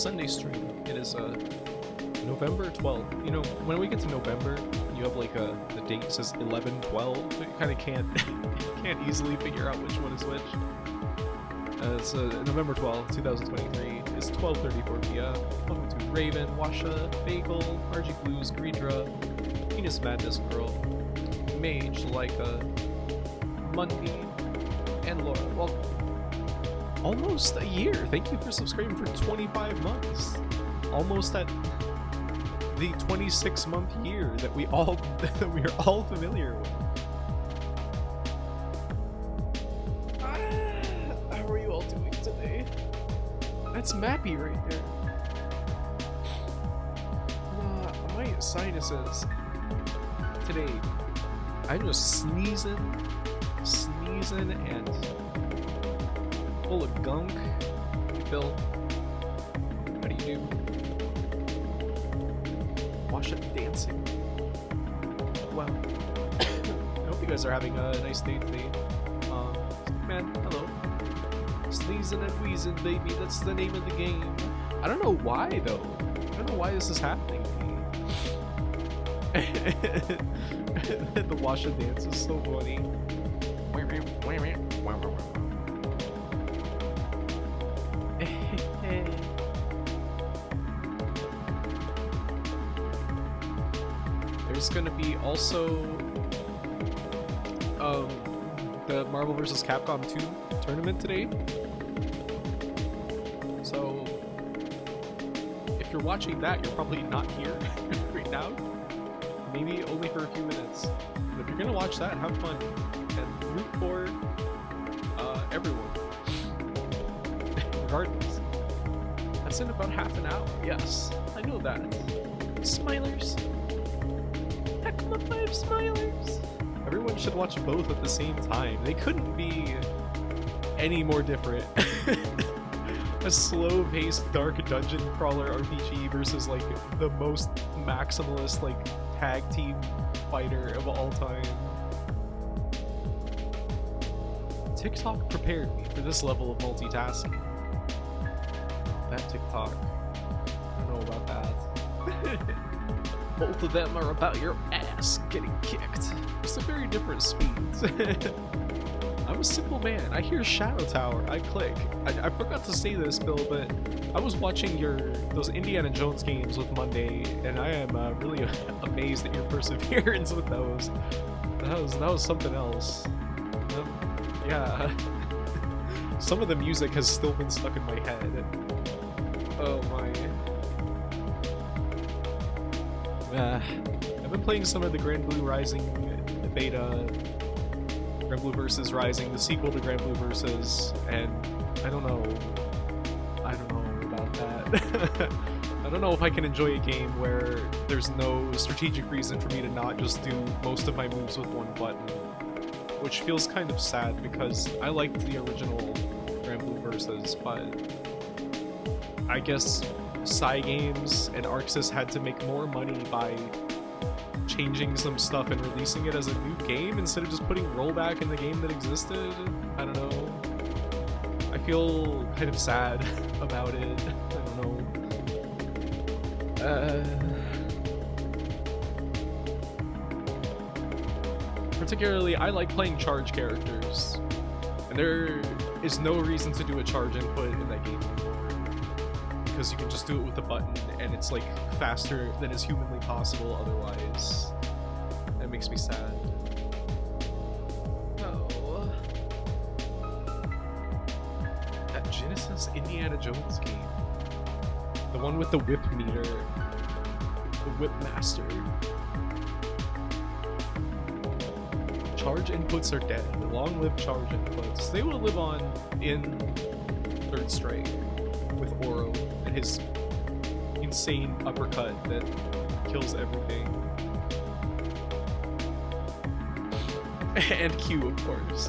Sunday stream. It is November 12th. You know, when we get to November, and you have like the date says 11/12. You kind of can't you can't easily figure out which one is which. It's November 12th, 2023. It's 12:34 p.m. Welcome to Raven, Washa, Bagel, RG Blues, Greedra, Venus Madness Girl, Mage, Leica, Mundy, and Laura. Well, almost a year. Thank you for subscribing for 25 months. Almost at the 26-month year that we are all familiar with. How are you all doing today? That's Mappy right there. My sinuses today. I'm just sneezing and full of gunk. Phil, how do you do? Watch it dancing. Wow. I hope you guys are having a nice day today. Man, hello. Sneezing and wheezing, baby. That's the name of the game. I don't know why though. I don't know why this is happening to me. The wash and dance is so funny. There's gonna be also the Marvel vs. Capcom 2 tournament today. So if you're watching that, you're probably not here right now. Maybe only for a few minutes. But if you're gonna watch that, have fun and root for everyone. Regardless. That's in about half an hour. Yes, I know that. Smilers. Heck, my 5 smilers. Everyone should watch both at the same time. They couldn't be any more different. A slow-paced dark dungeon crawler RPG versus like the most maximalist like tag team fighter of all time. TikTok prepared me for this level of multitasking. That TikTok. I don't know about that. Both of them are about your ass getting kicked. It's a very different speeds. I'm a simple man. I hear Shadow Tower. I click. I forgot to say this, Bill, but I was watching those Indiana Jones games with Monday, and I am really amazed at your perseverance with those. That was something else. Yeah. Some of the music has still been stuck in my head. Oh my. I've been playing some of the Grand Blue Rising beta, Grand Blue Versus Rising, the sequel to Grand Blue Versus, and I don't know about that. I don't know if I can enjoy a game where there's no strategic reason for me to not just do most of my moves with one button, which feels kind of sad because I liked the original Grand Blue Versus, but I guess Cygames and ArcSys had to make more money by changing some stuff and releasing it as a new game instead of just putting rollback in the game that existed. I don't know. I feel kind of sad about it. I don't know. Particularly, I like playing charge characters, and there is no reason to do a charge input in that game anymore, because you can just do it with a button, and it's like faster than is humanly possible otherwise. That makes me sad. Oh. That Genesis Indiana Jones game. The one with the whip meter. The whip master. Charge inputs are dead. Long live charge inputs. They will live on in Third Strike with Oro and his insane uppercut that kills everything. And Q, of course.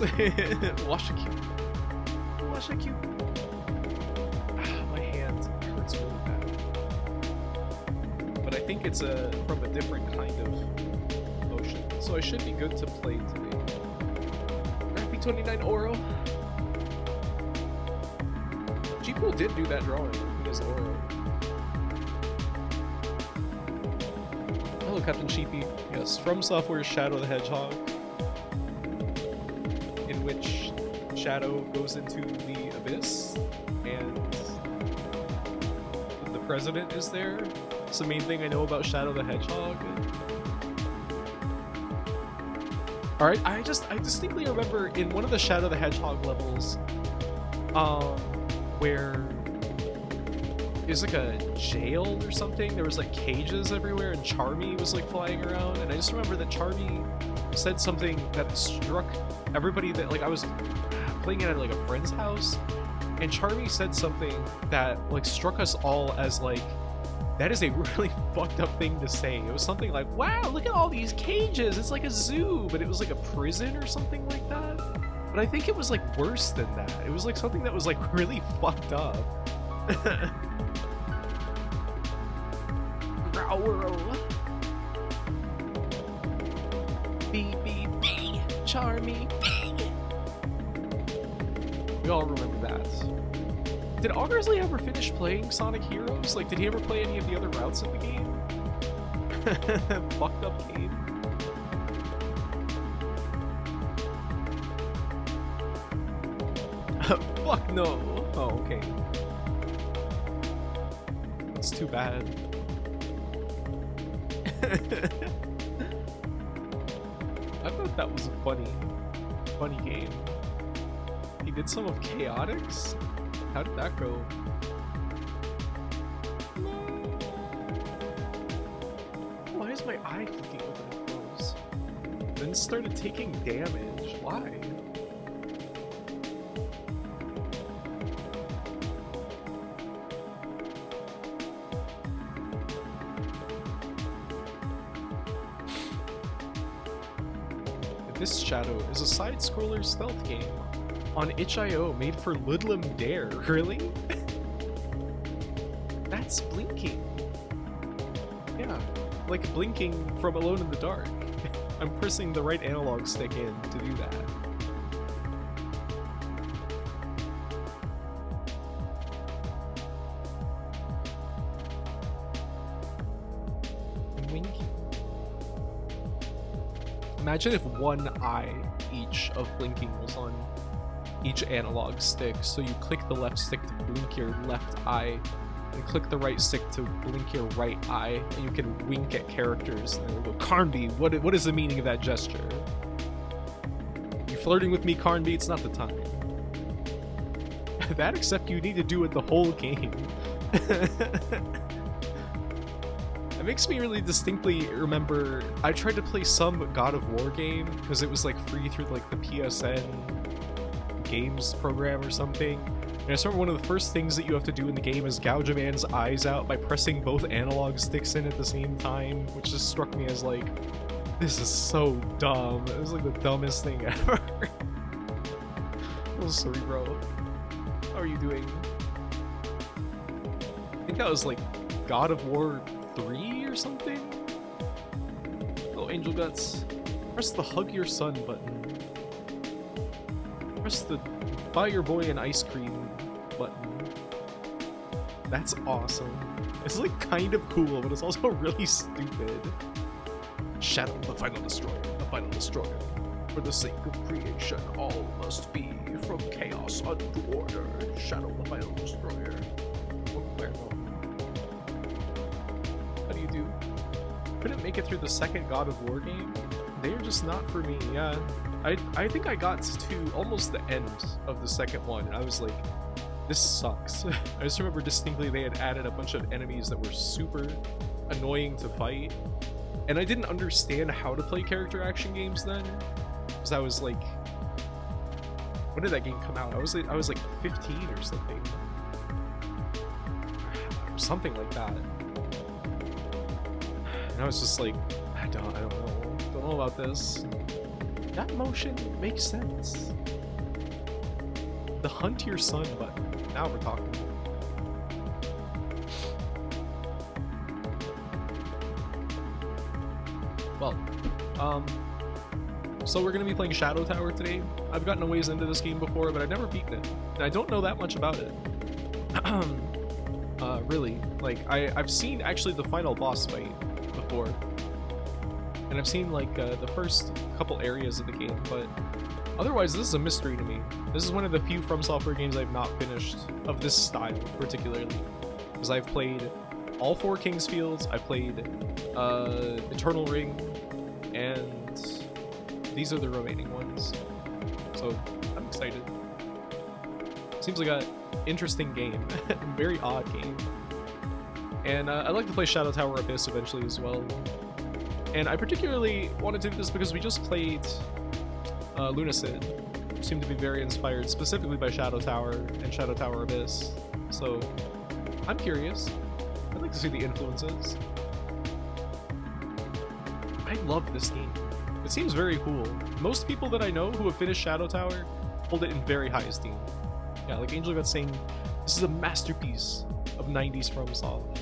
Wash a Q. Wash a Q. My hand hurts really bad. But I think it's from a different kind of motion, so I should be good to play today. RP29 Oro. G-Pool did do that drawing. He is Oro. Hello, Captain Sheepy. Yes, From Software's Shadow the Hedgehog, in which Shadow goes into the abyss, and the president is there. It's the main thing I know about Shadow the Hedgehog. Alright, I distinctly remember in one of the Shadow the Hedgehog levels, where it was like a jail or something. There was like cages everywhere, and Charmy was like flying around. And I just remember that Charmy said something that struck everybody. That like I was playing it at like a friend's house, and Charmy said something that like struck us all as like, that is a really fucked up thing to say. It was something like, wow, look at all these cages, it's like a zoo, but it was like a prison or something like that. But I think it was like worse than that. It was like something that was like really fucked up. Growlero. B, Charmy, B. We all remember that. Did Augersley ever finish playing Sonic Heroes? Like, did he ever play any of the other routes in the game? Fucked up game. Fuck no. Oh, okay. That's too bad. I thought that was a funny game. He did some of Chaotix? How did that go? Why is my eye flicking open and close? Then started taking damage. Why? This Shadow is a side-scroller stealth game on itch.io made for Ludlum Dare. Really? That's blinking. Yeah, like blinking from Alone in the Dark. I'm pressing the right analog stick in to do that. I'm winking. Imagine if one eye each of blinking was on each analog stick, so you click the left stick to blink your left eye, and click the right stick to blink your right eye, and you can wink at characters, and they'll go, Carnby, what is the meaning of that gesture? You flirting with me, Carnby? It's not the time. That, except you need to do it the whole game. It makes me really distinctly remember, I tried to play some God of War game, because it was like free through like the PSN games program or something. And I just remember one of the first things that you have to do in the game is gouge a man's eyes out by pressing both analog sticks in at the same time, which just struck me as like, this is so dumb. It was like the dumbest thing ever. Oh, sorry, bro. How are you doing? I think that was like God of War 3 or something? Oh, Angel Guts. Press the hug your son button. Press the buy your boy an ice cream button. That's awesome. It's like kind of cool, but it's also really stupid. Shadow the final destroyer, the final destroyer. For the sake of creation, all must be from chaos unto order. Shadow the final destroyer. How do you do? Couldn't make it through the second God of War game. They are just not for me. Yeah. I think I got to almost the end of the second one, and I was like, this sucks. I just remember distinctly they had added a bunch of enemies that were super annoying to fight, and I didn't understand how to play character action games then, because I was like, when did that game come out? I was like 15 or something. Or something like that. And I was just like, I don't know about this. That motion makes sense. The hunt your son button. Now we're talking. Well, so we're gonna be playing Shadow Tower today. I've gotten a ways into this game before, but I've never beaten it, and I don't know that much about it. Really, like I've seen actually the final boss fight before, and I've seen like the first couple areas of the game, but otherwise this is a mystery to me. This is one of the few From Software games I've not finished of this style particularly, because I've played all 4 Kingsfields, I played Eternal Ring, and these are the remaining ones. So I'm excited. Seems like a interesting game, very odd game. And I'd like to play Shadow Tower Abyss eventually as well. And I particularly wanted to do this because we just played Lunacid, which seemed to be very inspired specifically by Shadow Tower and Shadow Tower Abyss. So I'm curious. I'd like to see the influences. I love this game. It seems very cool. Most people that I know who have finished Shadow Tower hold it in very high esteem. Yeah, like Angel got saying, this is a masterpiece of 90s FromSoft.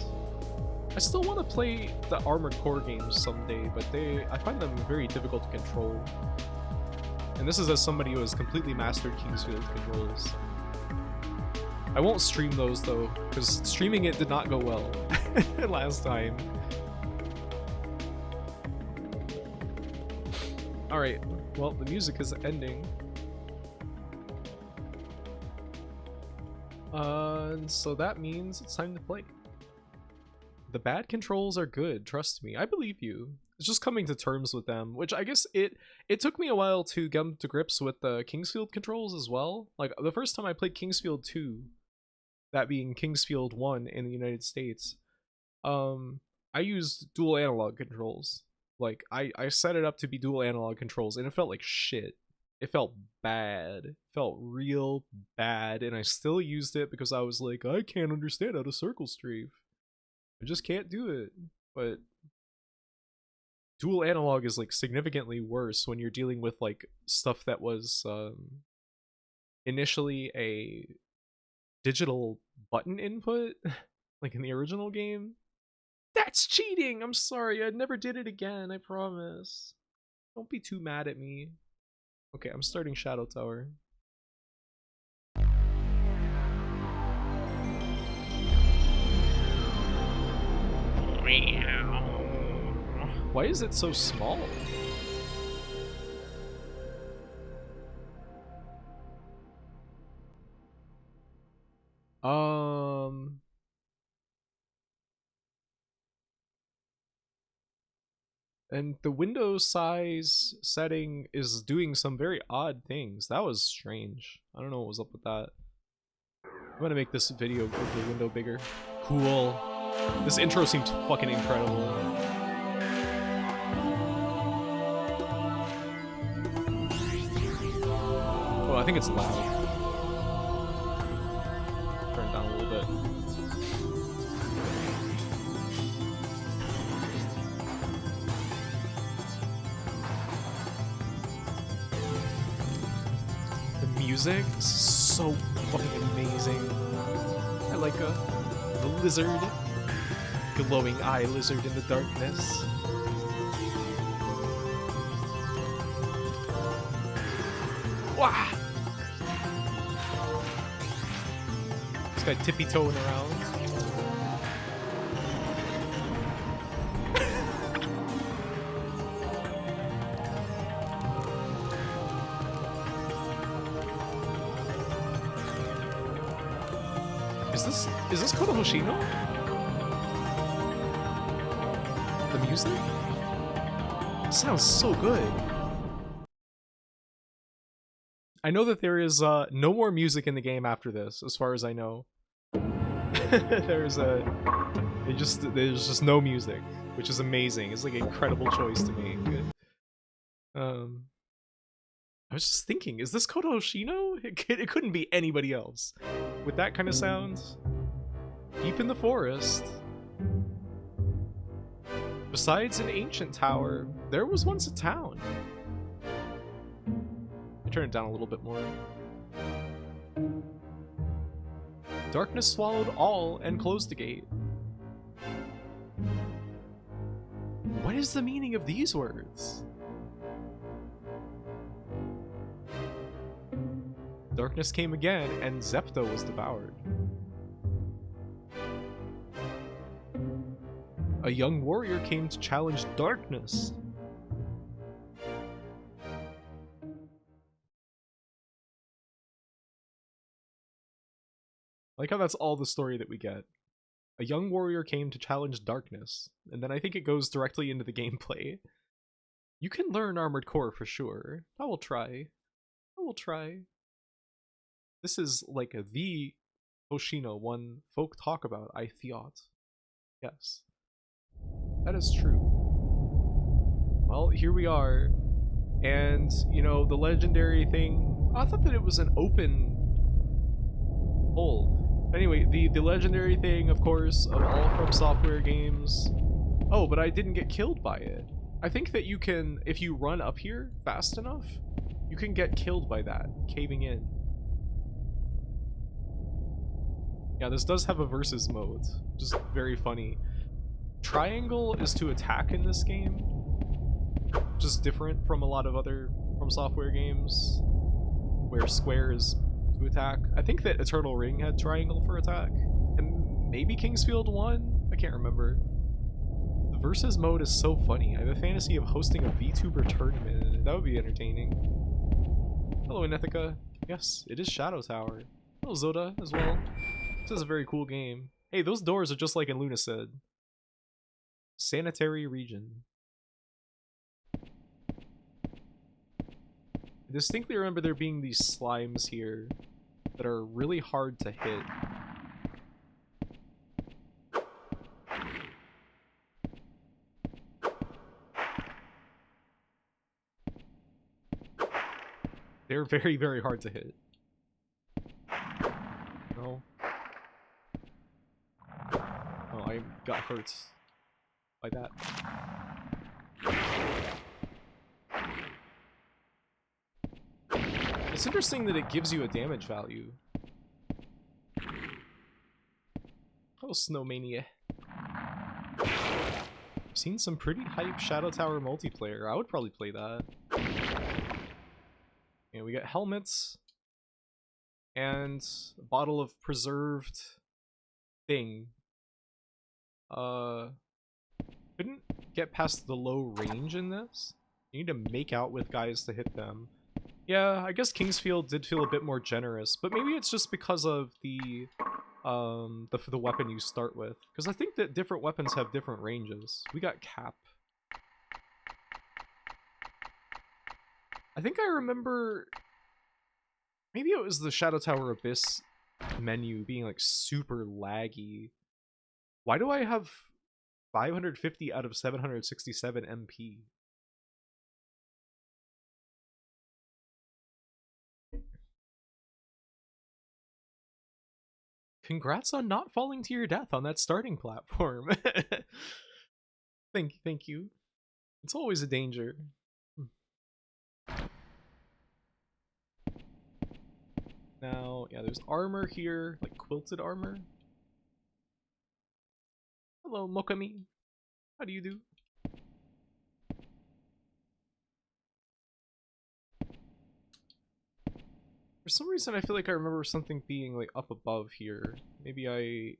I still want to play the Armored Core games someday, but I find them very difficult to control. And this is as somebody who has completely mastered Kingsfield controls. I won't stream those though, because streaming it did not go well last time. Alright, well, the music is ending. And so that means it's time to play. The bad controls are good, trust me. I believe you. It's just coming to terms with them, which I guess it took me a while to get to grips with the Kingsfield controls as well. Like, the first time I played Kingsfield 2, that being Kingsfield 1 in the United States, I used dual analog controls. Like, I set it up to be dual analog controls, and it felt like shit. It felt bad. It felt real bad, and I still used it because I was like, I can't understand how to circle strafe. I just can't do it. But dual analog is like significantly worse when you're dealing with like stuff that was initially a digital button input, like in the original game. That's cheating! I'm sorry, I never did it again, I promise. Don't be too mad at me. Okay, I'm starting Shadow Tower. Why is it so small? And the window size setting is doing some very odd things. That was strange. I don't know what was up with that. I'm gonna make this video with the window bigger. Cool. This intro seems fucking incredible. Oh, I think it's loud. Turn it down a little bit. The music is so fucking amazing. I like the lizard. Glowing eye lizard in the darkness. Wah! This guy tippy-toeing around. Is this Koto Hoshino? The music? It sounds so good. I know that there is no more music in the game after this, as far as I know. there's just no music, which is amazing. It's like an incredible choice to make. I was just thinking, is this Koto Hoshino? It couldn't be anybody else. With that kind of sound, deep in the forest. Besides an ancient tower, there was once a town. I turn it down a little bit more. Darkness swallowed all and closed the gate. What is the meaning of these words? Darkness came again, and Zepto was devoured. A young warrior came to challenge darkness. Like how that's all the story that we get. A young warrior came to challenge darkness, and then I think it goes directly into the gameplay. You can learn Armored Core for sure. I will try. I will try. This is like the Hoshino one folk talk about, I thought. Yes. That is true. Well, here we are. And, you know, the legendary thing... I thought that it was an open hole. Anyway, the legendary thing, of course, of all From Software games... Oh, but I didn't get killed by it. I think that you can, if you run up here fast enough, you can get killed by that, caving in. Yeah, this does have a versus mode, just very funny. Triangle is to attack in this game, just different from a lot of other From Software games, where square is to attack. I think that Eternal Ring had triangle for attack, and maybe Kingsfield 1? I can't remember. The versus mode is so funny. I have a fantasy of hosting a VTuber tournament. That would be entertaining. Hello, Inethica. Yes, it is Shadow Tower. Hello, Zoda, as well. This is a very cool game. Hey, those doors are just like in Lunacid. Sanitary region. I distinctly remember there being these slimes here that are really hard to hit. They're very, very hard to hit. No. Oh, I got hurt by that. It's interesting that it gives you a damage value. Oh, Snowmania. I've seen some pretty hype Shadow Tower multiplayer. I would probably play that. Yeah, we got helmets and a bottle of preserved thing. Couldn't get past the low range in this. You need to make out with guys to hit them. Yeah, I guess Kingsfield did feel a bit more generous, but maybe it's just because of the weapon you start with. Because I think that different weapons have different ranges. We got Cap. I think I remember... Maybe it was the Shadow Tower Abyss menu being like super laggy. Why do I have 550 out of 767 MP? Congrats on not falling to your death on that starting platform. Thank you. It's always a danger. Now, yeah, there's armor here, like quilted armor. Hello, Mokami. How do you do? For some reason, I feel like I remember something being like up above here. Maybe I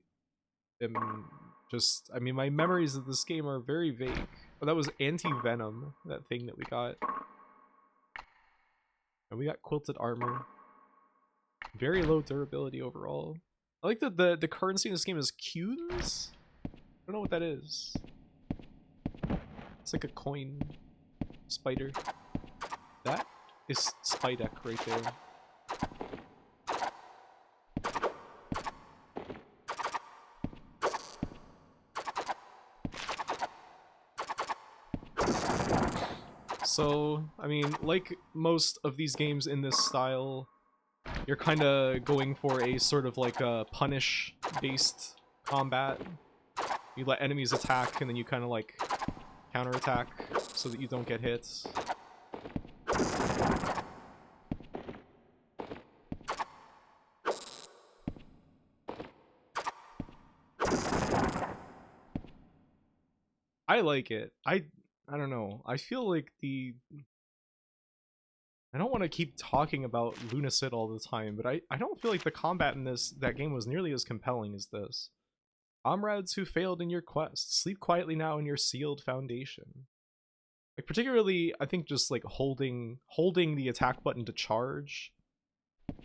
am just... I mean, my memories of this game are very vague. Oh, that was Anti-Venom, that thing that we got. And we got quilted armor. Very low durability overall. I like that the currency in this game is cues? I don't know what that is. It's like a coin spider. That is Spidek right there. So, I mean, like most of these games in this style, you're kind of going for a sort of like a punish-based combat. You let enemies attack, and then you kind of like counterattack so that you don't get hit. I like it. I don't know. I feel like I don't want to keep talking about Lunacid all the time, but I don't feel like the combat in that game was nearly as compelling as this. Comrades who failed in your quest, sleep quietly now in your sealed foundation. Like, particularly, I think just like holding the attack button to charge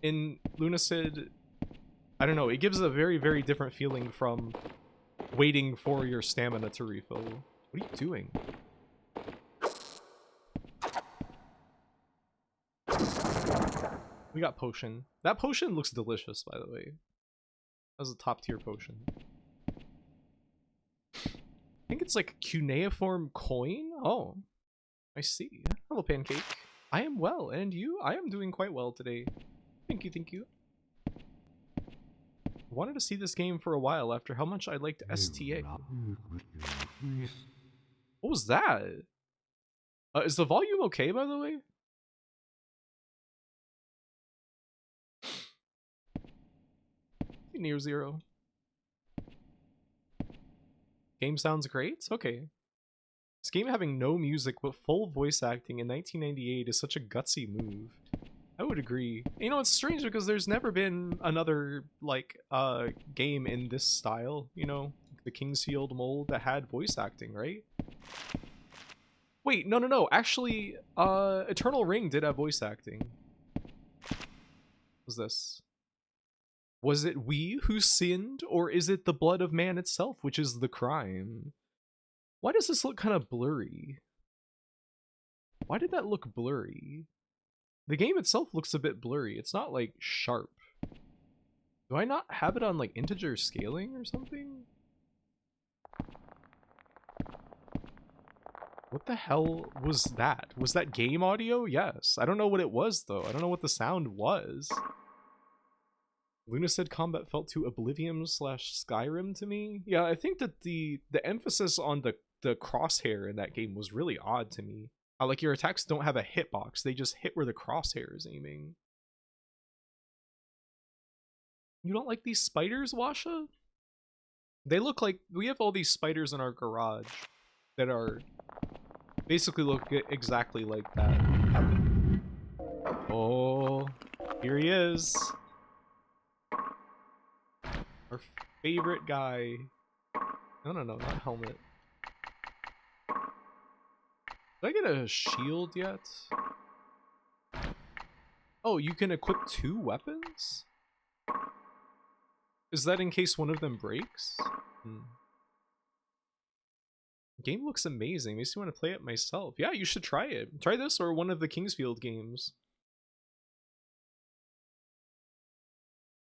in Lunacid I don't know, it gives a very, very different feeling from waiting for your stamina to refill. What are you doing? We got potion. That potion looks delicious, by the way. That was a top tier potion. I think it's like cuneiform coin? Oh, I see. Hello, Pancake. I am well, and you? I am doing quite well today. Thank you, thank you. I wanted to see this game for a while after how much I liked STA. What was that? Is the volume okay, by the way? Near zero. Game sounds great? Okay. This game having no music but full voice acting in 1998 is such a gutsy move. I would agree. You know, it's strange because there's never been another, like, game in this style, you know? The Kingsfield mold that had voice acting, right? Wait, no. Actually, Eternal Ring did have voice acting. What was this? Was it we who sinned, or is it the blood of man itself which is the crime? Why does this look kind of blurry? Why did that look blurry? The game itself looks a bit blurry. It's not, like, sharp. Do I not have it on, like, integer scaling or something? What the hell was that? Was that game audio? Yes. I don't know what it was, though. I don't know what the sound was. Luna said combat felt too Oblivion / Skyrim to me. Yeah, I think that the emphasis on the crosshair in that game was really odd to me. Like, your attacks don't have a hitbox. They just hit where the crosshair is aiming. You don't like these spiders, Washa? They look like... We have all these spiders in our garage that are... basically look exactly like that. Oh, here he is. Our favorite guy. No, not helmet. Did I get a shield yet? Oh, you can equip 2 weapons? Is that in case one of them breaks? Game looks amazing. Makes me want to play it myself. Yeah, you should try it. Try this or one of the Kingsfield games.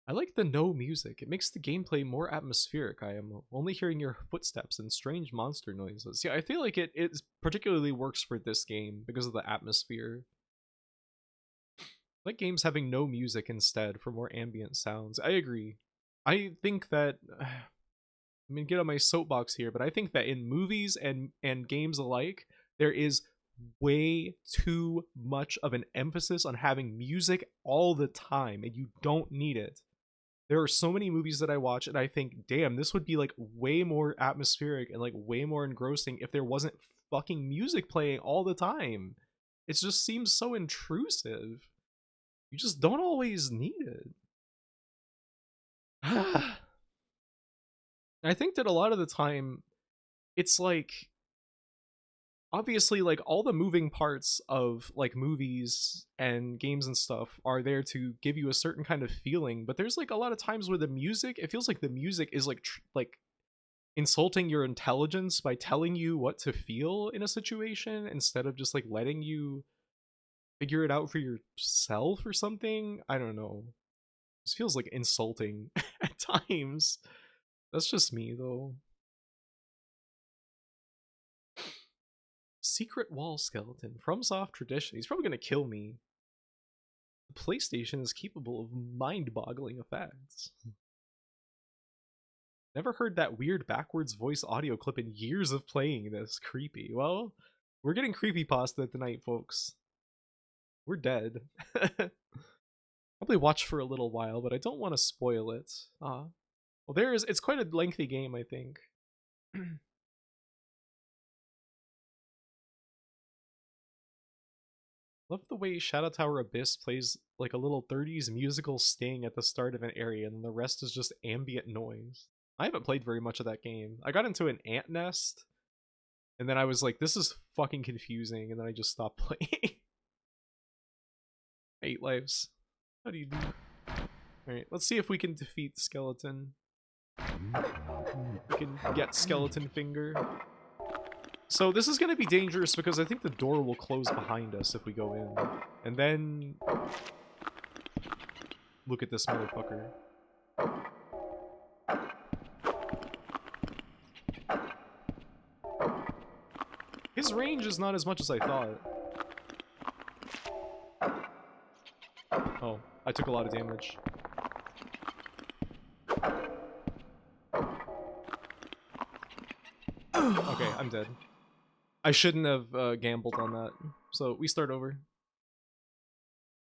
I like the no music. It makes the gameplay more atmospheric. I am only hearing your footsteps and strange monster noises. Yeah, I feel like it particularly works for this game because of the atmosphere. I like games having no music instead for more ambient sounds. I agree. I think that... I mean, get on my soapbox here, but I think that in movies and games alike, there is way too much of an emphasis on having music all the time, and you don't need it. There are so many movies that I watch, and I think, damn, this would be, like, way more atmospheric and, like, way more engrossing if there wasn't fucking music playing all the time. It just seems so intrusive. You just don't always need it. I think that a lot of the time, it's like, obviously, like, all the moving parts of, like, movies and games and stuff are there to give you a certain kind of feeling, but there's, like, a lot of times where the music, it feels like the music is, like insulting your intelligence by telling you what to feel in a situation instead of just, like, letting you figure it out for yourself or something. I don't know. This feels, like, insulting at times. That's just me, though. Secret wall skeleton. FromSoft tradition. He's probably gonna kill me. The PlayStation is capable of mind-boggling effects. Never heard that weird backwards voice audio clip in years of playing this. Creepy. Well, we're getting creepypasta tonight, folks. We're dead. Probably watch for a little while, but I don't want to spoil it. Well, it's quite a lengthy game, I think. Love the way Shadow Tower Abyss plays like a little 30s musical sting at the start of an area, and the rest is just ambient noise. I haven't played very much of that game. I got into an ant nest, and then I was like, this is fucking confusing, and then I just stopped playing. 8 lives. How do you do? Alright, let's see if we can defeat Skeleton. We can get Skeleton Finger. So this is going to be dangerous because I think the door will close behind us if we go in. And then... Look at this motherfucker. His range is not as much as I thought. Oh, I took a lot of damage. Okay, I'm dead. I shouldn't have gambled on that. So we start over.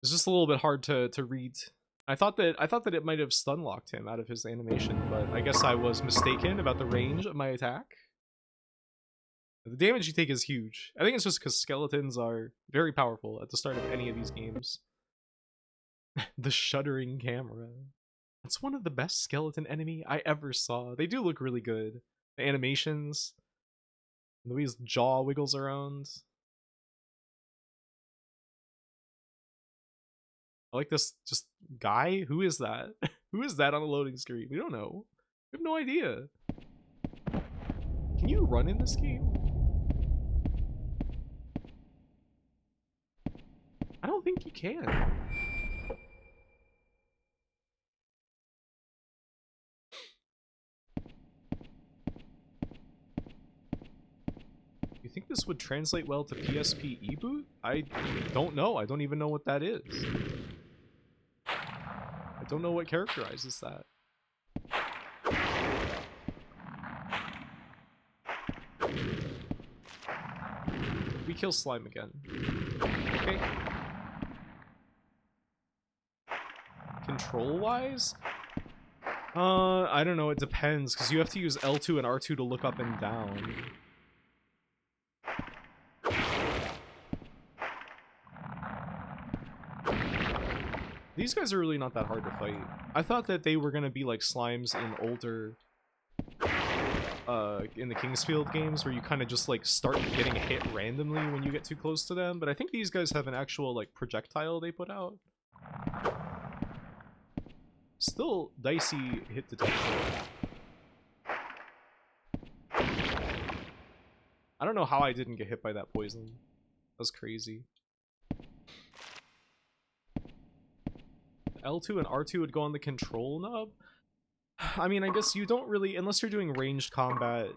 It's just a little bit hard to read. I thought that it might have stun locked him out of his animation, but I guess I was mistaken about the range of my attack. The damage you take is huge. I think it's just because skeletons are very powerful at the start of any of these games. The shuddering camera. That's one of the best skeleton enemy I ever saw. They do look really good. The animations. The way his jaw wiggles around. I like this just guy. Who is that? Who is that on the loading screen? We don't know. We have no idea. Can you run in this game? I don't think you can. You think this would translate well to PSP eBoot? I don't know. I don't even know what that is. I don't know what characterizes that. We kill slime again. Okay. Control-wise? I don't know. It depends, because you have to use L2 and R2 to look up and down. These guys are really not that hard to fight. I thought that they were gonna be like slimes in older, in the Kingsfield games, where you kind of just like start getting hit randomly when you get too close to them. But I think these guys have an actual like projectile they put out. Still dicey hit detection. I don't know how I didn't get hit by that poison. That was crazy. L2 and R2 would go on the control knob. I mean, I guess you don't really, unless you're doing ranged combat,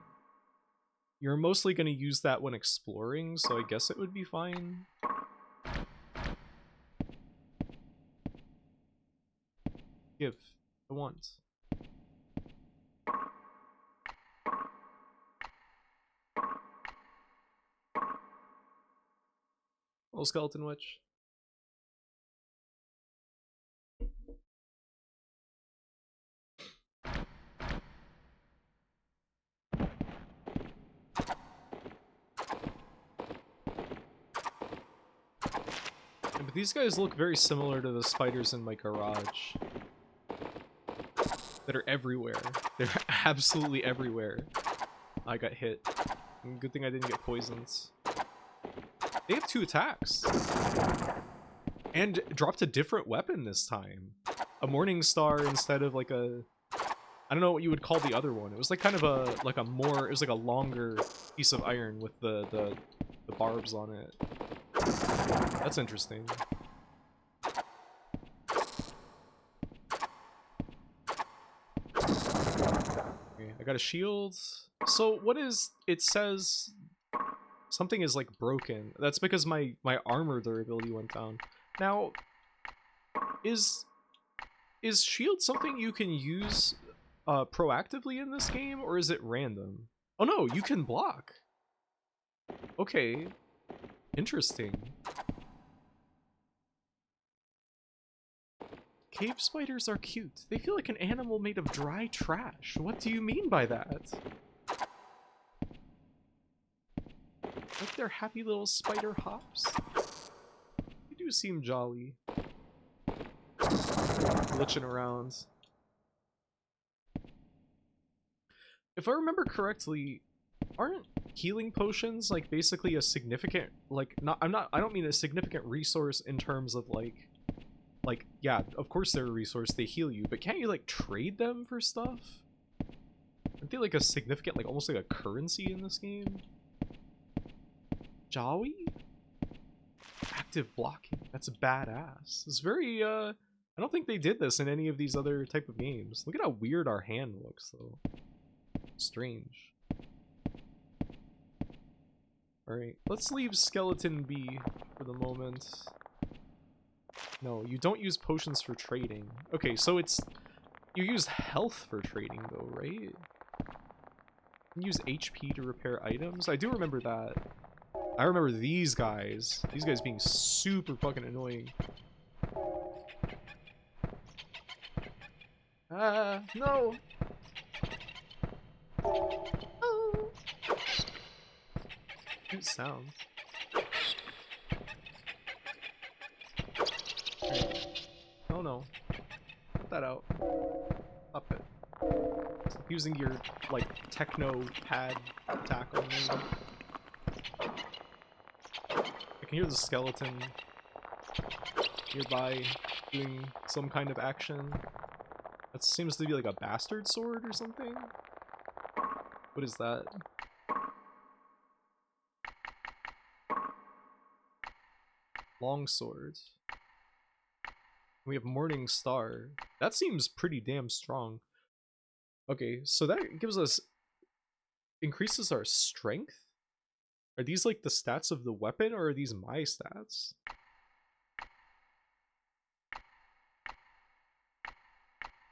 you're mostly going to use that when exploring, so I guess it would be fine. Give. I want. Little skeleton witch. But these guys look very similar to the spiders in my garage. That are everywhere. They're absolutely everywhere. I got hit. Good thing I didn't get poisoned. They have 2 attacks. And dropped a different weapon this time. A Morning Star instead of like a... I don't know what you would call the other one. It was like kind of a... like a more... it was like a longer piece of iron with the barbs on it. That's interesting. Okay, I got a shield. So what is... it says... something is like broken. That's because my armor durability went down. Now, is shield something you can use proactively in this game, or is it random? Oh no, you can block. Okay, interesting. Cave spiders are cute. They feel like an animal made of dry trash. What do you mean by that? Like they're happy little spider hops. They do seem jolly. Glitching around. If I remember correctly, aren't healing potions like basically a significant, like, I don't mean a significant resource in terms of like like, yeah, of course they're a resource, they heal you, but can't you, like, trade them for stuff? Aren't they, like, a significant, like, almost like a currency in this game? Jawi? Active blocking. That's badass. It's very, I don't think they did this in any of these other type of games. Look at how weird our hand looks, though. Strange. Alright, let's leave Skeleton be for the moment. No, you don't use potions for trading. Okay, so it's... You use health for trading, though, right? You use HP to repair items? I do remember that. I remember these guys. These guys being super fucking annoying. Ah, no! Oh. Cute sound. Oh no. Put that out. Up it. Stop using your, like, techno pad attack on me. I can hear the skeleton nearby doing some kind of action. That seems to be like a bastard sword or something. What is that? Long sword. We have Morning Star. That seems pretty damn strong. Okay, so that gives us... increases our strength? Are these like the stats of the weapon, or are these my stats?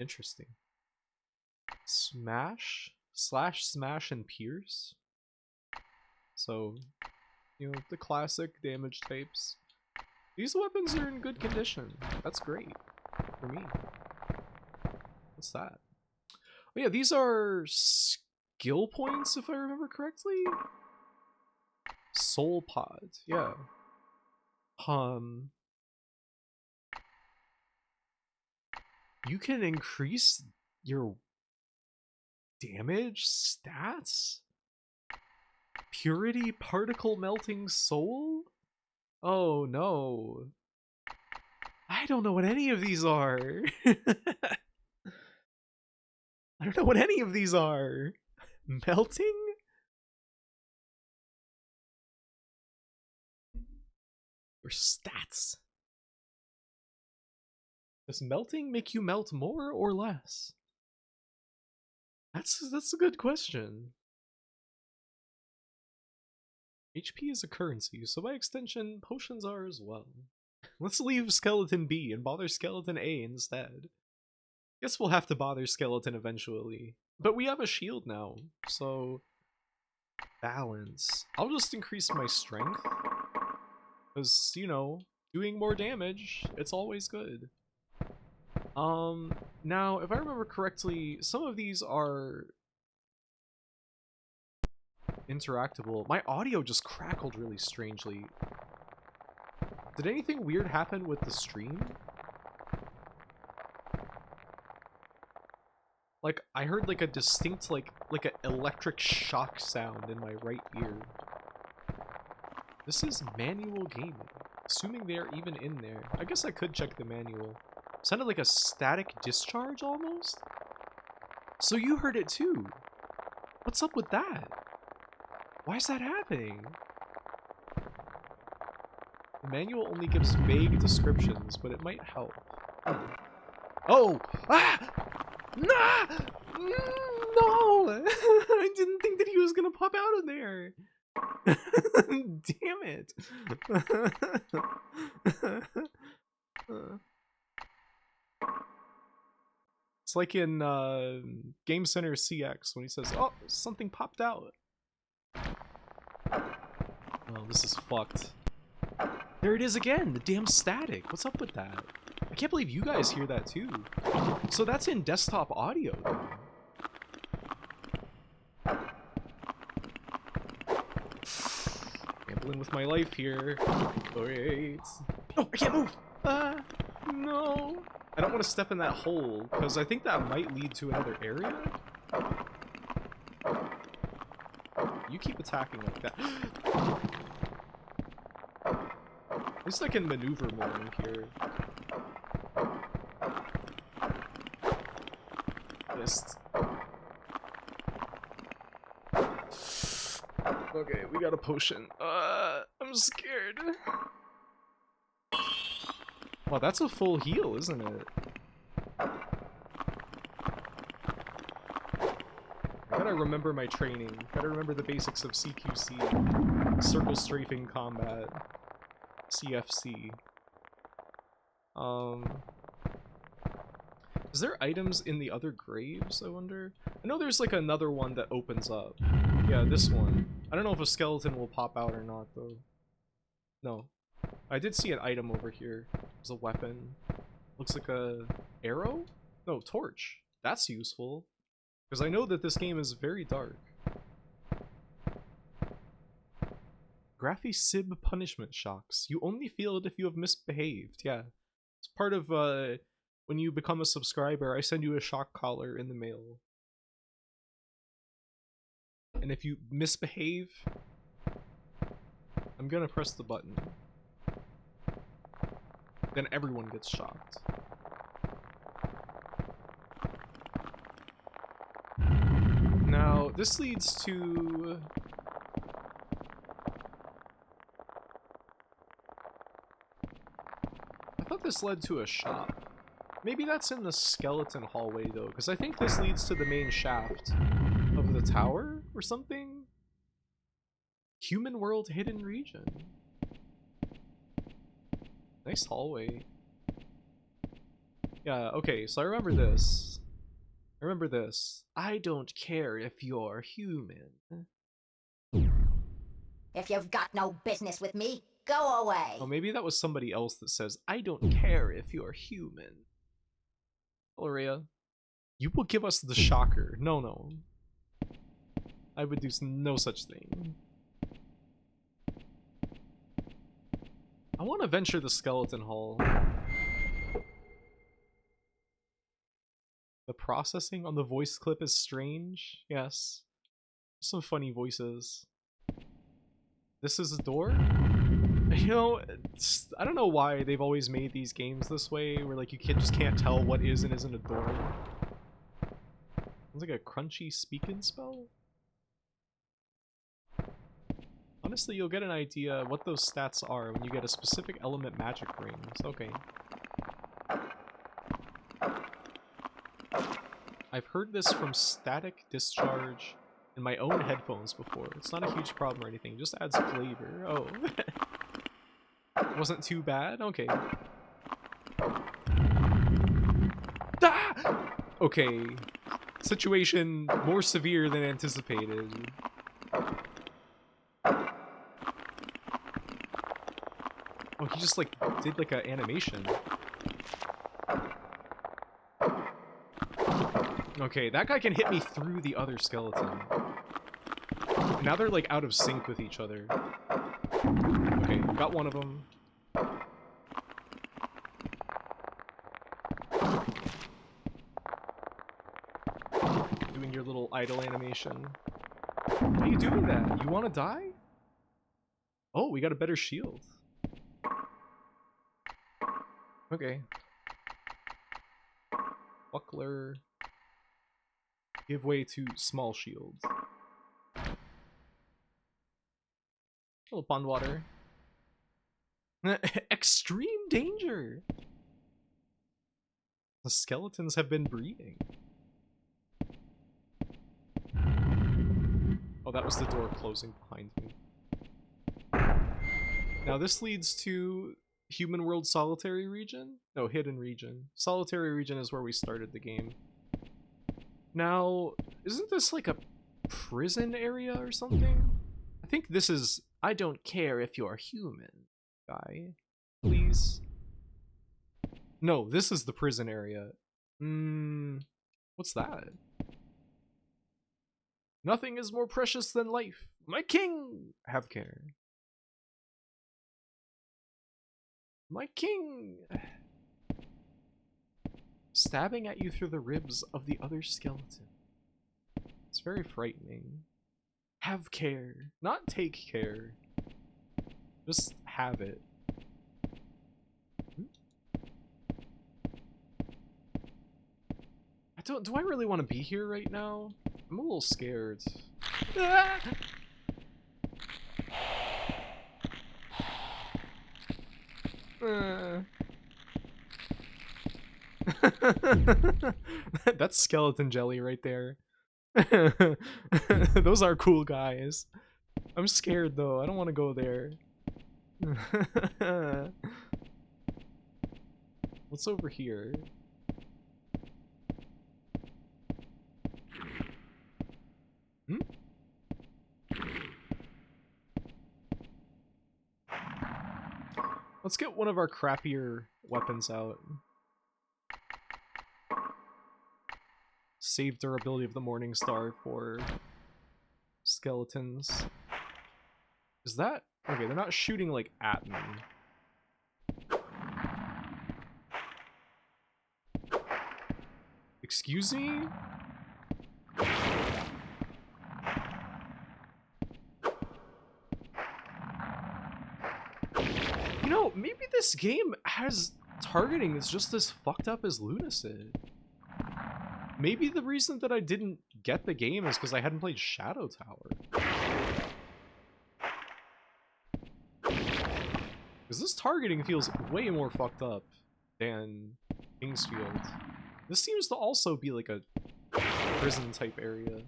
Interesting. Smash? Slash, smash, and pierce? So, you know, the classic damage types. These weapons are in good condition. That's great. For me. What's that? Oh yeah, these are skill points, if I remember correctly? Soul pod, yeah. You can increase your damage stats? Purity particle melting soul? Oh no. I don't know what any of these are. I don't know what any of these are. Melting? Or stats? Does melting make you melt more or less? That's a good question. HP is a currency, so by extension, potions are as well. Let's leave Skeleton B and bother Skeleton A instead. Guess we'll have to bother Skeleton eventually. But we have a shield now, so... Balance. I'll just increase my strength. Because, you know, doing more damage, it's always good. Now, if I remember correctly, some of these are... interactable. My audio just crackled really strangely. Did anything weird happen with the stream? Like, I heard like a distinct, like an electric shock sound in my right ear. This is manual gaming. Assuming they're even in there. I guess I could check the manual. Sounded like a static discharge almost? So you heard it too. What's up with that? Why is that happening? The manual only gives vague descriptions, but it might help. Oh! Ah! Nah! No! I didn't think that he was gonna pop out of there! Damn it! It's like in Game Center CX when he says, "Oh, something popped out." Oh, this is fucked. There it is again, the damn static. What's up with that? I can't believe you guys hear that too. So that's in desktop audio then. Gambling with my life here. Alright. Oh, I can't move! No. I don't want to step in that hole, because I think that might lead to another area. You keep attacking like that. At least I can maneuver more in here. missed. Okay, we got a potion. I'm scared. Wow, that's a full heal, isn't it? I gotta remember my training. Gotta remember the basics of CQC, circle strafing combat, CFC. Is there items in the other graves, I wonder? I know there's like another one that opens up. Yeah, this one. I don't know if a skeleton will pop out or not, though. No. I did see an item over here. There's a weapon. Looks like a arrow? No, torch. That's useful. Because I know that this game is very dark. Graphy Sib punishment shocks. You only feel it if you have misbehaved. Yeah. It's part of, when you become a subscriber, I send you a shock collar in the mail. And if you misbehave, I'm gonna press the button. Then everyone gets shocked. Now, this leads to... I thought this led to a shop. Maybe that's in the skeleton hallway, though, because I think this leads to the main shaft of the tower or something? Human World Hidden Region. Nice hallway. Yeah, okay, so I remember this. I remember this. I don't care if you're human. If you've got no business with me, go away. Oh, maybe that was somebody else that says, I don't care if you're human. Gloria, you will give us the shocker. No, no. I would do no such thing. I want to venture the skeleton hall. The processing on the voice clip is strange. Yes. Some funny voices. This is a door? You know, I don't know why they've always made these games this way, where like you just can't tell what is and isn't a door. Sounds like a crunchy speaking spell? Honestly, you'll get an idea what those stats are when you get a specific element magic rings. Okay. I've heard this from Static Discharge in my own headphones before. It's not a huge problem or anything, it just adds flavor. Oh. Wasn't too bad? Okay. Ah! Okay. Situation more severe than anticipated. Oh, he just like did like an animation. Okay, that guy can hit me through the other skeleton. Now they're like out of sync with each other. Okay, got one of them. Doing your little idle animation. Why are you doing that? You want to die? Oh, we got a better shield. Okay. Buckler. Give way to small shield. A little pond water. Extreme danger! The skeletons have been breeding. Oh, that was the door closing behind me. Now this leads to Human World Solitary Region? No, Hidden Region. Solitary Region is where we started the game. Now, isn't this like a prison area or something? I think this is I don't care if you're human guy. Please. No, this is the prison area. What's that? Nothing is more precious than life. My king! Have care. My king! Stabbing at you through the ribs of the other skeleton. It's very frightening. Have care. Not take care. Just have it. Do I really want to be here right now? I'm a little scared. Ah! That's skeleton jelly right there. Those are cool guys. I'm scared though. I don't want to go there. What's over here? Hmm? Let's get one of our crappier weapons out. Save durability of the Morning Star for skeletons. Is that... Okay, they're not shooting, like, at me. Excuse me? You know, maybe this game has targeting that's just as fucked up as Lunacid. Maybe the reason that I didn't get the game is because I hadn't played Shadow Tower. Because this targeting feels way more fucked up than Kingsfield. This seems to also be like a prison type area.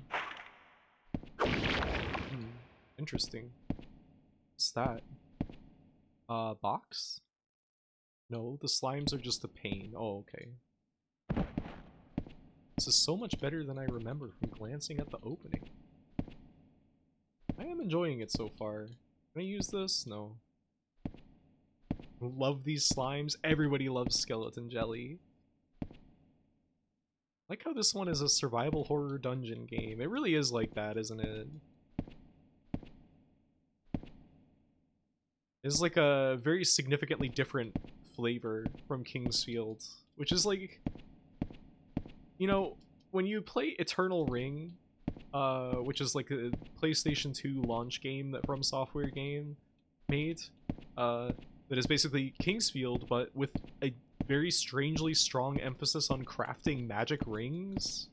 Interesting. What's that? Box? No, the slimes are just a pain. Oh, okay. This is so much better than I remember from glancing at the opening. I am enjoying it so far. Can I use this? No. Love these slimes. Everybody loves skeleton jelly. Like how this one is a survival horror dungeon game. It really is like that, isn't it? It's like a very significantly different flavor from Kingsfield, which is like, you know, when you play Eternal Ring, which is like a PlayStation 2 launch game that From Software game made, that is basically Kingsfield, but with a very strangely strong emphasis on crafting magic rings.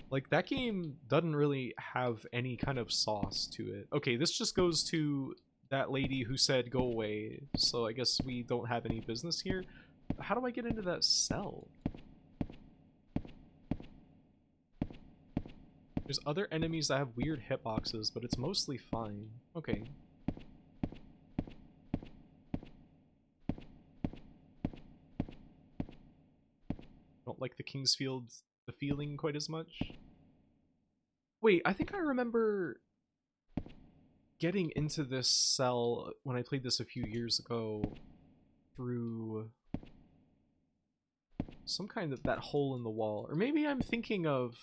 Like, that game doesn't really have any kind of sauce to it. Okay, this just goes to that lady who said go away, so I guess we don't have any business here. How do I get into that cell? There's other enemies that have weird hitboxes, but it's mostly fine. Okay. Don't like the Kingsfield, the feeling quite as much. Wait, I think I remember getting into this cell when I played this a few years ago through some kind of that hole in the wall. Or maybe I'm thinking of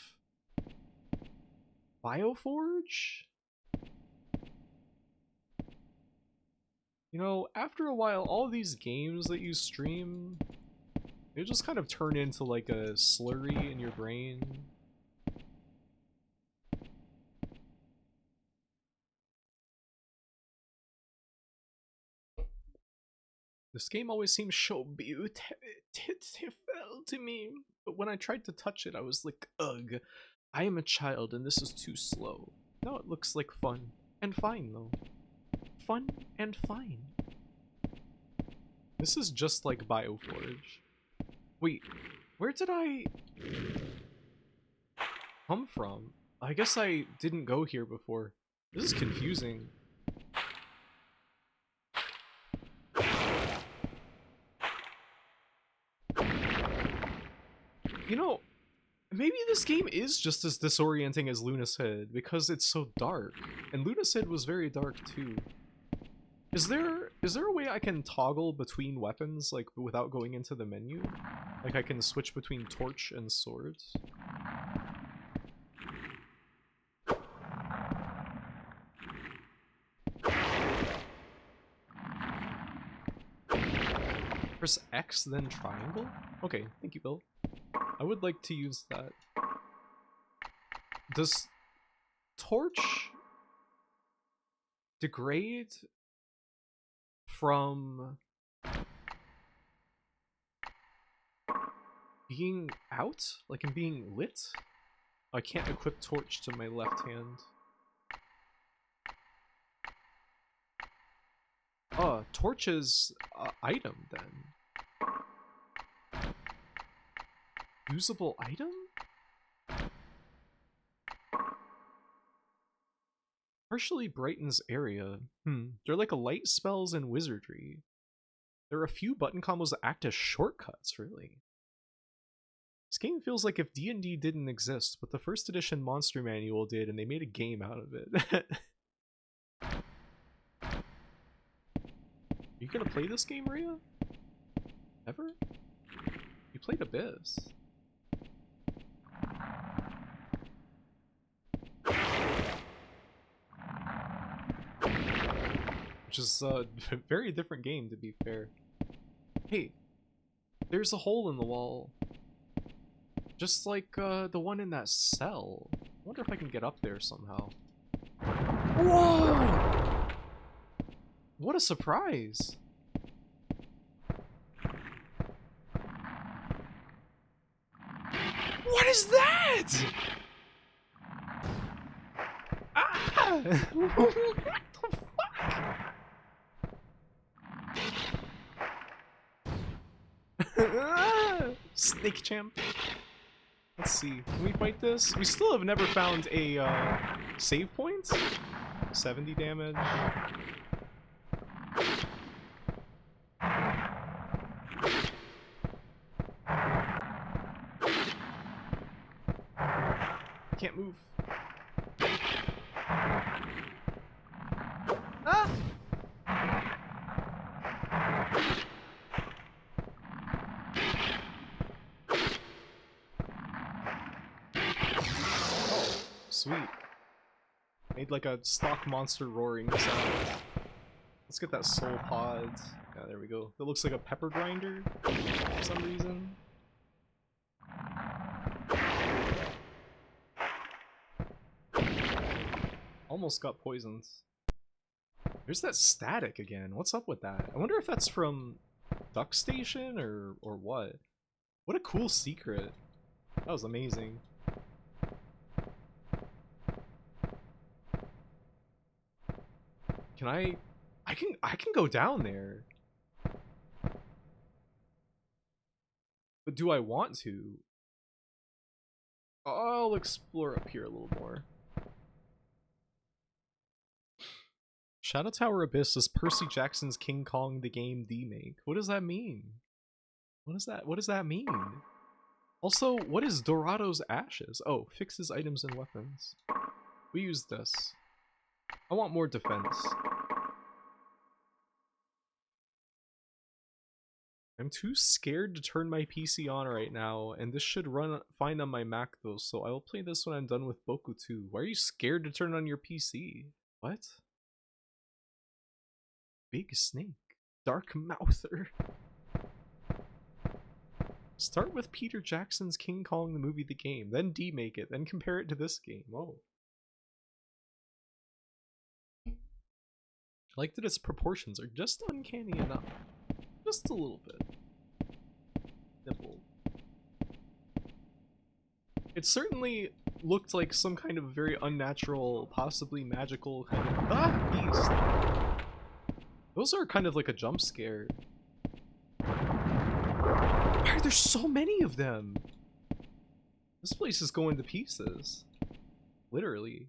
Bioforge? You know, after a while, all these games that you stream, they just kind of turn into like a slurry in your brain. This game always seems so beautiful to me, but when I tried to touch it, I was like, ugh, I am a child and this is too slow. Now it looks like fun. And fine, though. Fun and fine. This is just like Bioforge. Wait, where did I come from? I guess I didn't go here before. This is confusing. You know, maybe this game is just as disorienting as Lunacid because it's so dark. And Lunacid was very dark too. Is there a way I can toggle between weapons, like, without going into the menu? Like, I can switch between torch and swords? Press X, then triangle? Okay, thank you, Bill. I would like to use that. Does torch degrade from... being out? Like I'm being lit? I can't equip torch to my left hand. Oh, torch is item then. Usable item? Partially brightens area. They're like light spells and wizardry. There are a few button combos that act as shortcuts, really. This game feels like if D&D didn't exist, but the first edition monster manual did, and they made a game out of it. Are you gonna play this game, Rhea? Ever? You played Abyss. Which is a very different game, to be fair. Hey, there's a hole in the wall. Just like the one in that cell. I wonder if I can get up there somehow. Whoa! What a surprise! What is that? Ah! What the fuck? Snake champ. Let's see. Can we fight this? We still have never found a save point. 70 damage. Can't move. Ah! Oh, sweet. Made like a stock monster roaring sound. Let's get that soul pod. Yeah, there we go. That looks like a pepper grinder for some reason. Almost got poisoned. There's that static again. What's up with that? I wonder if that's from Duck Station or what? What a cool secret. That was amazing. Can I can go down there. But do I want to? I'll explore up here a little more. Shadow Tower Abyss is Percy Jackson's King Kong the game remake. What does that mean? What does that mean? Also, what is Dorado's Ashes? Oh, fixes items and weapons. We use this. I want more defense. I'm too scared to turn my PC on right now, and this should run fine on my Mac though, so I will play this when I'm done with Boku 2. Why are you scared to turn on your PC? What? Big snake. Dark mouther. Start with Peter Jackson's King Kong the movie the game, then demake it, then compare it to this game. Whoa. I like that its proportions are just uncanny enough. Just a little bit. Nipple. It certainly looked like some kind of very unnatural, possibly magical kind of beast. Those are kind of like a jump scare. Why are there so many of them? This place is going to pieces. Literally.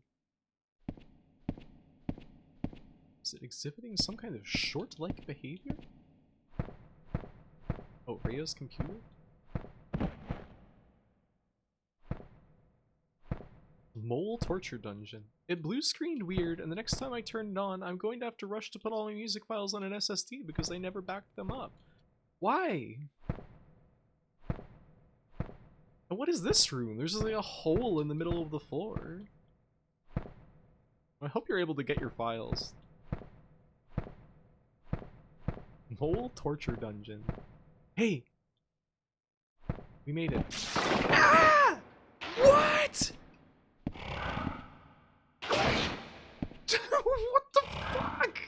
Is it exhibiting some kind of short-like behavior? Oh, Rhea's computer? Mole torture dungeon. It blue screened weird, and the next time I turn it on, I'm going to have to rush to put all my music files on an SSD because they never backed them up. Why? And what is this room? There's like a hole in the middle of the floor. I hope you're able to get your files. Mole torture dungeon. Hey! We made it. Ah! What? What the fuck?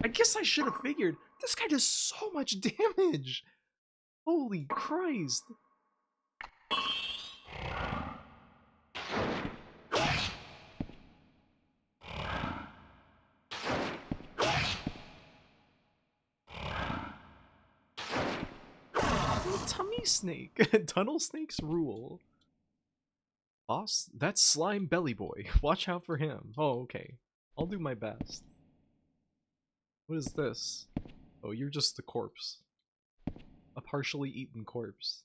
I guess I should have figured. This guy does so much damage. Holy Christ! Tummy snake! Tunnel snakes rule. Boss, that's Slime Belly Boy. Watch out for him. Oh, okay. I'll do my best. What is this? Oh, you're just the corpse. A partially eaten corpse.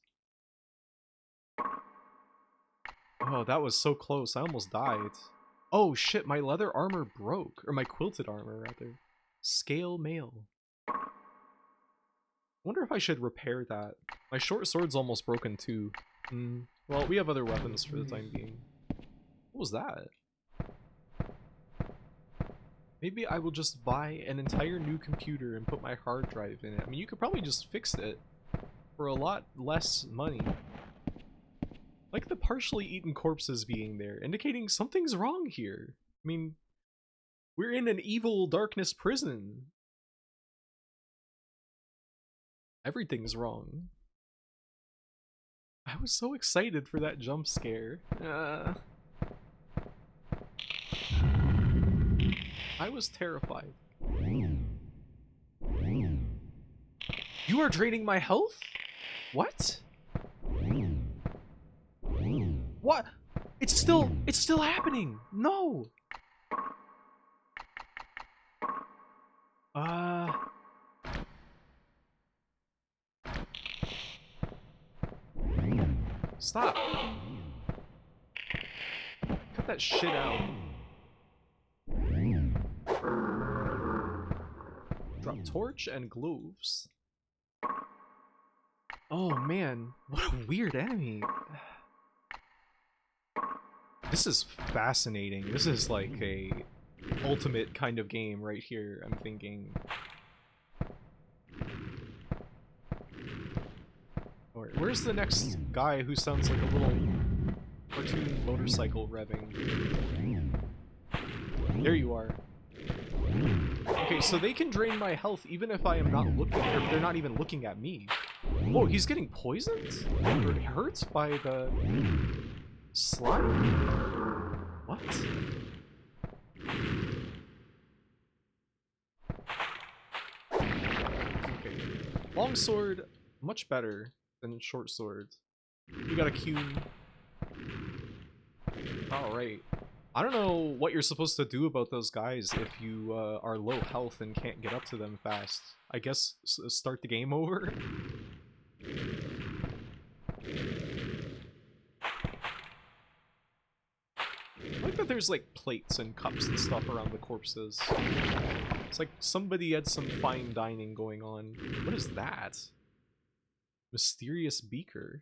Oh, that was so close. I almost died. Oh shit, my leather armor broke. Or my quilted armor, rather. Scale mail. Wonder if I should repair that. My short sword's almost broken too. Well, we have other weapons for the time being. What was that? Maybe I will just buy an entire new computer and put my hard drive in it. I mean, you could probably just fix it for a lot less money. Like the partially eaten corpses being there, indicating something's wrong here. I mean, we're in an evil darkness prison. Everything's wrong. I was so excited for that jump scare. I was terrified. You are draining my health? What? What? It's still happening. No. Stop. Cut that shit out. Drop torch and gloves. Oh man, what a weird enemy. This is fascinating. This is like a ultimate kind of game right here, I'm thinking. Alright, where's the next guy who sounds like a little cartoon motorcycle revving? There you are. Okay, so they can drain my health even if I am not looking, or if they're not even looking at me. Oh, he's getting poisoned? Or hurt by the slime? What? Okay. Longsword, much better than short swords. You got a Q. Alright. I don't know what you're supposed to do about those guys if you are low health and can't get up to them fast. I guess start the game over? I like that there's like plates and cups and stuff around the corpses. It's like somebody had some fine dining going on. What is that? Mysterious beaker.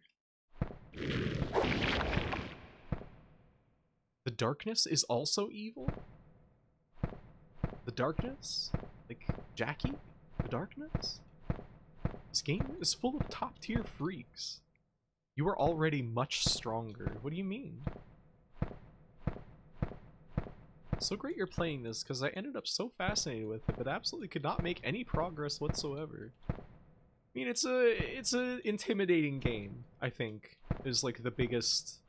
The darkness is also evil? The darkness? Like Jackie? The darkness? This game is full of top tier freaks. You are already much stronger. What do you mean? So great you're playing this, because I ended up so fascinated with it, but absolutely could not make any progress whatsoever. I mean, it's a intimidating game, I think, is like the biggest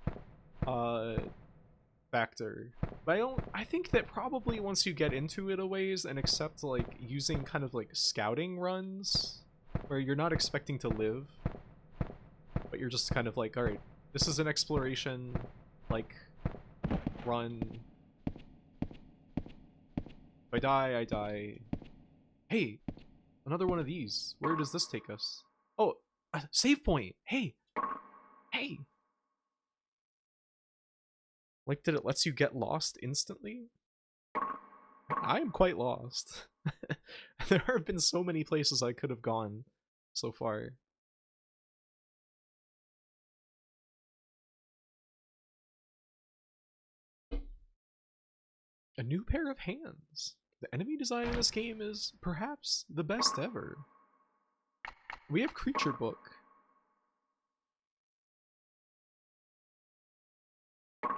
factor. But I think that probably once you get into it a ways and accept like using kind of like scouting runs where you're not expecting to live, but you're just kind of like, alright, this is an exploration, like, run. If I die, I die. Hey, another one of these. Where does this take us? Oh, a save point. Hey. Hey. Like, did it lets you get lost instantly? I am quite lost. There have been so many places I could have gone so far. A new pair of hands. The enemy design in this game is perhaps the best ever. We have Creature Book.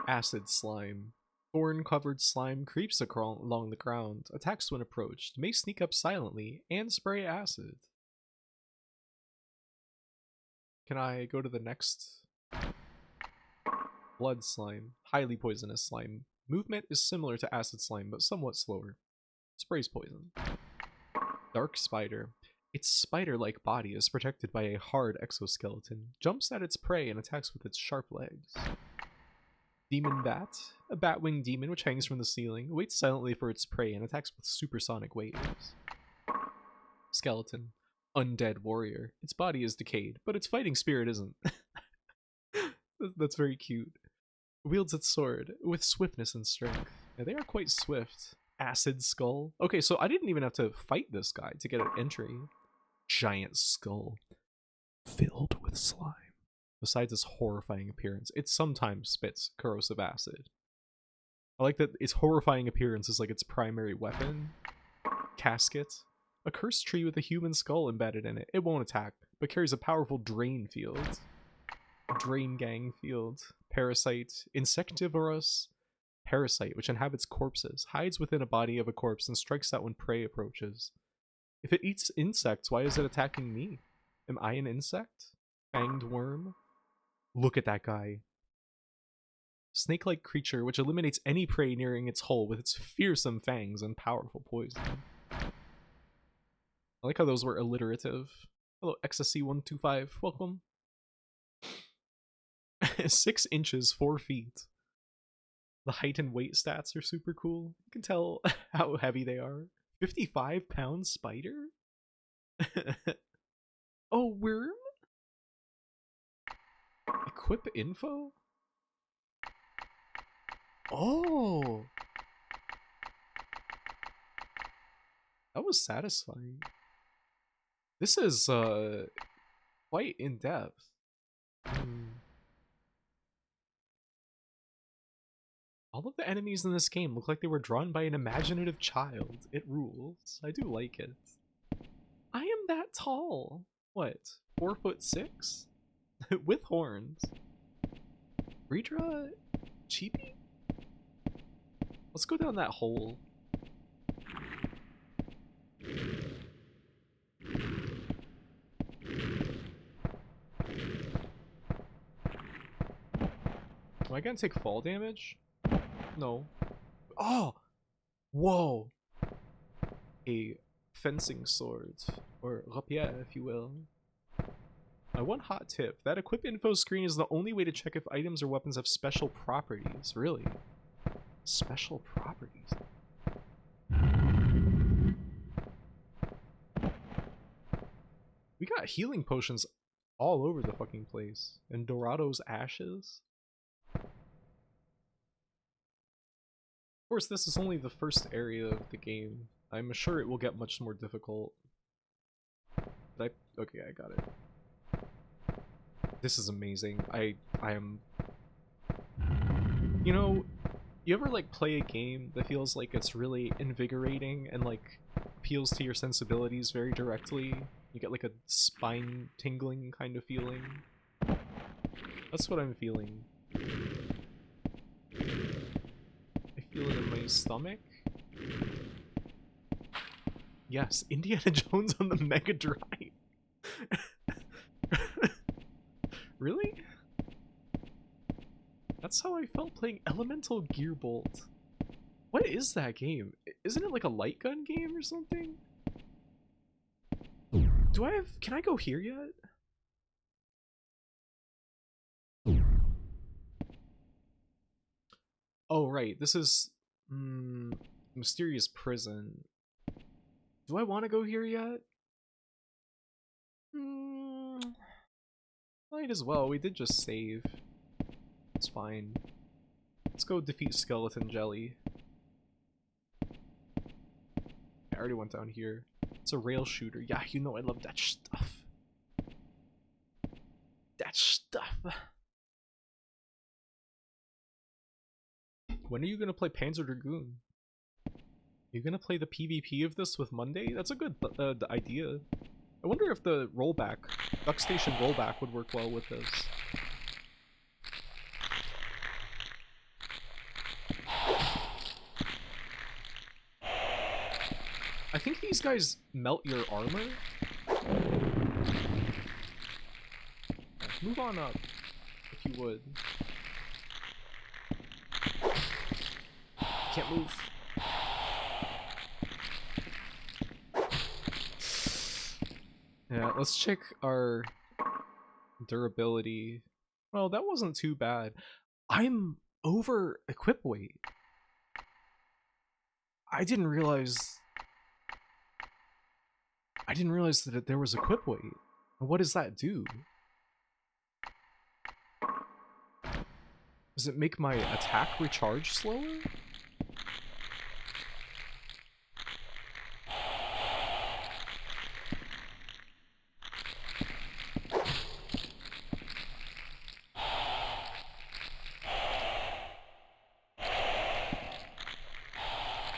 Acid Slime. Thorn-covered slime creeps along the ground, attacks when approached, may sneak up silently, and spray acid. Can I go to the next? Blood slime. Highly poisonous slime. Movement is similar to acid slime, but somewhat slower. Sprays poison. Dark spider. Its spider-like body is protected by a hard exoskeleton. Jumps at its prey and attacks with its sharp legs. Demon bat. A bat-winged demon which hangs from the ceiling, waits silently for its prey and attacks with supersonic waves. Skeleton. Undead warrior. Its body is decayed, but its fighting spirit isn't. That's very cute. Wields its sword with swiftness and strength. Now, they are quite swift. Acid skull. Okay, so I didn't even have to fight this guy to get an entry. Giant skull. Filled with slime. Besides its horrifying appearance, it sometimes spits corrosive acid. I like that its horrifying appearance is like its primary weapon. Casket. A cursed tree with a human skull embedded in it. It won't attack, but carries a powerful drain field. Drain gang field. Parasite. Insectivorous. Parasite, which inhabits corpses, hides within a body of a corpse and strikes out when prey approaches. If it eats insects, why is it attacking me? Am I an insect? Fanged worm? Look at that guy. Snake-like creature which eliminates any prey nearing its hull with its fearsome fangs and powerful poison. I like how those were alliterative. Hello, XSC125, welcome. 6 inches, 4 feet. The height and weight stats are super cool. You can tell how heavy they are. 55-pound spider? Oh, worm? Equip info? Oh! That was satisfying. This is, quite in-depth. All of the enemies in this game look like they were drawn by an imaginative child. It rules. I do like it. I am that tall. What? 4'6"? With horns. Redra Chibi? Let's go down that hole. Am I gonna take fall damage? No. Oh! Whoa! A fencing sword. Or rapier, if you will. My one hot tip. That equip info screen is the only way to check if items or weapons have special properties. Really? Special properties? We got healing potions all over the fucking place. And Dorado's ashes? Of course, this is only the first area of the game. I'm sure it will get much more difficult. Okay, I got it. This is amazing. I am... You know, you ever like play a game that feels like it's really invigorating and like appeals to your sensibilities very directly? You get like a spine tingling kind of feeling. That's what I'm feeling. Feel it in my stomach. Yes, Indiana Jones on the Mega Drive. Really? That's how I felt playing Elemental Gearbolt. What is that game? Isn't it like a light gun game or something? Do I have... Can I go here yet? Oh, right. This is... Mysterious Prison. Do I want to go here yet? Might as well. We did just save. It's fine. Let's go defeat Skeleton Jelly. I already went down here. It's a rail shooter. Yeah, you know I love that stuff. That stuff. When are you gonna play Panzer Dragoon? You gonna play the PvP of this with Monday? That's a good idea. I wonder if the rollback, Duck Station rollback, would work well with this. I think these guys melt your armor. move on up, if you would. Can't move. Yeah, let's check our durability. Well, that wasn't too bad. I'm over equip weight. I didn't realize that there was equip weight. What does that do? Does it make my attack recharge slower?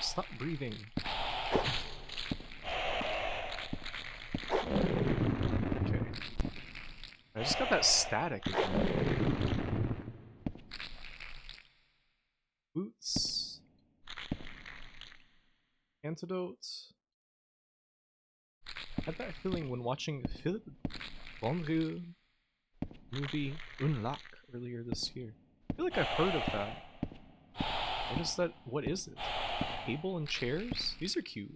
Stop breathing. Okay. I just got that static again. Boots. Antidote. I had that feeling when watching Philip Bonrieux movie Unlock earlier this year. I feel like I've heard of that. What is that? What is it? Table and chairs? These are cute.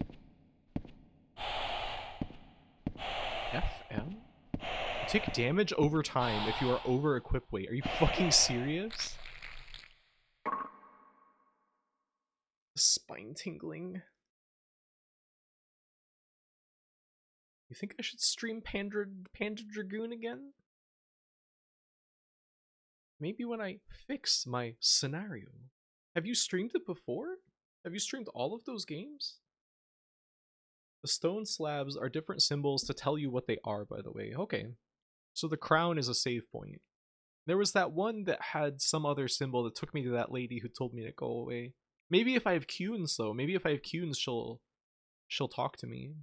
FM? You take damage over time if you are over equip weight. Are you fucking serious? Spine tingling. You think I should stream Panda Dragoon again? Maybe when I fix my scenario. Have you streamed it before? Have you streamed all of those games? The stone slabs are different symbols to tell you what they are, by the way. Okay. So the crown is a save point. There was that one that had some other symbol that took me to that lady who told me to go away. Maybe if I have Cunes, though. Maybe if I have Cunes, she'll talk to me.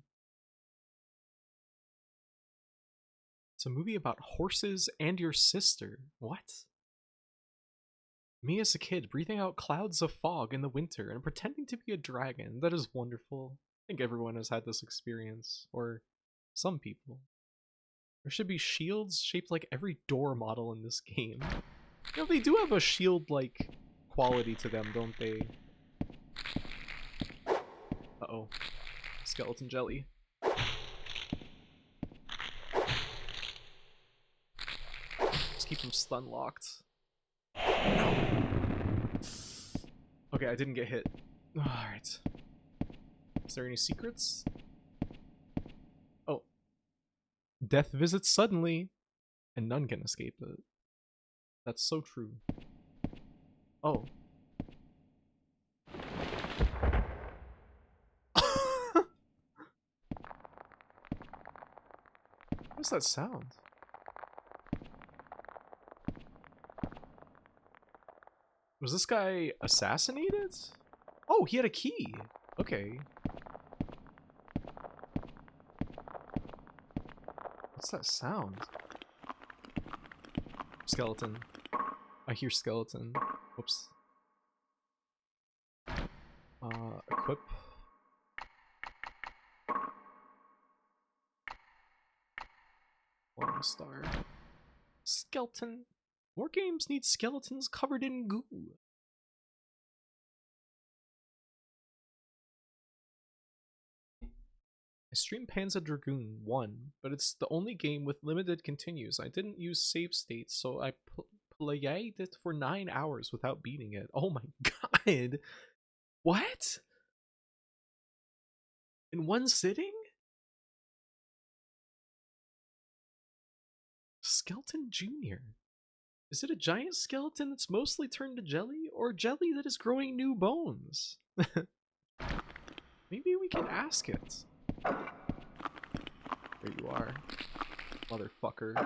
It's a movie about horses and your sister. What? Me as a kid, breathing out clouds of fog in the winter and pretending to be a dragon. That is wonderful. I think everyone has had this experience. Or some people. There should be shields shaped like every door model in this game. You know, they do have a shield-like quality to them, don't they? Uh-oh. Skeleton jelly. Just keep them stun-locked. No. Okay, I didn't get hit. Alright. Is there any secrets? Oh. Death visits suddenly, and none can escape it. That's so true. Oh. What's that sound? Was this guy assassinated? Oh, he had a key. Okay. What's that sound? Skeleton. I hear skeleton. Whoops. Equip. One star. Skeleton. More games need skeletons covered in goo. I streamed Panzer Dragoon 1, but it's the only game with limited continues. I didn't use save states, so I played it for 9 hours without beating it. Oh my god! What? In one sitting? Skeleton Jr. Is it a giant skeleton that's mostly turned to jelly, or jelly that is growing new bones? Maybe we can ask it. There you are, motherfucker.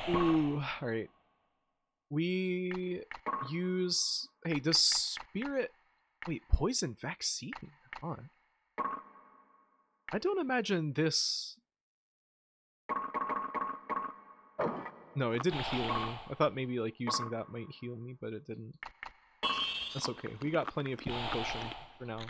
Ooh, alright. We use... Hey, does spirit... Wait, poison vaccine? Come on. I don't imagine this... No, it didn't heal me. I thought maybe like using that might heal me, but it didn't. That's okay. We got plenty of healing potion for now.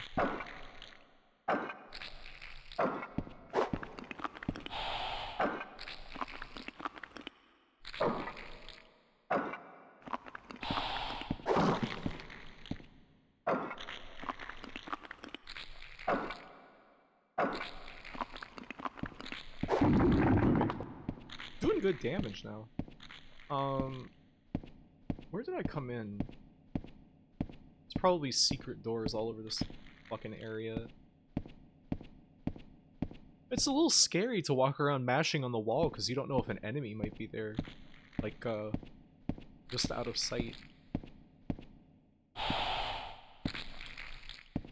good damage now. Where did I come in? There's probably secret doors all over this fucking area. It's a little scary to walk around mashing on the wall because you don't know if an enemy might be there. Like, just out of sight.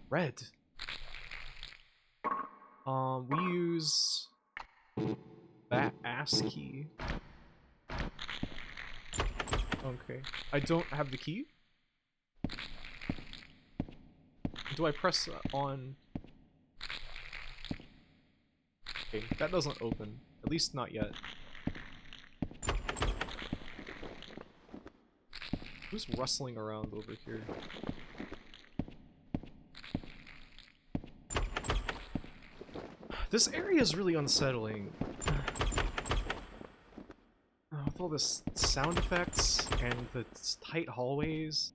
Red. We use that ass key. Okay. I don't have the key? Do I press on? Okay, that doesn't open. At least not yet. Who's rustling around over here? This area is really unsettling. With all this sound effects and the tight hallways,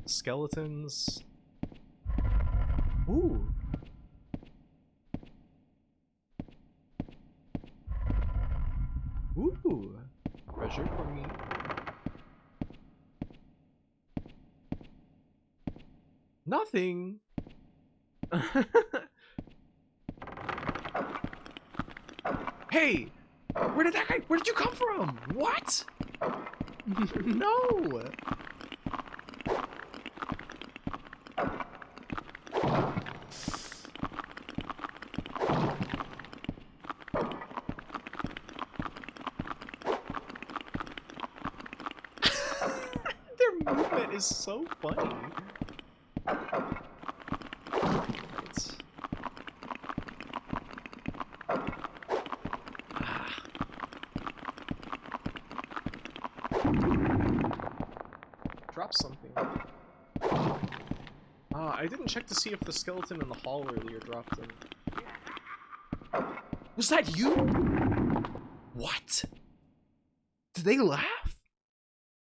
skeletons. Ooh. Ooh. Treasure for me. Nothing. Hey! Where did you come from? What? No! Their movement is so funny. Drop something. I didn't check to see if the skeleton in the hall earlier dropped in. Was that you? What? Did they laugh?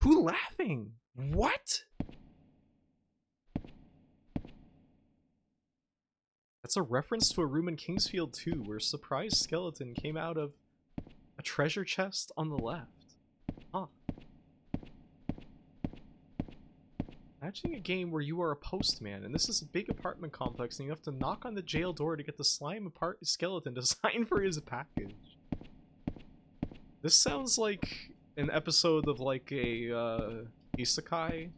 Who laughing? What? That's a reference to a room in Kingsfield 2 where a surprise skeleton came out of a treasure chest on the left. Huh. Imagine a game where you are a postman, and this is a big apartment complex, and you have to knock on the jail door to get the slime skeleton to sign for his package. This sounds like an episode of like a isekai,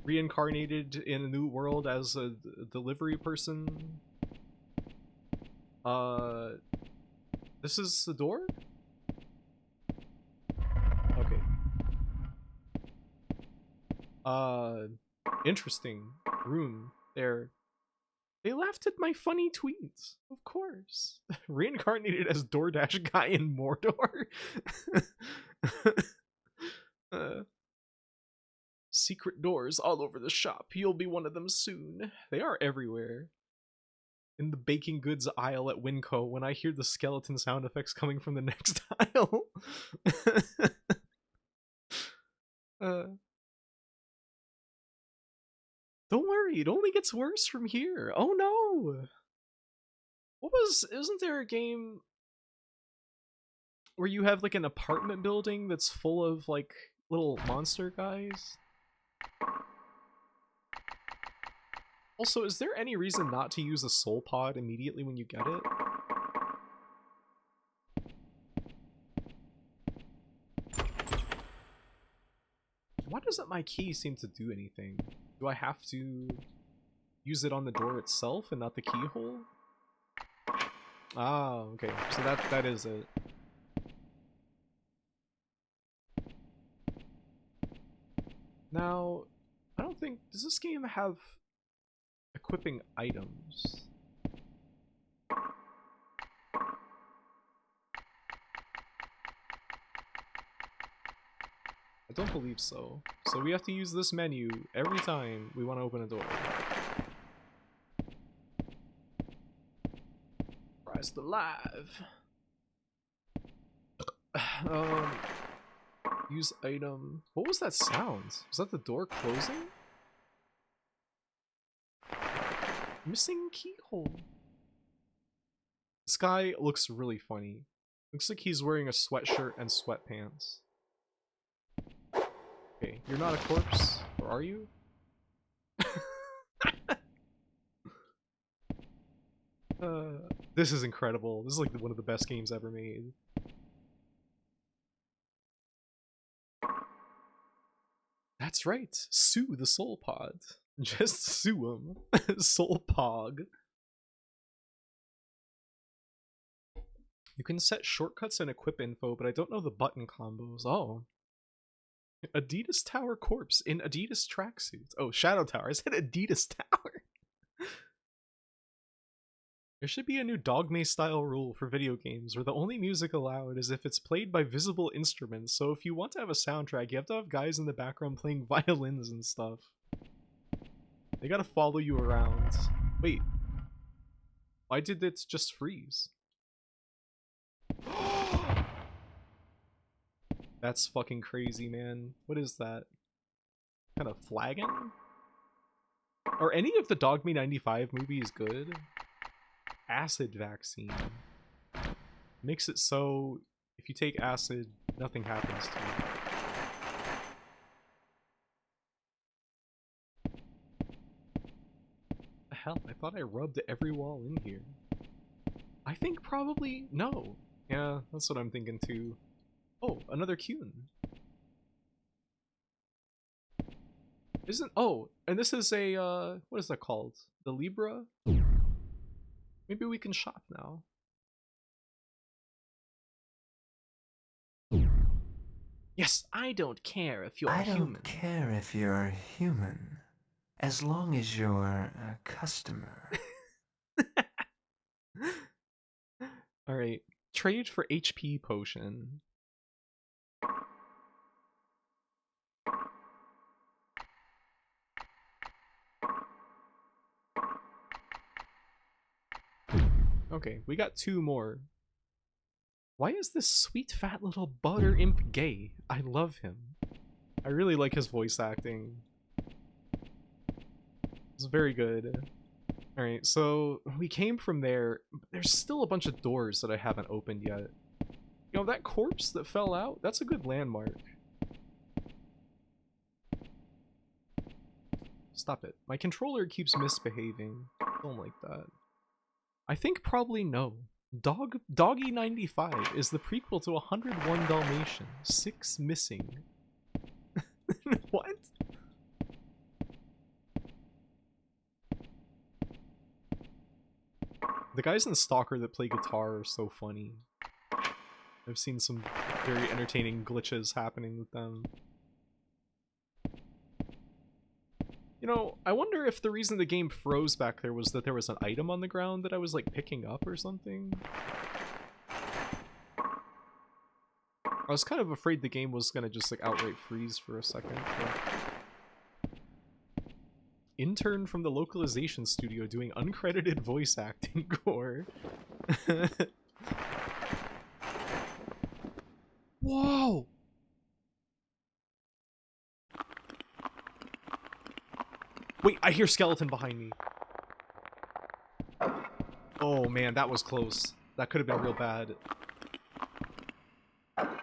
reincarnated in a new world as a delivery person. This is the door? Okay. Interesting room there. They laughed at my funny tweets, of course. Reincarnated as DoorDash guy in Mordor. Secret doors all over the shop. You'll be one of them soon. They are everywhere. In the baking goods aisle at Winco, when I hear the skeleton sound effects coming from the next aisle. Don't worry, it only gets worse from here. Oh no! Isn't there a game where you have like an apartment building that's full of like little monster guys? Also, is there any reason not to use a soul pod immediately when you get it? Why doesn't my key seem to do anything? Do I have to use it on the door itself and not the keyhole? Ah, okay. So that is it. Now, I don't think... Does this game have equipping items? I don't believe so. So we have to use this menu every time we want to open a door. Press the live. Use item. What was that sound? Was that the door closing? Missing keyhole. This guy looks really funny. Looks like he's wearing a sweatshirt and sweatpants. Okay, you're not a corpse, or are you? This is incredible. This is like one of the best games ever made. That's right. Sue the Soul Pod. Just sue him. Soul Pog. You can set shortcuts and equip info, but I don't know the button combos. Oh. Adidas Tower Corpse in Adidas tracksuits. Oh, Shadow Tower. I said Adidas Tower. There should be a new Dogme style rule for video games where the only music allowed is if it's played by visible instruments. So if you want to have a soundtrack, you have to have guys in the background playing violins and stuff. They gotta follow you around. Wait. Why did it just freeze? That's fucking crazy, man. What is that? Kind of flagging? Are any of the Dogme 95 movies good? Acid vaccine. Makes it so if you take acid, nothing happens to you. The hell? I thought I rubbed every wall in here. I think probably no. Yeah, that's what I'm thinking too. Oh, another Kyun. Isn't oh, and this is a what is that called? The Libra? Maybe we can shop now. Yes, I don't care if you're human. I don't care if you're human, as long as you're a customer. Alright, trade for HP potion. Okay, we got 2 more. Why is this sweet fat little butter imp gay? I love him. I really like his voice acting. It's very good. Alright, so we came from there. There's still a bunch of doors that I haven't opened yet. You know, that corpse that fell out, that's a good landmark. Stop it. My controller keeps misbehaving. Don't like that. I think probably no. Doggy 95 is the prequel to 101 Dalmatians. 6 missing. What? The guys in Stalker that play guitar are so funny. I've seen some very entertaining glitches happening with them. You know, I wonder if the reason the game froze back there was that there was an item on the ground that I was, like, picking up or something. I was kind of afraid the game was gonna just, like, outright freeze for a second. But... Intern from the localization studio doing uncredited voice acting gore. Whoa! Wait, I hear skeleton behind me. Oh man, that was close. That could have been real bad. Okay.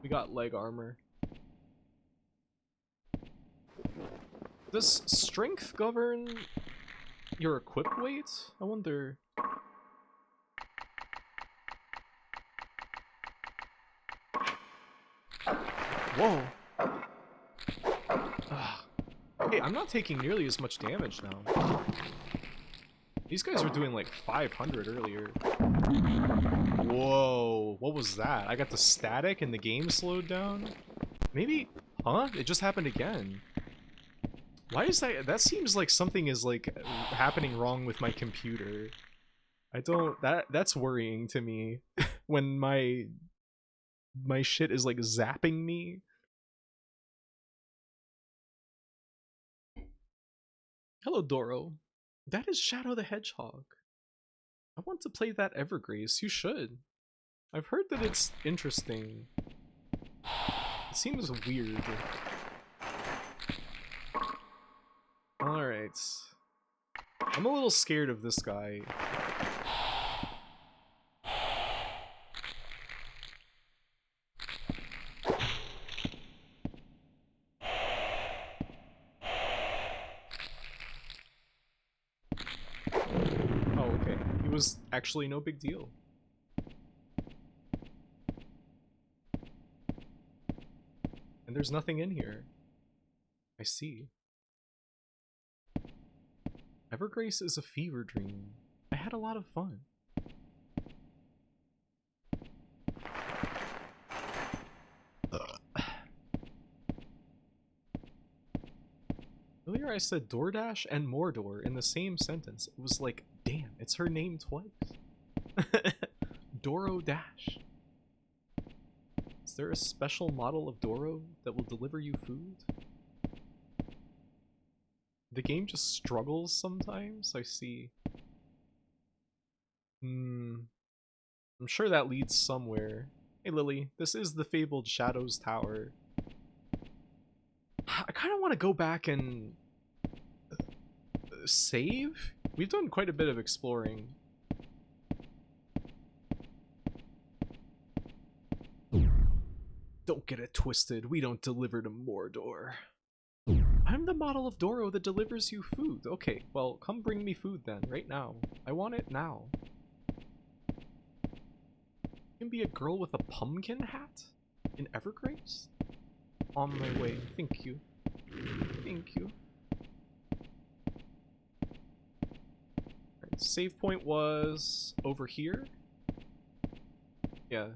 We got leg armor. Does strength govern your equip weight? I wonder... Whoa. Hey, I'm not taking nearly as much damage now. These guys were doing like 500 earlier. Whoa, what was that? I got the static and the game slowed down? Maybe, huh? It just happened again. Why is that? That seems like something is like happening wrong with my computer. I don't, that's worrying to me. When my shit is like zapping me. Hello, Doro. That is Shadow the Hedgehog. I want to play that Evergrace. You should. I've heard that it's interesting. It seems weird. I'm a little scared of this guy. Oh, okay. He was actually no big deal. And there's nothing in here. I see. Evergrace is a fever dream. I had a lot of fun. Earlier I said DoorDash and Mordor in the same sentence. It was like, damn, it's her name twice. Doro Dash. Is there a special model of Doro that will deliver you food? The game just struggles sometimes, I see. I'm sure that leads somewhere. Hey Lily, this is the fabled Shadows Tower. I kind of want to go back and save? We've done quite a bit of exploring. Don't get it twisted, we don't deliver to Mordor. I'm the model of Doro that delivers you food. Okay, well, come bring me food then, right now. I want it now. You can be a girl with a pumpkin hat? In Evergrace? On my way, thank you. Thank you. Right, save point was over here? Yeah.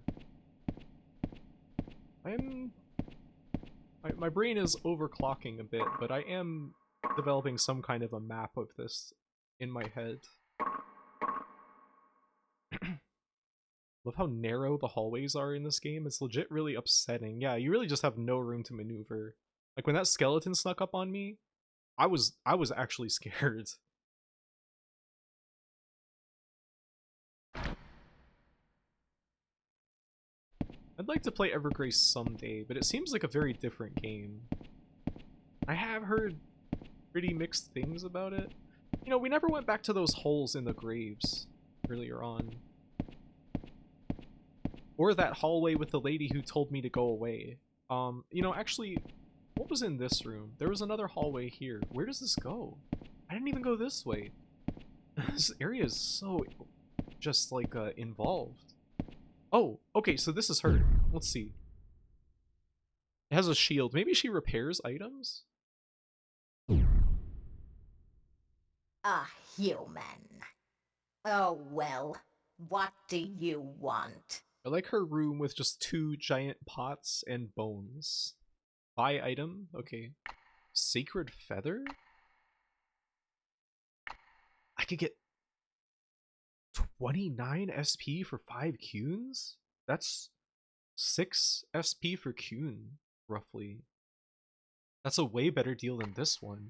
My brain is overclocking a bit, but I am developing some kind of a map of this in my head. Love how narrow the hallways are in this game. It's legit really upsetting. Yeah, you really just have no room to maneuver. Like when that skeleton snuck up on me, I was actually scared. I'd like to play Evergrace someday, but it seems like a very different game. I have heard pretty mixed things about it. You know, we never went back to those holes in the graves earlier on. Or that hallway with the lady who told me to go away. You know, actually, what was in this room? There was another hallway here. Where does this go? I didn't even go this way. This area is so just like involved. Oh, okay, so this is her. Let's see. It has a shield. Maybe she repairs items? A human. Oh well, what do you want? I like her room with just 2 giant pots and bones. Buy item? Okay. Sacred feather? I could get 29 SP for 5 Cunes? That's 6 SP for Cune, roughly. That's a way better deal than this one.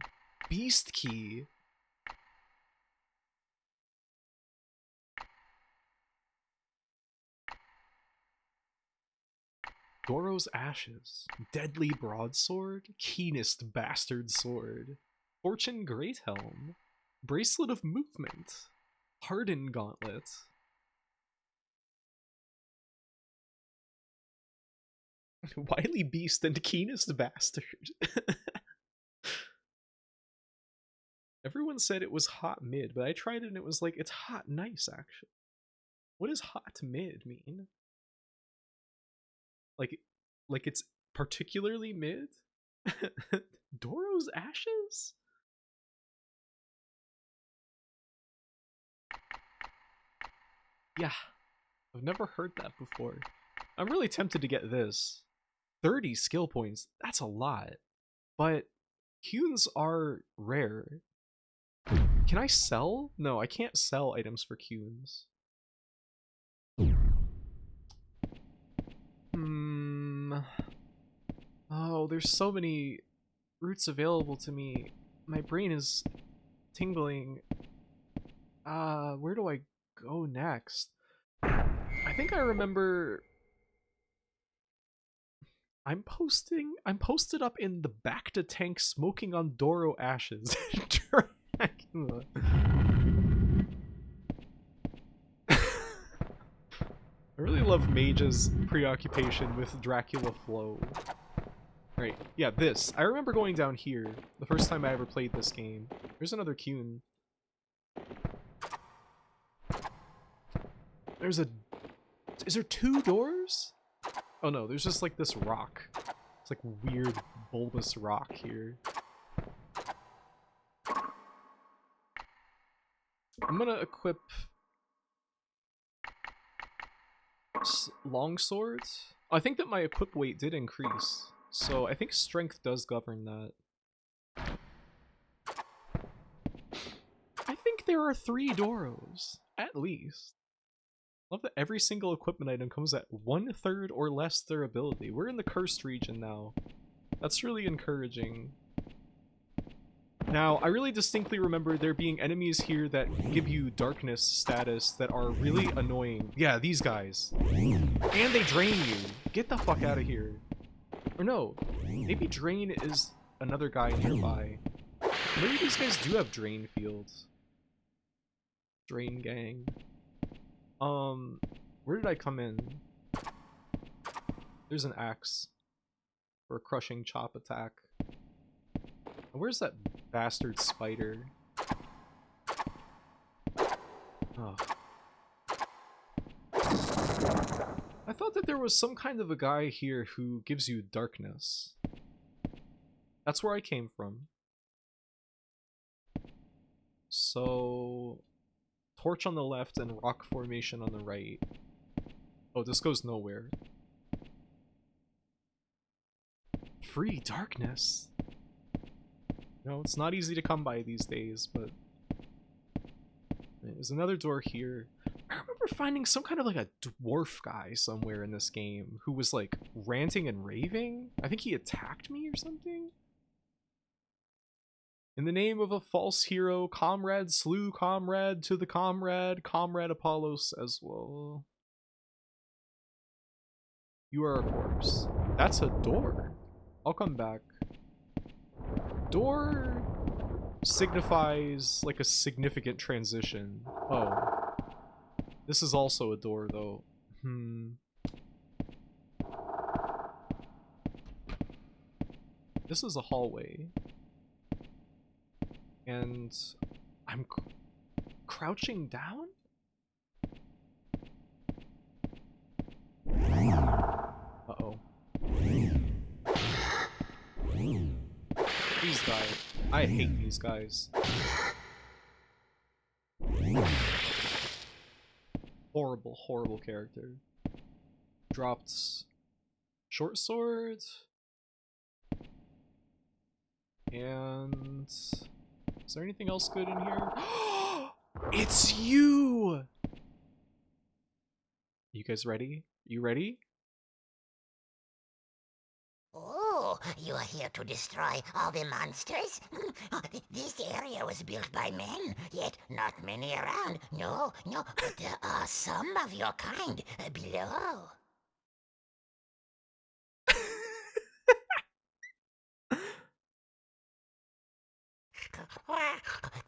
Beast Key! Doro's Ashes. Deadly Broadsword. Keenest Bastard Sword. Fortune Greathelm. Bracelet of Movement. Harden Gauntlet. Wily Beast and Keenest Bastard. Everyone said it was hot mid, but I tried it and it was like, it's hot nice, actually. What does hot mid mean? Like it's particularly mid? Doro's Ashes? Yeah, I've never heard that before. I'm really tempted to get this. 30 skill points, that's a lot. But Cunes are rare. Can I sell? No, I can't sell items for Cunes. Oh, there's so many routes available to me. My brain is tingling. Where do I go next? I think I remember... I'm posted up in the back to tank smoking on Doro Ashes. I really love Mage's preoccupation with Dracula Flow. Right, yeah, this. I remember going down here the first time I ever played this game. There's another Cune. There's a... Is there 2 doors? Oh no, there's just like this rock. It's like weird bulbous rock here. I'm gonna equip longsword. I think that my equip weight did increase, so I think strength does govern that. I think there are 3 Doros, at least. Love that every single equipment item comes at 1/3 or less durability. We're in the cursed region now. That's really encouraging. Now, I really distinctly remember there being enemies here that give you darkness status that are really annoying. Yeah, these guys. And they drain you. Get the fuck out of here. Or no, maybe Drain is another guy nearby. Maybe these guys do have drain fields. Drain gang. Where did I come in? There's an axe for a crushing chop attack. Where's that bastard spider? Oh. I thought that there was some kind of a guy here who gives you darkness. That's where I came from. So... Torch on the left and rock formation on the right. Oh, this goes nowhere. Free darkness? No, it's not easy to come by these days, but... There's another door here. I remember finding some kind of like a dwarf guy somewhere in this game who was like ranting and raving. I think he attacked me or something. In the name of a false hero, comrade slew comrade to the comrade, comrade Apollos as well. You are a corpse. That's a door. I'll come back. Door signifies like a significant transition. Oh. This is also a door though. This is a hallway. And I'm crouching down? Uh-oh. Please die. I hate these guys. Horrible, horrible character. Dropped short sword. And... is there anything else good in here? It's you! You guys ready? You ready? Oh, you are here to destroy all the monsters? This area was built by men, yet not many around. No, but there are some of your kind below.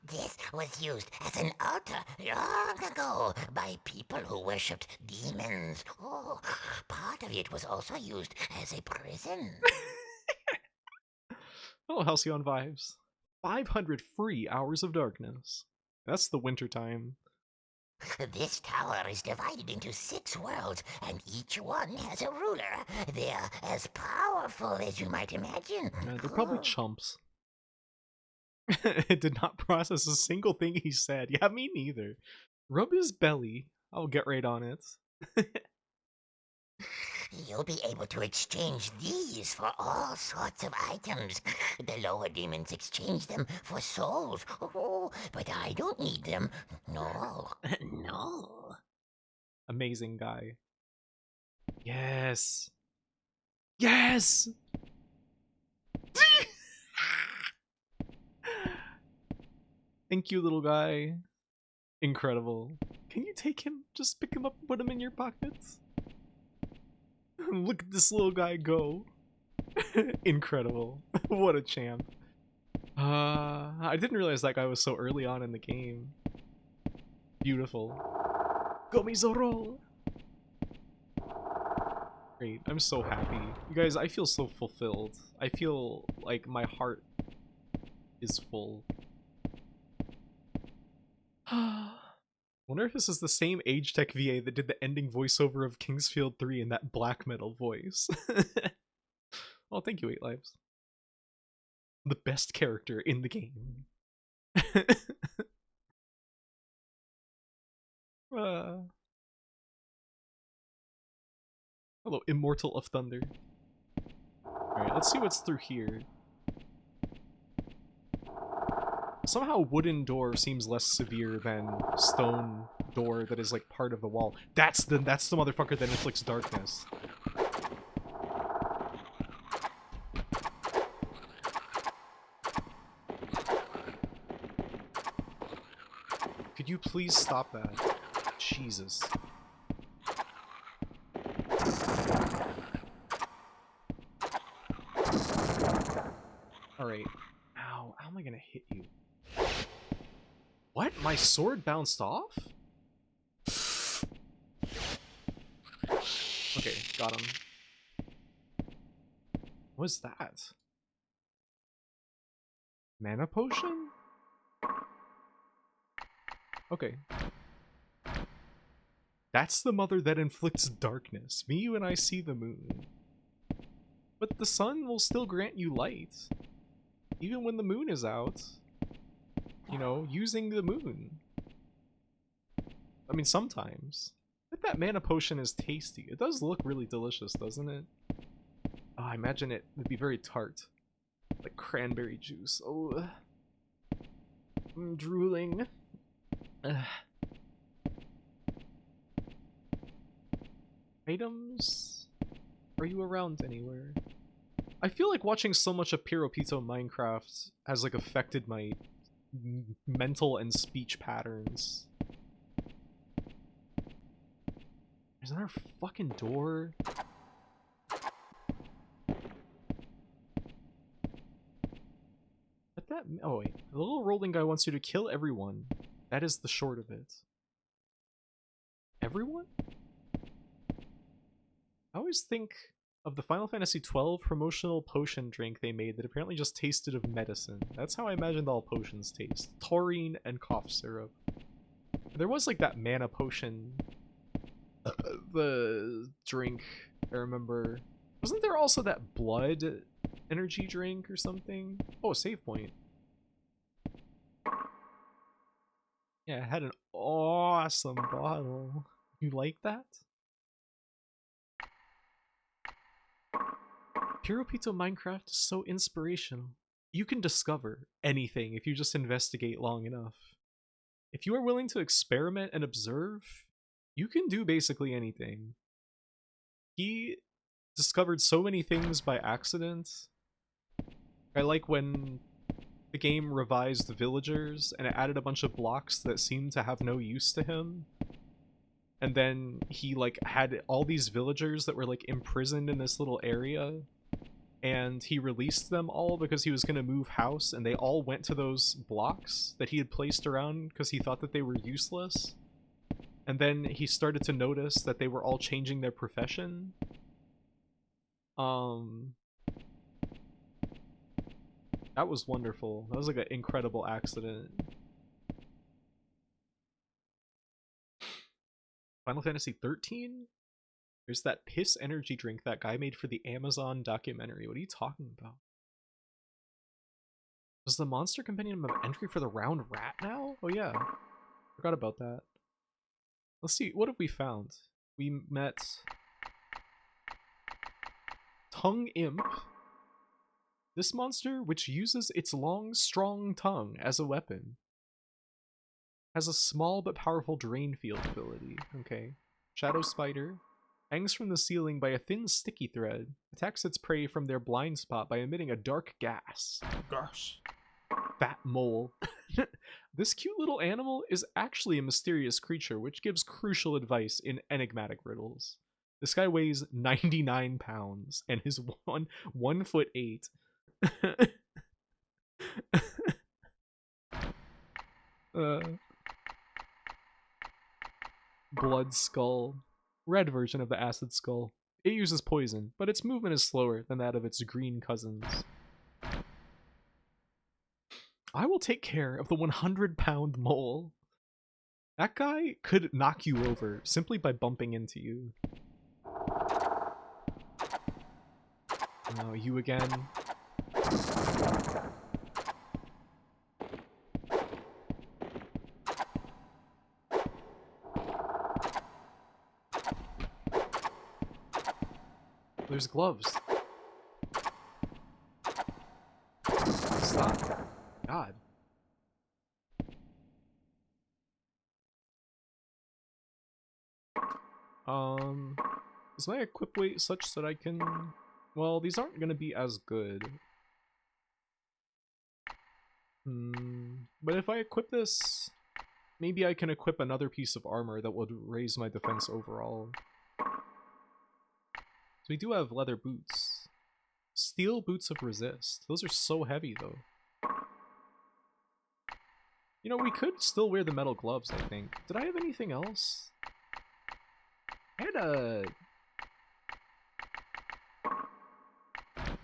This was used as an altar long ago by people who worshipped demons. Oh, part of it was also used as a prison. Oh, Halcyon vibes. 500 free hours of darkness. That's the winter time. This tower is divided into 6 worlds, and each one has a ruler. They're as powerful as you might imagine. They're probably chumps. It did not process a single thing he said. Yeah, me neither. Rub his belly. I'll get right on it. You'll be able to exchange these for all sorts of items. The lower demons exchange them for souls. Oh, but I don't need them. No. No. Amazing guy. Yes. Yes! Thank you, little guy. Incredible. Can you take him? Just pick him up and put him in your pockets? Look at this little guy go. Incredible. What a champ. I didn't realize that guy was so early on in the game. Beautiful. Gomizoro! Great, I'm so happy. You guys, I feel so fulfilled. I feel like my heart is full. Wonder if this is the same Age Tech VA that did the ending voiceover of Kingsfield 3 in that black metal voice. Well, thank you, 8 Lives. The best character in the game. Hello, Immortal of Thunder. Alright, let's see what's through here. Somehow wooden door seems less severe than stone door that is like part of the wall. That's the motherfucker that inflicts darkness. Could you please stop that? Jesus. Alright. Ow, how am I gonna hit you? What? My sword bounced off? Okay, got him. What's that? Mana potion? Okay. That's the mother that inflicts darkness. Me, when I see the moon. But the sun will still grant you light. Even when the moon is out. You know, using the moon. I mean, sometimes. But that mana potion is tasty. It does look really delicious, doesn't it? Oh, I imagine it would be very tart. Like cranberry juice. Oh. I'm drooling. Ugh. Items? Are you around anywhere? I feel like watching so much of Piropito Minecraft has like affected my mental and speech patterns. There's another fucking door. But that— oh wait, the little rolling guy wants you to kill everyone. That is the short of it. Everyone? I always think of the Final Fantasy XII promotional potion drink they made that apparently just tasted of medicine. That's how I imagined all potions taste. Taurine and cough syrup. There was like that mana potion, the drink, I remember. Wasn't there also that blood energy drink or something? Oh, a save point. Yeah, it had an awesome bottle. You like that? Piropito Minecraft is so inspirational. You can discover anything if you just investigate long enough. If you are willing to experiment and observe, you can do basically anything. He discovered so many things by accident. I like when the game revised the villagers and it added a bunch of blocks that seemed to have no use to him. And then he like had all these villagers that were like imprisoned in this little area. And he released them all because he was going to move house, and they all went to those blocks that he had placed around because he thought that they were useless. And then he started to notice that they were all changing their profession. That was wonderful. That was like an incredible accident. Final Fantasy 13? There's that piss energy drink that guy made for the Amazon documentary. What are you talking about? Was the Monster Compendium of entry for the round rat now? Oh yeah. Forgot about that. Let's see, what have we found? We met Tongue Imp. This monster, which uses its long, strong tongue as a weapon, has a small but powerful drain field ability. Okay. Shadow Spider. Hangs from the ceiling by a thin, sticky thread. Attacks its prey from their blind spot by emitting a dark gas. Gosh. Fat mole. This cute little animal is actually a mysterious creature which gives crucial advice in enigmatic riddles. This guy weighs 99 pounds and is 1'8". uh, Blood Skull. Red version of the Acid Skull. It uses poison, but its movement is slower than that of its green cousins. I will take care of the 100-pound mole. That guy could knock you over simply by bumping into you. No, you again. There's gloves. Stop. God. Is my equip weight such that I can... Well, these aren't going to be as good. But if I equip this, maybe I can equip another piece of armor that would raise my defense overall. So we do have leather boots. Steel boots of resist. Those are so heavy, though. You know, we could still wear the metal gloves, I think. Did I have anything else? I had a...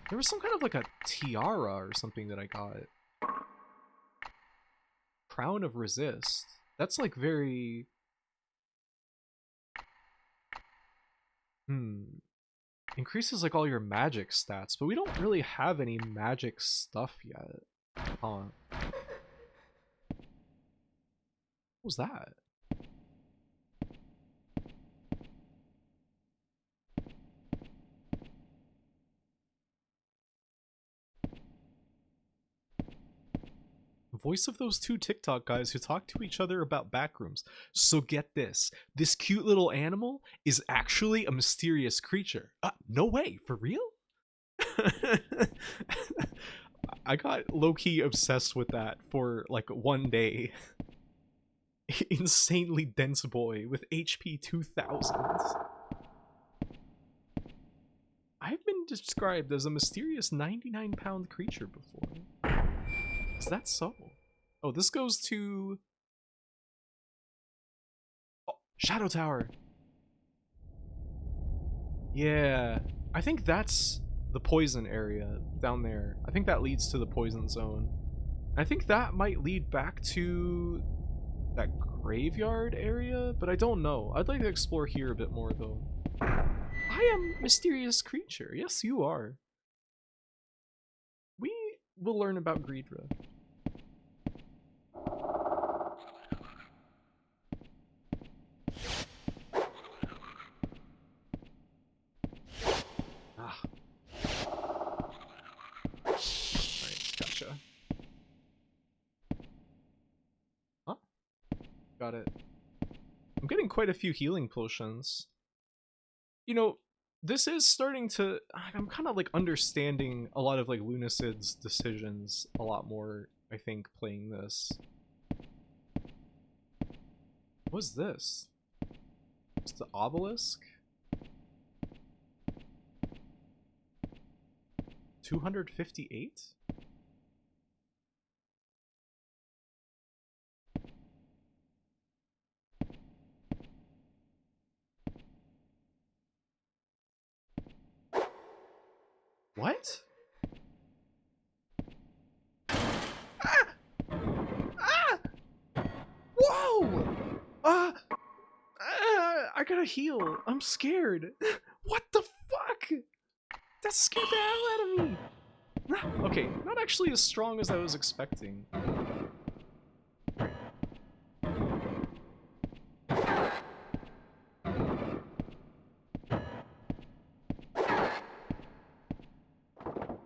There was some kind of like a tiara or something that I got. Crown of Resist. That's like very... Increases like all your magic stats, but we don't really have any magic stuff yet. Huh. What was that? Voice of those two TikTok guys who talk to each other about backrooms. So get this. This cute little animal is actually a mysterious creature. No way. For real? I got low-key obsessed with that for like one day. Insanely dense boy with HP 2000. I've been described as a mysterious 99-pound creature before. Is that so? Oh, this goes to... Oh, Shadow Tower! Yeah, I think that's the poison area down there. I think that leads to the poison zone. I think that might lead back to that graveyard area, but I don't know. I'd like to explore here a bit more, though. I am mysterious creature. Yes, you are. We will learn about Greedra. Alright, gotcha. Huh? Got it. I'm getting quite a few healing potions. You know, this is starting to... I'm kind of like understanding a lot of like Lunacid's decisions a lot more, I think, playing this. What's this? It's the obelisk? 258? What? Ah! Ah! Whoa! I gotta heal. I'm scared. What the fuck? That scared the hell out of me. Okay, not actually as strong as I was expecting.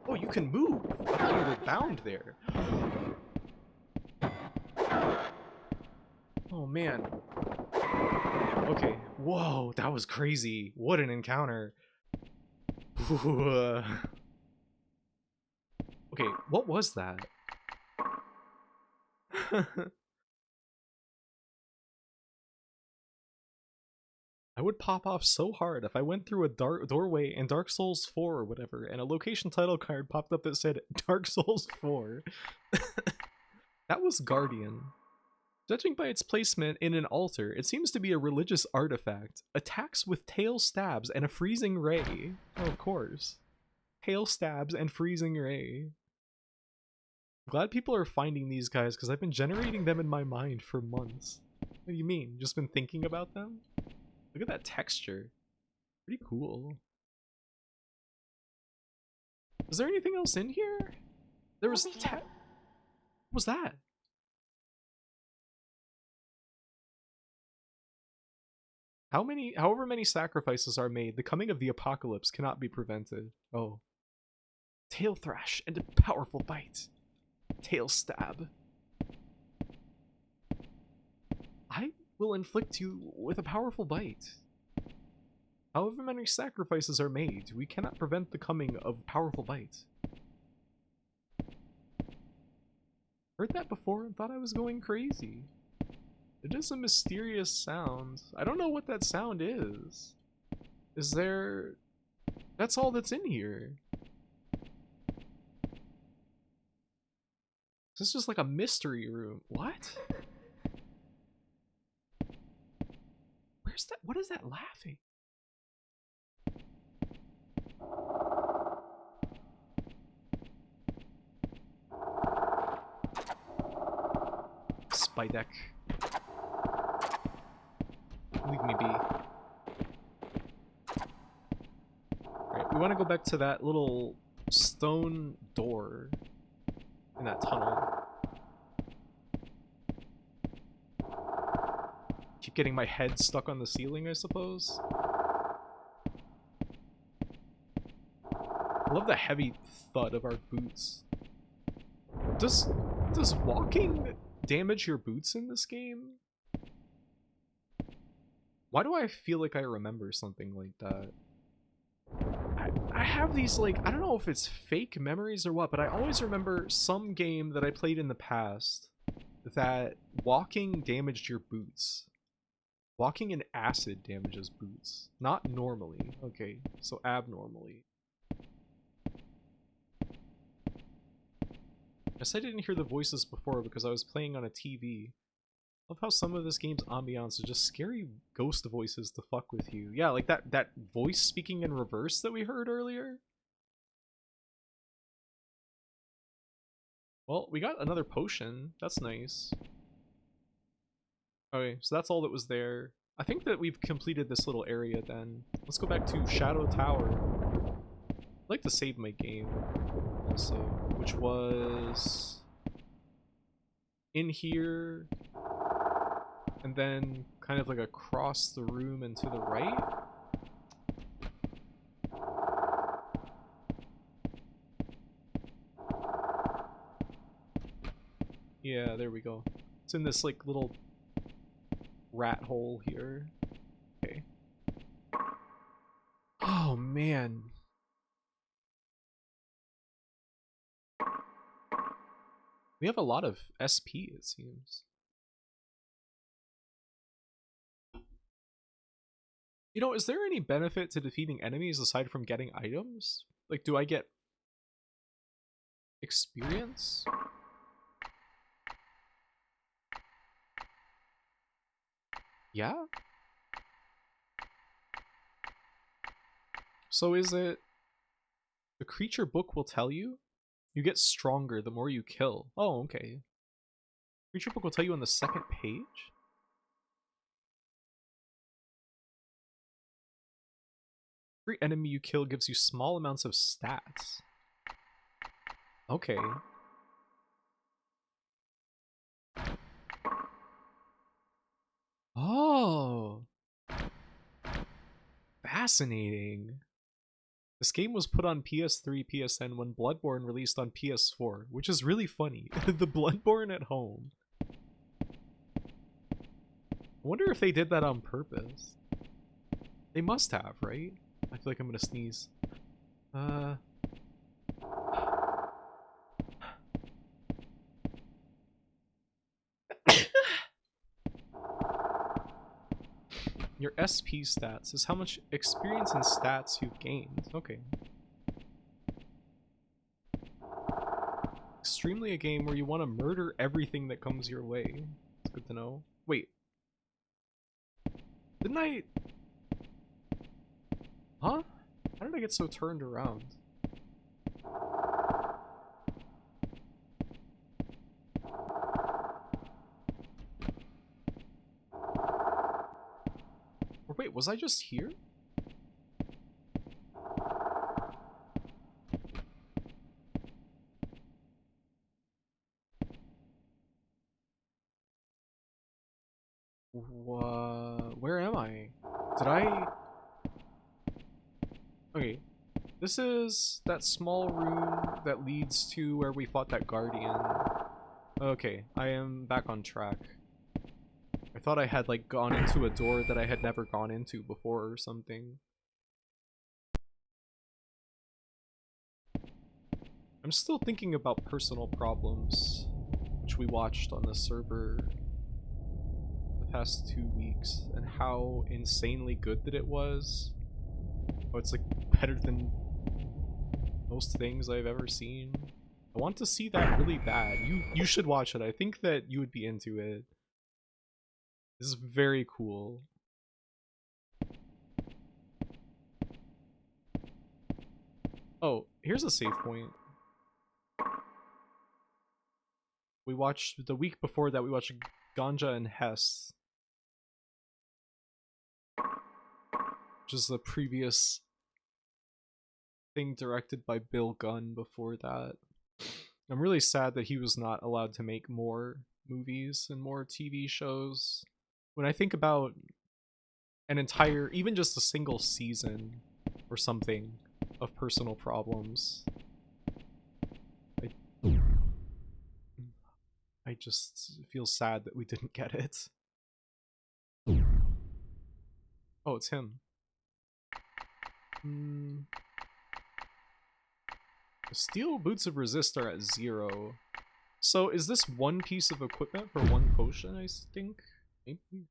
Oh, you can move. I thought you were bound there. Oh man. Okay. Whoa, that was crazy. What an encounter. Okay, what was that? I would pop off so hard if I went through a dark doorway in Dark Souls 4 or whatever, and a location title card popped up that said Dark Souls 4. That was Guardian. Judging by its placement in an altar, it seems to be a religious artifact. Attacks with tail stabs and a freezing ray. Oh, of course. Tail stabs and freezing ray. Glad people are finding these guys, because I've been generating them in my mind for months. What do you mean? Just been thinking about them? Look at that texture. Pretty cool. Was there anything else in here? There was... What was that? However many sacrifices are made, the coming of the apocalypse cannot be prevented. Oh. Tail thrash and a powerful bite. Tail stab. I will inflict you with a powerful bite. However many sacrifices are made, we cannot prevent the coming of powerful bite. Heard that before and thought I was going crazy. It is a mysterious sound. I don't know what that sound is. Is there... That's all that's in here. This is just like a mystery room. What? Where's that? What is that laughing? Spidek. Leave me be. Alright, we want to go back to that little stone door in that tunnel. Keep getting my head stuck on the ceiling, I suppose. I love the heavy thud of our boots. Does walking damage your boots in this game? Why do I feel like I remember something like that? I have these, like, I don't know if it's fake memories or what, but I always remember some game that I played in the past that walking damaged your boots. Walking in acid damages boots. Not normally. Okay, so abnormally. Guess I didn't hear the voices before because I was playing on a TV. Love how some of this game's ambiance is just scary ghost voices to fuck with you. Yeah, like that voice speaking in reverse that we heard earlier. Well, we got another potion. That's nice. Okay, so that's all that was there. I think that we've completed this little area then. Let's go back to Shadow Tower. I'd like to save my game also, which was in here. And then kind of like across the room and to the right. Yeah, there we go. It's in this like little rat hole here. Okay. Oh man. We have a lot of SP, it seems. You know, is there any benefit to defeating enemies aside from getting items? Like, do I get experience? Yeah? So is it... The creature book will tell you? You get stronger the more you kill. Oh, okay. Creature book will tell you on the second page? Every enemy you kill gives you small amounts of stats. Okay. Oh. Fascinating. This game was put on PS3, PSN when Bloodborne released on PS4, which is really funny. The Bloodborne at home. I wonder if they did that on purpose. They must have, right? I feel like I'm gonna sneeze. Your SP stats is how much experience and stats you've gained. Okay. Extremely a game where you want to murder everything that comes your way. It's good to know. Wait. Didn't I... Huh? How did I get so turned around? Or wait, was I just here? Where am I? Did I... Okay. This is that small room that leads to where we fought that guardian. Okay, I am back on track. I thought I had like gone into a door that I had never gone into before or something. I'm still thinking about Personal Problems, which we watched on the server the past 2 weeks, and how insanely good that it was. Oh, it's like better than most things I've ever seen. I want to see that really bad. You should watch it. I think that you would be into it. This is very cool. Oh, here's a save point. We watched, the week before that, we watched Ganja and Hess. Which is the previous thing directed by Bill Gunn before that. I'm really sad that he was not allowed to make more movies and more TV shows. When I think about an entire, even just a single season or something of Personal Problems, I just feel sad that we didn't get it. Oh, it's him. The steel boots of resist are at 0. So is this one piece of equipment for one potion, I think? Maybe?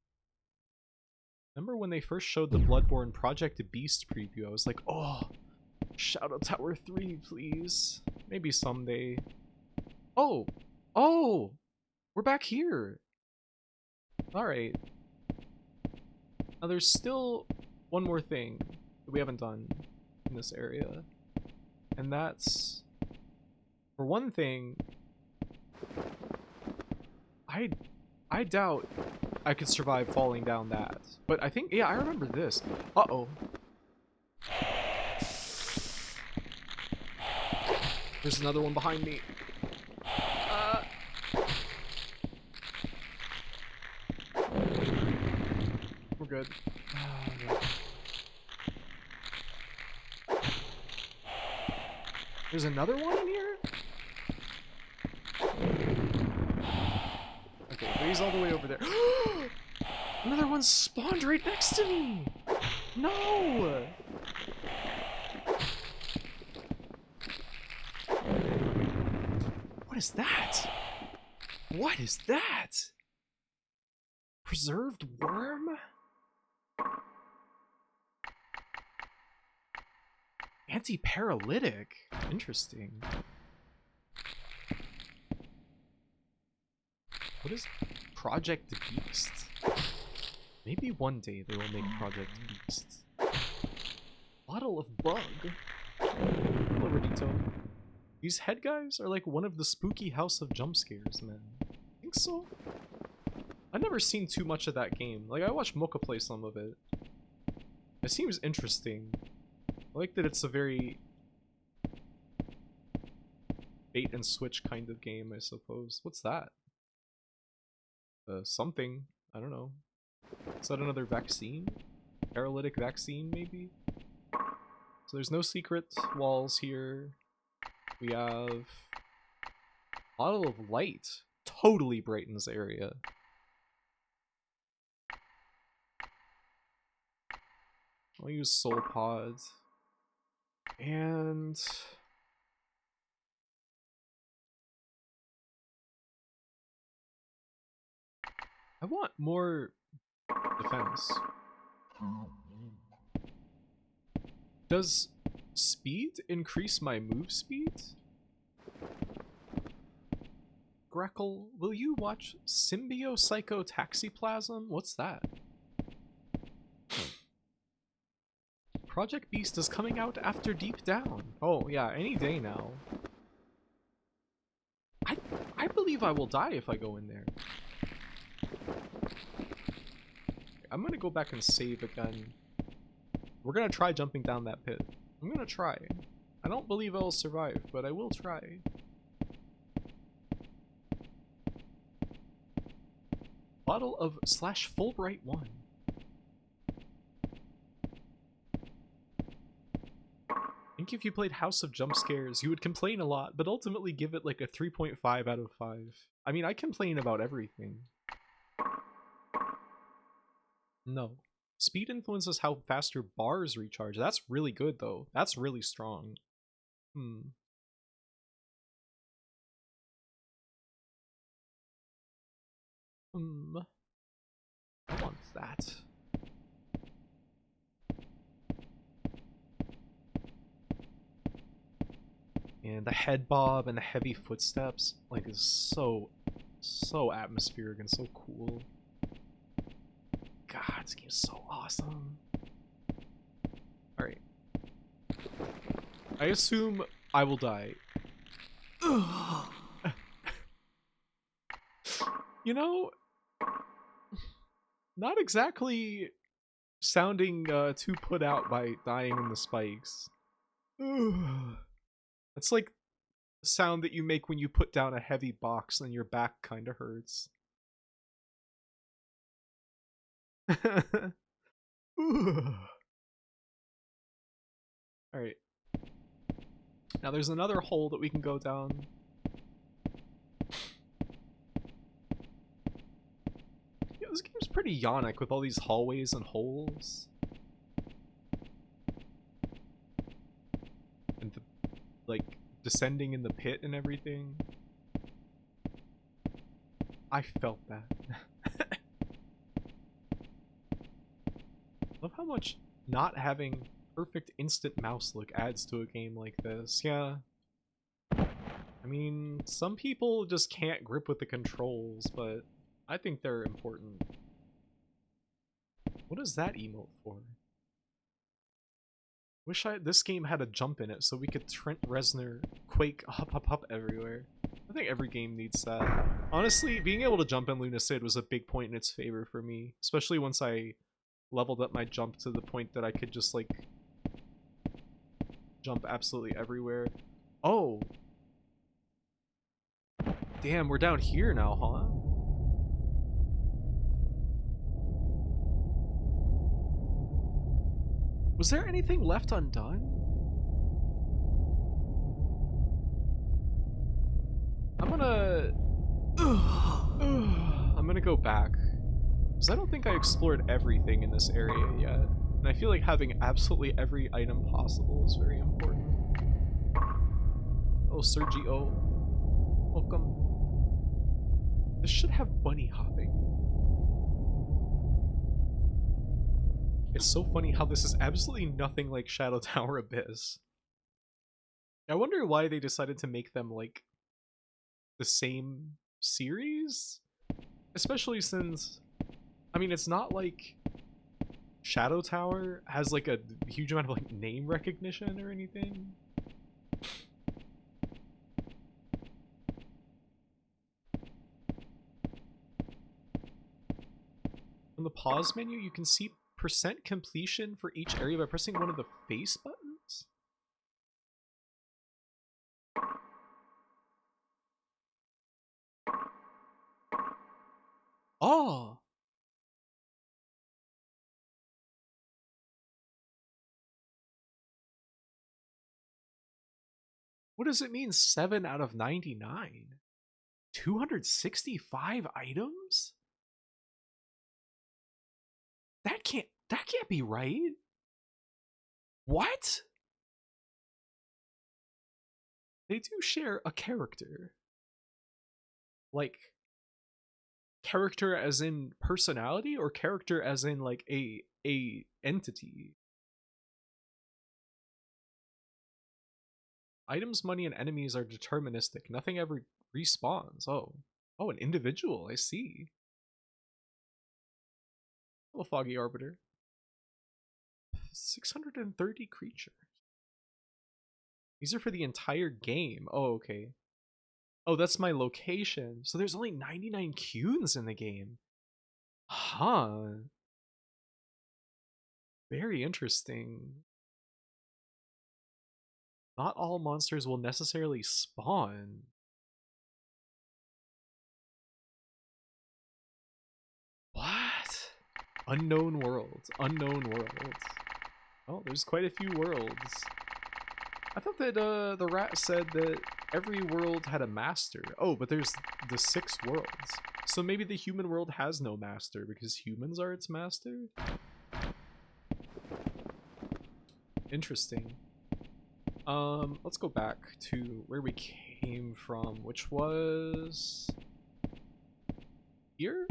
Remember when they first showed the Bloodborne Project Beast preview, I was like, oh, Shadow Tower 3, please. Maybe someday. Oh! Oh! We're back here! Alright. Now there's still one more thing that we haven't done in this area. And that's... For one thing... I doubt I could survive falling down that. But I think, yeah, I remember this. Uh-oh. There's another one behind me. We're good. There's another one in here? Okay, but he's all the way over there. Another one spawned right next to me! No! What is that? What is that? Preserved worm? Anti-paralytic. Interesting. What is Project Beast? Maybe one day they will make Project Beast. Bottle of Bug. Hello, Redito. These head guys are like one of the spooky House of Jump Scares, man. Think so? I've never seen too much of that game. Like, I watched Mocha play some of it. It seems interesting. I like that it's a very bait and switch kind of game, I suppose. What's that? Something. I don't know. Is that another vaccine? Paralytic vaccine, maybe? So there's no secret walls here. We have... Bottle of Light. Totally brightens the area. I'll use Soul Pod. And... I want more defense. Does speed increase my move speed? Greckle, will you watch Symbio-Psycho-Taxiplasm? What's that? Project Beast is coming out after Deep Down. Oh, yeah, any day now. I believe I will die if I go in there. I'm gonna go back and save again. We're gonna try jumping down that pit. I'm gonna try. I don't believe I'll survive, but I will try. Bottle of /Fulbright 1. I think if you played House of Jump Scares, you would complain a lot, but ultimately give it like a 3.5 out of 5. I mean, I complain about everything. No. Speed influences how fast your bars recharge. That's really good, though. That's really strong. I want that. And the head bob and the heavy footsteps, like, is so atmospheric and so cool. God, this game's so awesome. Alright. I assume I will die. You know, not exactly sounding too put out by dying in the spikes. It's like the sound that you make when you put down a heavy box and your back kind of hurts. Alright. Now there's another hole that we can go down. Yeah, this game's pretty Yonic with all these hallways and holes. And the, like, descending in the pit and everything. I felt that. Love how much not having perfect instant mouse look adds to a game like this. Yeah. I mean, some people just can't grip with the controls, but I think they're important. What is that emote for? Wish this game had a jump in it so we could Trent Reznor Quake hop everywhere. I think every game needs that. Honestly, being able to jump in Lunacid was a big point in its favor for me, especially once I leveled up my jump to the point that I could just, like, jump absolutely everywhere. Oh! Damn, we're down here now, huh? Was there anything left undone? I'm gonna go back. Because I don't think I explored everything in this area yet. And I feel like having absolutely every item possible is very important. Oh, Sergio. Welcome. This should have bunny hopping. It's so funny how this is absolutely nothing like Shadow Tower Abyss. I wonder why they decided to make them, like, the same series? Especially since, I mean, it's not like Shadow Tower has, like, a huge amount of, like, name recognition or anything. On the pause menu, you can see % completion for each area by pressing one of the face buttons? Oh! What does it mean 7 out of 99? 265 items? That can't be right. What? They do share a character. Like, character as in personality, or character as in, like, a a entity. Items, money, and enemies are deterministic. Nothing ever respawns. Oh, an individual. I see. Hello, Foggy Arbiter. 630 creatures. These are for the entire game. Oh, okay. Oh, that's my location. So there's only 99 Cunes in the game. Huh. Very interesting. Not all monsters will necessarily spawn. What? Unknown worlds. Unknown worlds. Oh, there's quite a few worlds. I thought that the rat said that every world had a master. Oh, but there's the 6 worlds. So maybe the human world has no master because humans are its master? Interesting. Let's go back to where we came from, which was here?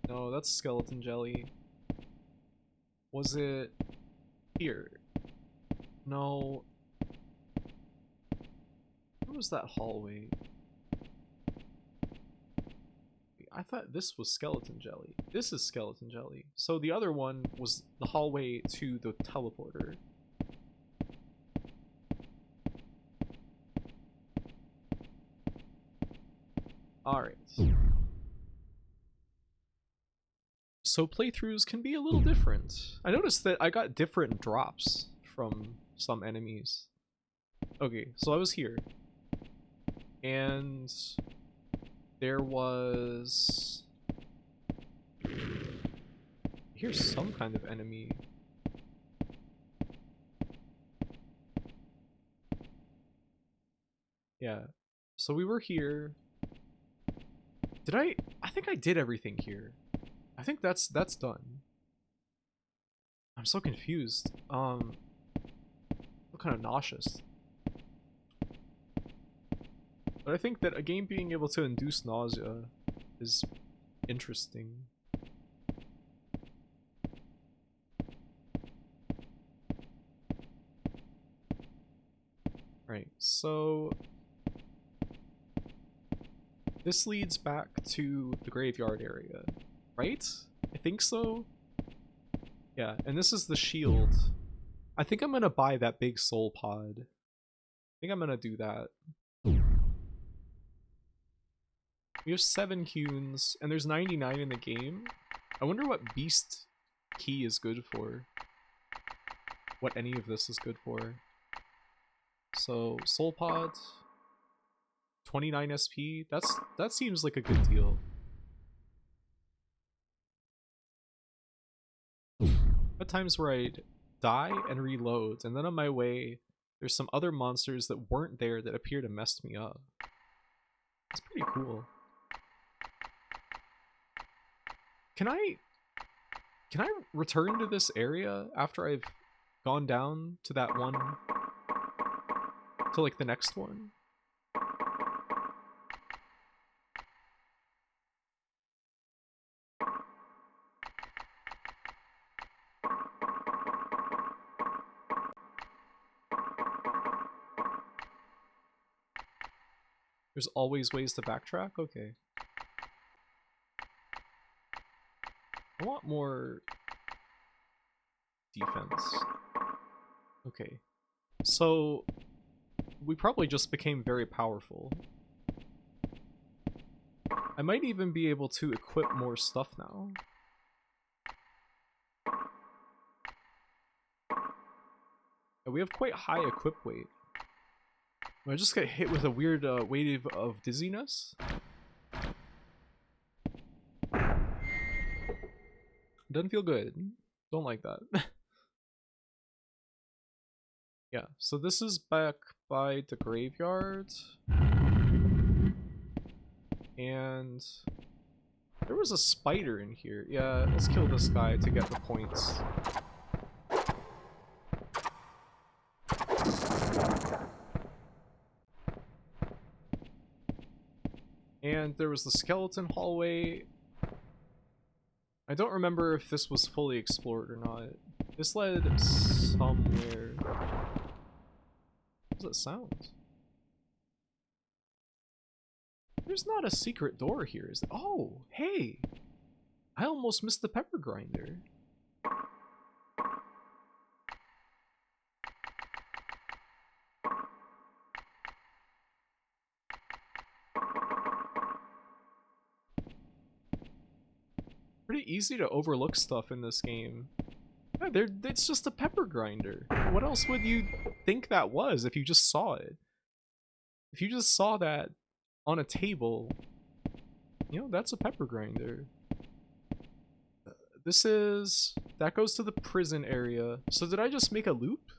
No, that's skeleton jelly. Was it here? No. Where was that hallway? I thought this was skeleton jelly. This is skeleton jelly. So the other one was the hallway to the teleporter. Alright. So playthroughs can be a little different. I noticed that I got different drops from some enemies. Okay, so I was here. And there was... Here's some kind of enemy. Yeah. So we were here. Did I think I did everything here. I think that's done. I'm so confused. I feel kind of nauseous. But I think that a game being able to induce nausea is interesting. Right, so this leads back to the graveyard area, right? I think so. Yeah, and this is the shield. I think I'm gonna buy that big soul pod. I think I'm gonna do that. We have 7 Cunes, and there's 99 in the game. I wonder what beast key is good for. What any of this is good for. So, soul pod, 29 SP. That seems like a good deal. At times where I'd die and reload, and then on my way, there's some other monsters that weren't there that appear to mess me up. It's pretty cool. Can I return to this area after I've gone down to that one? To like the next one? There's always ways to backtrack? Okay. I want more defense. Okay. So, we probably just became very powerful. I might even be able to equip more stuff now. And we have quite high equip weight. I just get hit with a weird wave of dizziness. Doesn't feel good. Don't like that. Yeah, so this is back by the graveyard. And there was a spider in here. Yeah, let's kill this guy to get the points. And there was the skeleton hallway. I don't remember if this was fully explored or not. This led somewhere. What does that sound? There's not a secret door here, is there? Oh, hey! I almost missed the pepper grinder. Pretty easy to overlook stuff in this game. Yeah, it's just a pepper grinder. What else would you think that was if you just saw it? If you just saw that on a table, you know, that's a pepper grinder. That goes to the prison area. So did I just make a loop?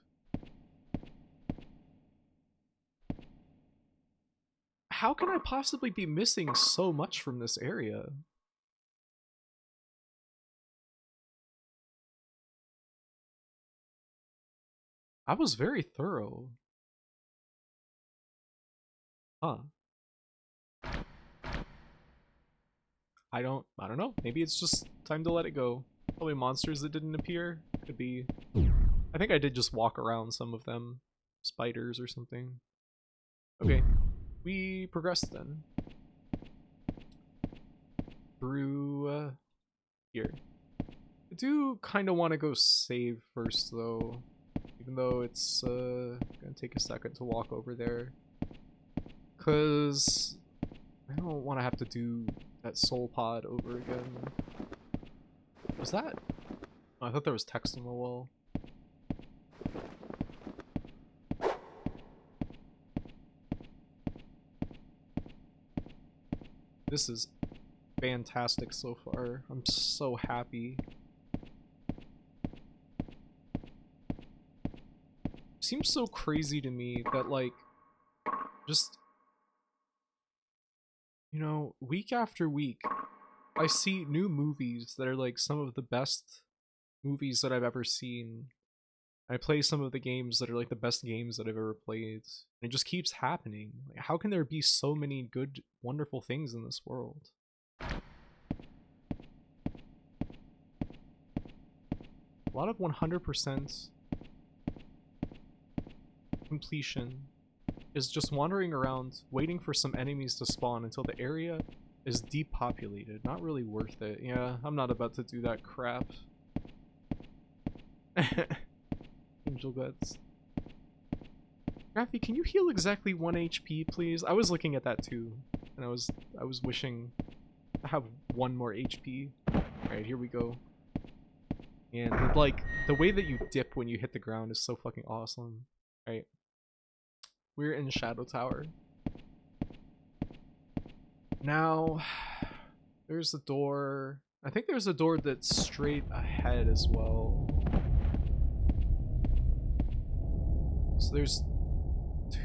How can I possibly be missing so much from this area? I was very thorough. Huh. I don't know. Maybe it's just time to let it go. Probably monsters that didn't appear. Could be. I think I did just walk around some of them. Spiders or something. Okay. We progressed then. Through here. I do kind of want to go save first though. Even though it's gonna take a second to walk over there. Cause I don't want to have to do that soul pod over again. Was that? Oh, I thought there was text on the wall. This is fantastic so far. I'm so happy. Seems so crazy to me that, like, just, you know, week after week, I see new movies that are like some of the best movies that I've ever seen. I play some of the games that are like the best games that I've ever played. And it just keeps happening. Like, how can there be so many good, wonderful things in this world? A lot of 100% completion is just wandering around, waiting for some enemies to spawn until the area is depopulated. Not really worth it. Yeah, I'm not about to do that crap. Angel guts. Raffy, can you heal exactly 1 HP, please? I was looking at that too, and I was wishing to have 1 more HP. Alright, here we go. And like the way that you dip when you hit the ground is so fucking awesome. Alright. We're in Shadow Tower. Now, there's a door. I think there's a door that's straight ahead as well. So there's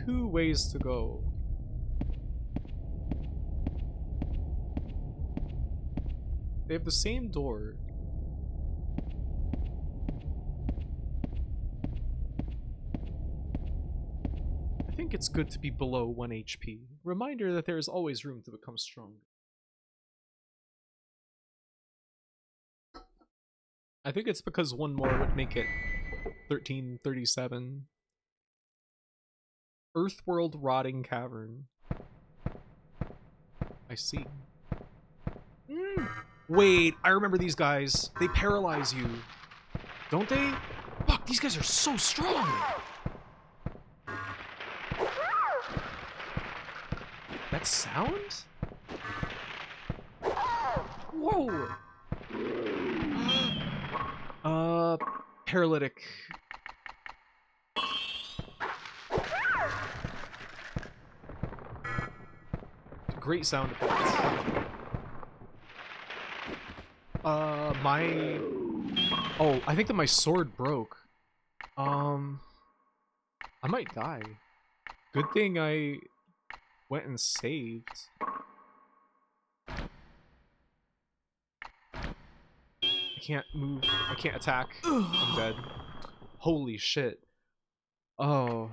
2 ways to go. They have the same door. I think it's good to be below 1 HP. Reminder that there is always room to become stronger. I think it's because 1 more would make it 1337. Earthworld Rotting Cavern. I see. Wait, I remember these guys. They paralyze you. Don't they? Fuck, these guys are so strong! That sound? Whoa! Paralytic. Great sound effects. Oh, I think that my sword broke. I might die. Good thing I went and saved. I can't move. I can't attack. I'm dead. Holy shit. Oh.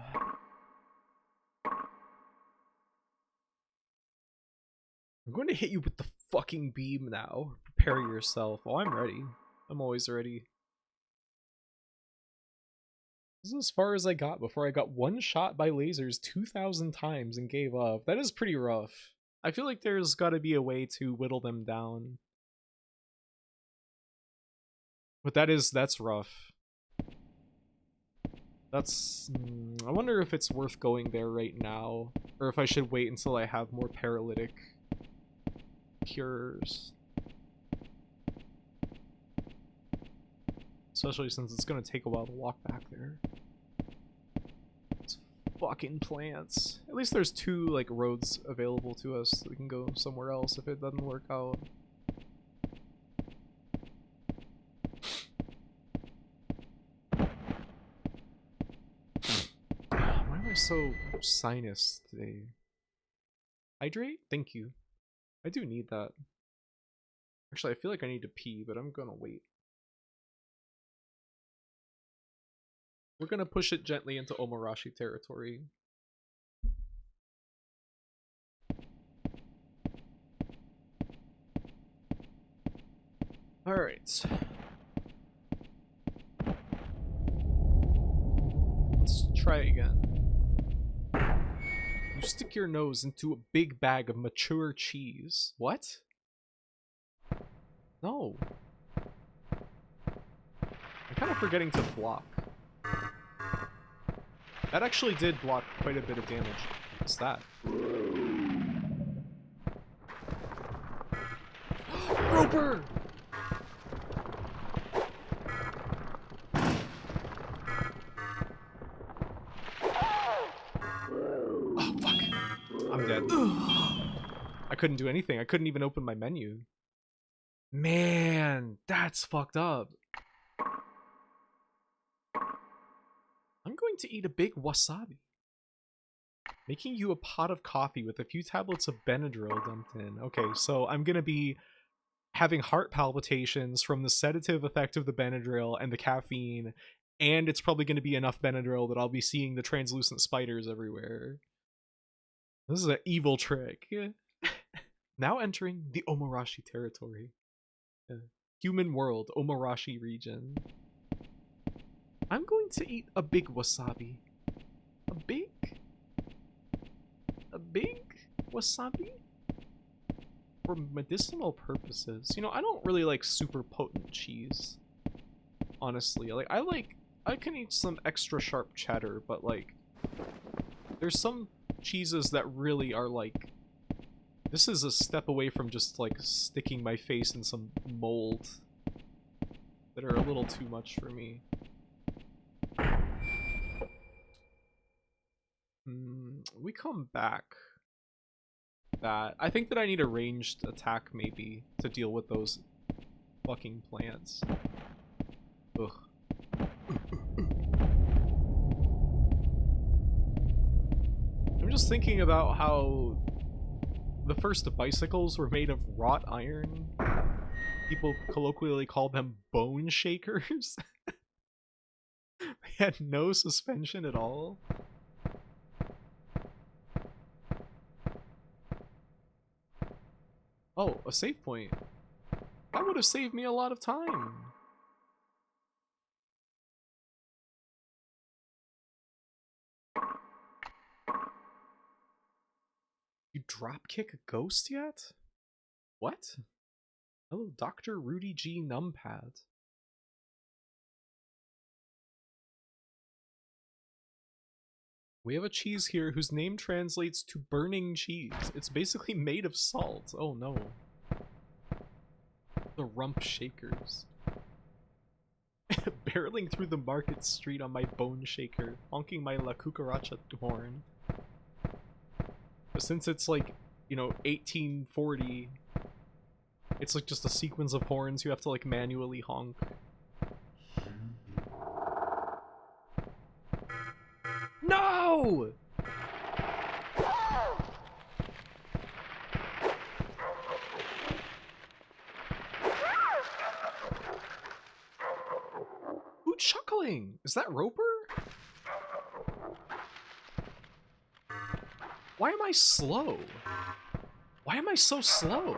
I'm going to hit you with the fucking beam now. Prepare yourself. Oh, I'm ready. I'm always ready. This is as far as I got before I got one shot by lasers 2,000 times and gave up. That is pretty rough. I feel like there's got to be a way to whittle them down. But that's rough. That's... I wonder if it's worth going there right now. Or if I should wait until I have more paralytic cures. Especially since it's gonna take a while to walk back there. It's fucking plants. At least there's 2 like roads available to us so we can go somewhere else if it doesn't work out. Why am I so sinus today? Hydrate? Thank you. I do need that. Actually, I feel like I need to pee, but I'm gonna wait. We're gonna push it gently into Omarashi territory. Alright. Let's try it again. You stick your nose into a big bag of mature cheese. What? No. I'm kind of forgetting to block. That actually did block quite a bit of damage. What's that? Roper! Oh, fuck. I'm dead. I couldn't do anything. I couldn't even open my menu. Man, that's fucked up. I'm going to eat a big wasabi. Making you a pot of coffee with a few tablets of Benadryl dumped in. Okay, so I'm gonna be having heart palpitations from the sedative effect of the Benadryl and the caffeine, and it's probably gonna be enough Benadryl that I'll be seeing the translucent spiders everywhere. This is an evil trick. Now entering the Omarashi territory. Human world, Omarashi region. I'm going to eat a big wasabi. A big wasabi? For medicinal purposes. You know, I don't really like super potent cheese. Honestly. I can eat some extra sharp cheddar, but like there's some cheeses that really are like, this is a step away from just like sticking my face in some mold that are a little too much for me. We come back. I think that I need a ranged attack maybe to deal with those fucking plants. Ugh. I'm just thinking about how the first bicycles were made of wrought iron. People colloquially call them bone shakers. They had no suspension at all. Oh, a save point. That would have saved me a lot of time. You dropkick a ghost yet? What? Hello, Dr. Rudy G. Numpad. We have a cheese here whose name translates to burning cheese. It's basically made of salt. Oh no. The rump shakers. Barreling through the market street on my bone shaker, honking my La Cucaracha horn. But since it's like, you know, 1840, it's like just a sequence of horns you have to like manually honk. No! Who's chuckling? Is that Roper? Why am I slow? Why am I so slow?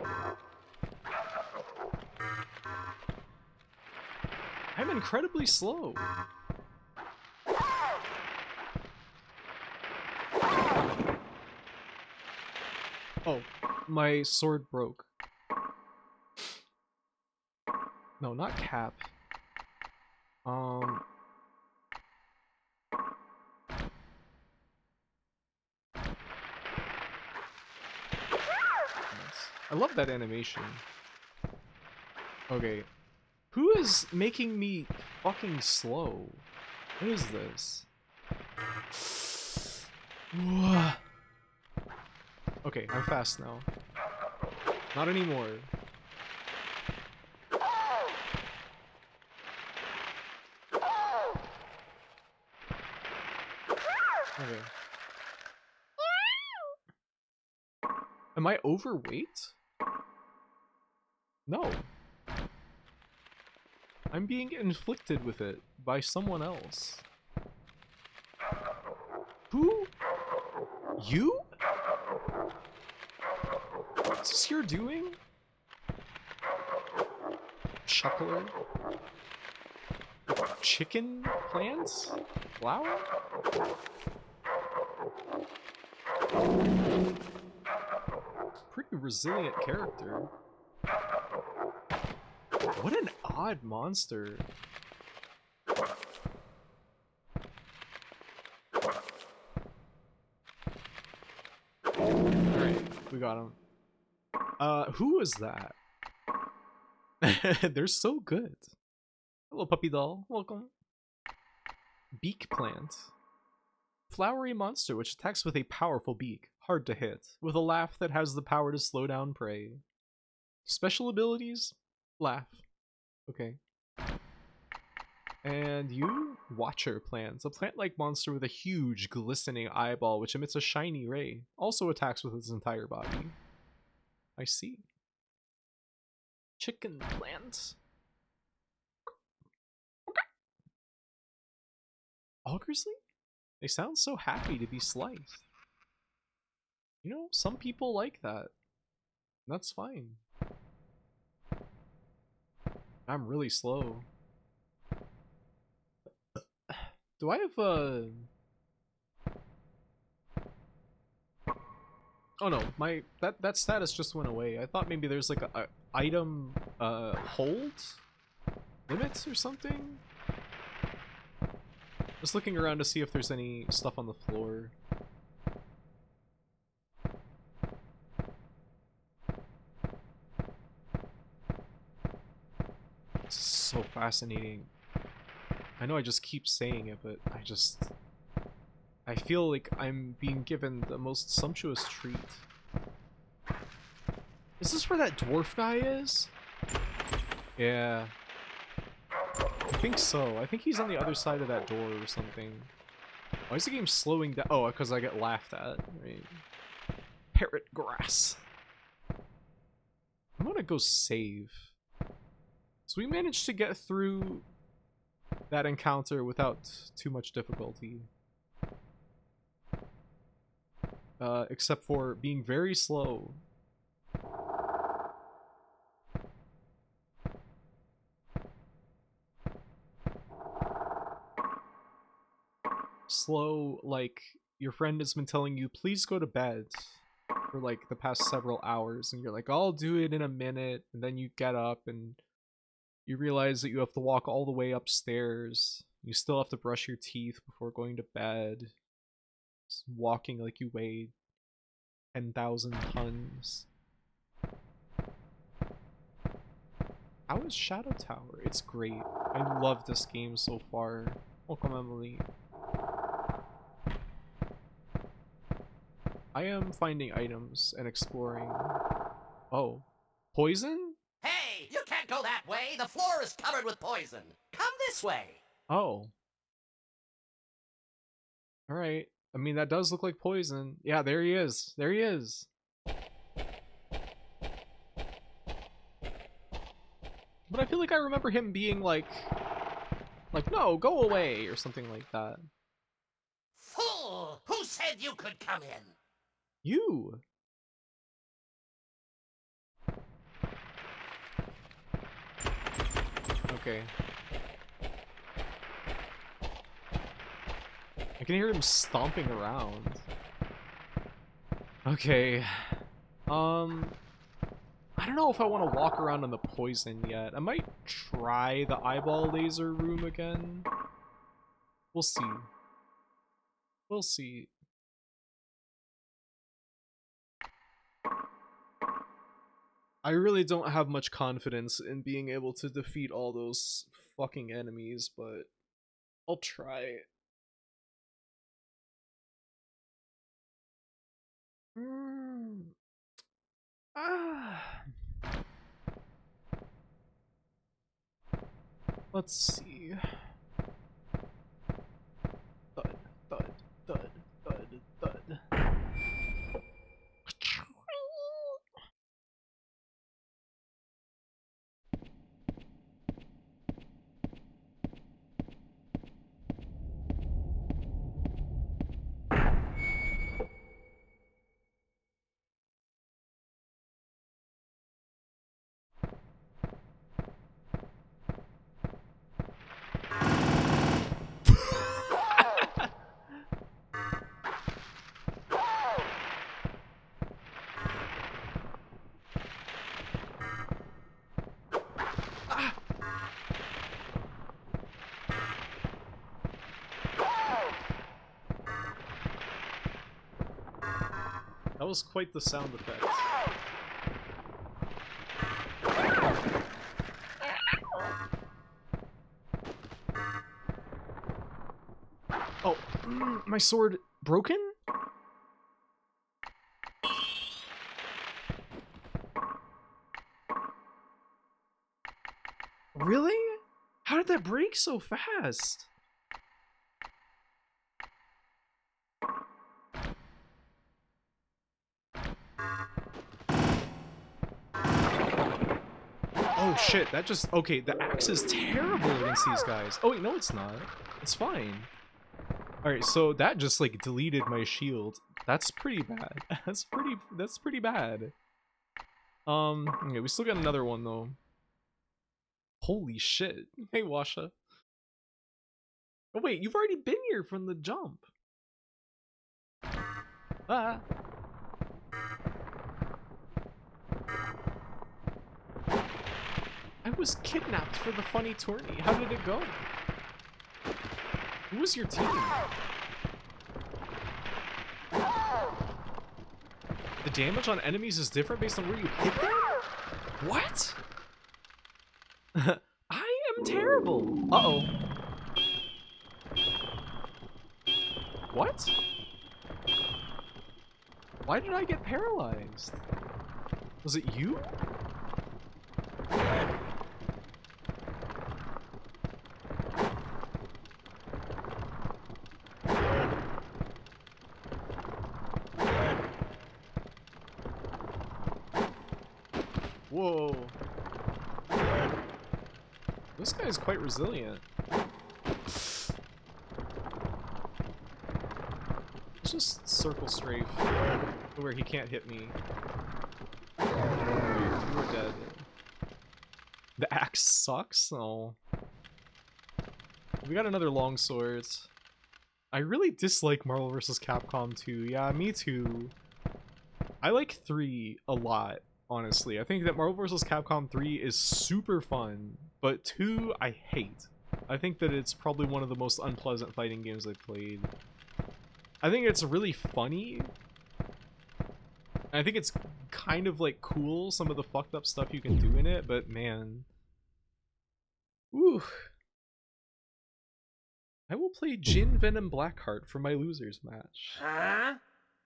I'm incredibly slow. Oh, my sword broke. No, not Cap. I love that animation. Okay. Who is making me fucking slow? What is this? Okay, I'm fast now. Not anymore. Okay. Am I overweight? No. I'm being inflicted with it by someone else. Who? You? What's this you're doing? Chuckler? Chicken plants? Flour? Pretty resilient character. What an odd monster. Alright, we got him. Who is that? They're so good. Hello, puppy doll. Welcome. Beak plant. Flowery monster which attacks with a powerful beak. Hard to hit. With a laugh that has the power to slow down prey. Special abilities? Laugh. Okay. And you? Watcher plant. A plant-like monster with a huge, glistening eyeball which emits a shiny ray. Also attacks with its entire body. I see. Chicken plant. Augersley? They sound so happy to be sliced. You know, some people like that. That's fine. I'm really slow. Do I have a... Oh no, my that status just went away. I thought maybe there's like a item hold limits or something. Just looking around to see if there's any stuff on the floor. This is so fascinating. I know I just keep saying it, but I feel like I'm being given the most sumptuous treat. Is this where that dwarf guy is? Yeah. I think so. I think he's on the other side of that door or something. Why is the game slowing down? Oh, because I get laughed at. Right. Parrot grass. I'm gonna go save. So we managed to get through that encounter without too much difficulty. Except for being very slow. Slow, like your friend has been telling you, please go to bed for like the past several hours, and you're like, I'll do it in a minute, and then you get up and you realize that you have to walk all the way upstairs. You still have to brush your teeth before going to bed. Just walking like you weigh 10,000 tons. How is Shadow Tower? It's great. I love this game so far. Welcome, Emily. I am finding items and exploring. Oh. Poison? Hey, you can't go that way. The floor is covered with poison. Come this way. Oh. Alright. I mean, that does look like poison. Yeah, there he is. There he is. But I feel like I remember him being like, no, go away, or something like that. Fool! Who said you could come in? You! Okay. I can hear him stomping around. Okay. I don't know if I want to walk around in the poison yet. I might try the eyeball laser room again. We'll see. We'll see. I really don't have much confidence in being able to defeat all those fucking enemies, but I'll try. Let's see. Thud, thud, thud, thud, thud. That was quite the sound effect. Oh, my sword broken? Really? How did that break so fast? Oh shit, that just... Okay, the axe is terrible against these guys. Oh wait, no it's not. It's fine. Alright, so that just like deleted my shield. That's pretty bad. That's pretty bad. Okay, we still got another one though. Holy shit. Hey Washa. Oh wait, you've already been here from the jump. Ah. I was kidnapped for the funny tourney. How did it go? Who was your team? The damage on enemies is different based on where you hit them? What? I am terrible. Uh-oh. What? Why did I get paralyzed? Was it you? Whoa. This guy's quite resilient. Let's just circle strafe where he can't hit me. You are dead. The axe sucks? Oh. We got another longsword. I really dislike Marvel vs. Capcom 2. Yeah, me too. I like 3 a lot, honestly. I think that Marvel vs. Capcom 3 is super fun, but 2 I hate. I think that it's probably one of the most unpleasant fighting games I've played. I think it's really funny. I think it's kind of like cool, some of the fucked up stuff you can do in it, but man. Ooh. I will play Jin Venom Blackheart for my losers match. Huh?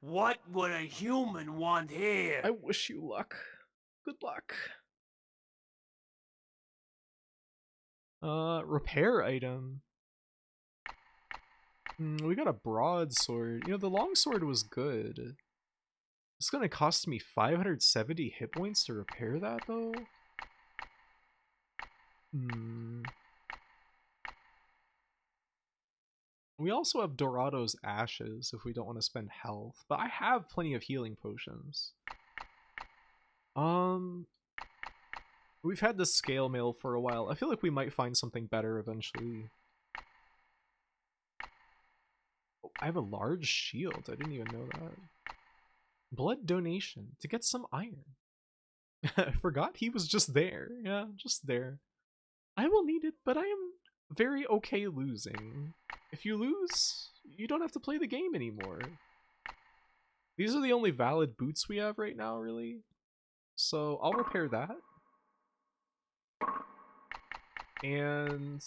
What would a human want here? I wish you luck. Good luck. Repair item. We got a broadsword. You know, the longsword was good. It's gonna cost me 570 hit points to repair that, though? We also have Dorado's Ashes if we don't want to spend health, but I have plenty of healing potions. We've had this scale mail for a while. I feel like we might find something better eventually. Oh, I have a large shield. I didn't even know that. Blood donation to get some iron. I forgot he was just there. Yeah, just there. I will need it, but I am very okay losing. If you lose, you don't have to play the game anymore. These are the only valid boots we have right now, really. So I'll repair that. And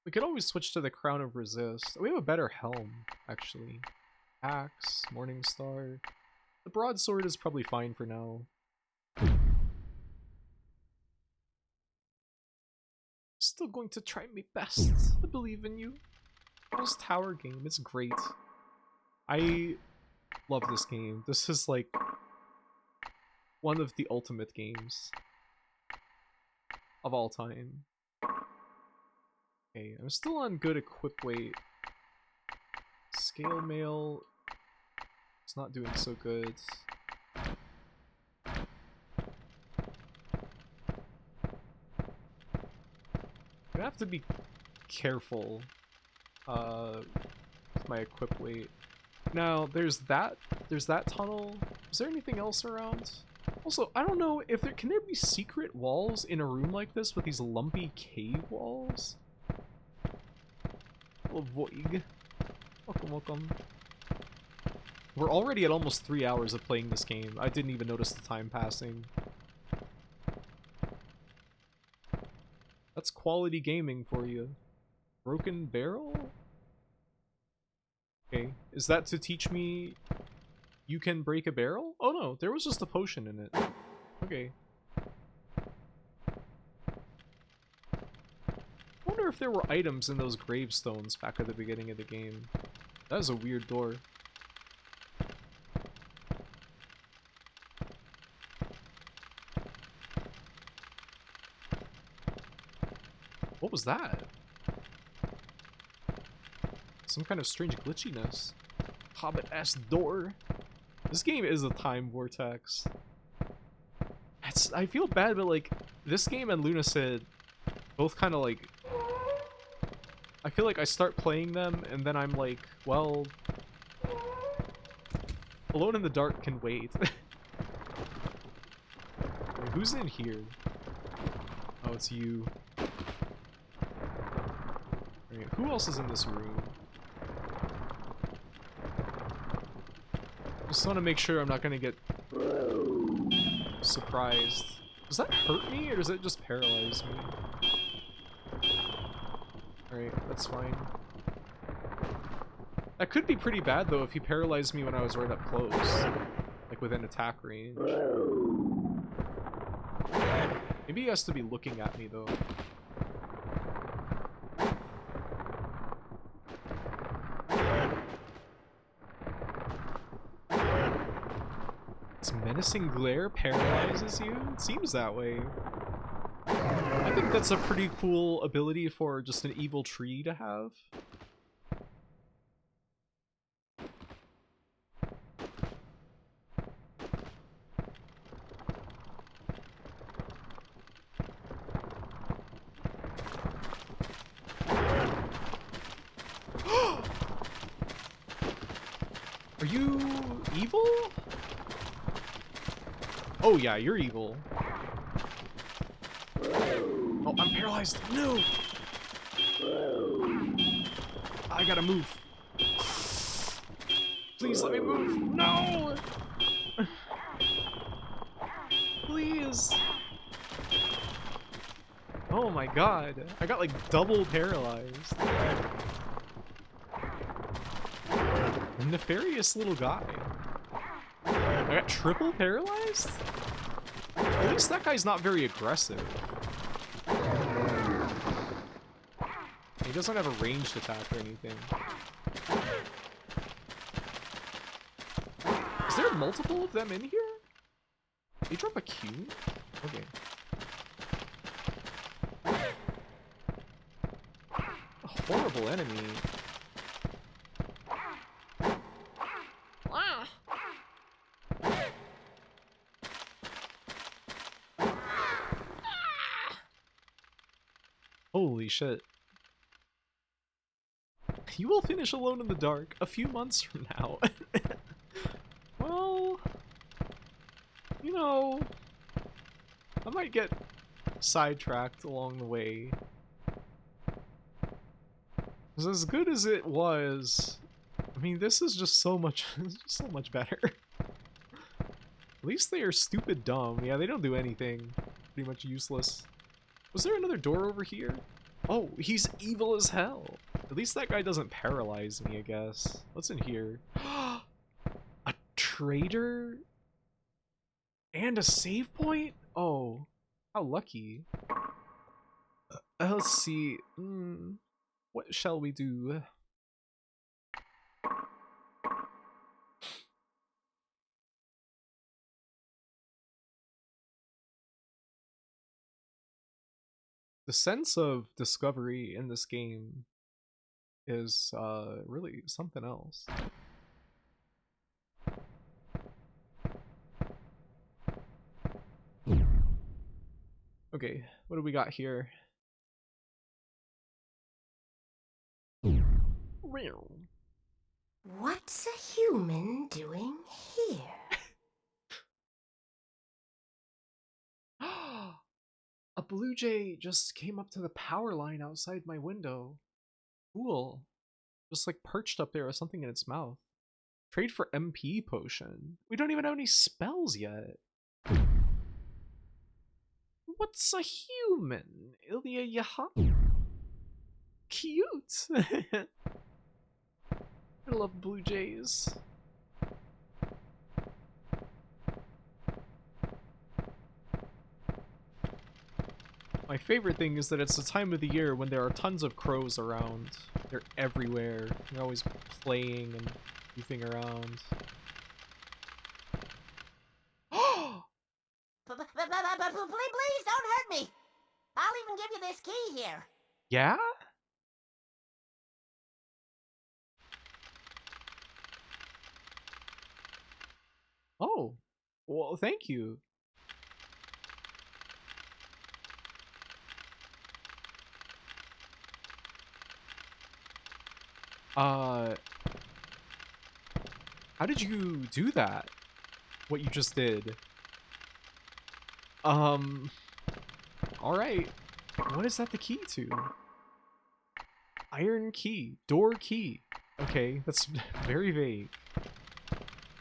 we could always switch to the Crown of Resist. We have a better helm, actually. Axe, Morningstar. The broadsword is probably fine for now. Still going to try my best. I believe in you. This tower game, it's great. I love this game. This is like one of the ultimate games of all time. Okay, I'm still on good equip weight. Scale mail, it's not doing so good. I have to be careful with my equip weight. Now, there's that tunnel. Is there anything else around? Also, I don't know if can there be secret walls in a room like this with these lumpy cave walls? Hello, Voig. Welcome, welcome. We're already at almost 3 hours of playing this game. I didn't even notice the time passing. That's quality gaming for you. Broken barrel? Okay, is that to teach me you can break a barrel? Oh no, there was just a potion in it. Okay. I wonder if there were items in those gravestones back at the beginning of the game. That is a weird door. What was that? Some kind of strange glitchiness. Hobbit-ass door. This game is a time vortex. I feel bad, but like, this game and Lunacid both kind of like... I feel like I start playing them, and then I'm like, well... Alone in the Dark can wait. Wait, who's in here? Oh, it's you. Alright, who else is in this room? Just want to make sure I'm not going to get surprised. Does that hurt me, or does it just paralyze me? Alright, that's fine. That could be pretty bad, though, if he paralyzed me when I was right up close. Like, within attack range. Maybe he has to be looking at me, though. Its menacing glare paralyzes you? It seems that way. I think that's a pretty cool ability for just an evil tree to have. Are you evil? Oh yeah, you're evil. Oh, I'm paralyzed. No! I gotta move. Please let me move. No! Please. Oh my god. I got like double paralyzed. Nefarious little guy. I got triple paralyzed? At least that guy's not very aggressive. He doesn't have a ranged attack or anything. Is there multiple of them in here? They drop a cube? Okay. A horrible enemy. Holy shit. You will finish Alone in the Dark a few months from now. Well, you know, I might get sidetracked along the way. 'Cause as good as it was, I mean, this is just so much, so much better. At least they are stupid dumb. Yeah, they don't do anything. Pretty much useless. Was there another door over here? Oh, he's evil as hell. At least that guy doesn't paralyze me, I guess. What's in here? A trader? And a save point? Oh, how lucky. Let's see. What shall we do? The sense of discovery in this game is really something else. Okay, what do we got here? What's a human doing here? A blue jay just came up to the power line outside my window. Cool. Just like perched up there with something in its mouth. Trade for MP potion. We don't even have any spells yet. What's a human? Ilya Yaha? Cute. I love blue jays. My favorite thing is that it's the time of the year when there are tons of crows around. They're everywhere. They're always playing and goofing around. Please don't hurt me. I'll even give you this key here. Yeah? Oh, well, thank you. How did you do that? What you just did? Alright. What is that the key to? Iron key. Door key. Okay, that's very vague.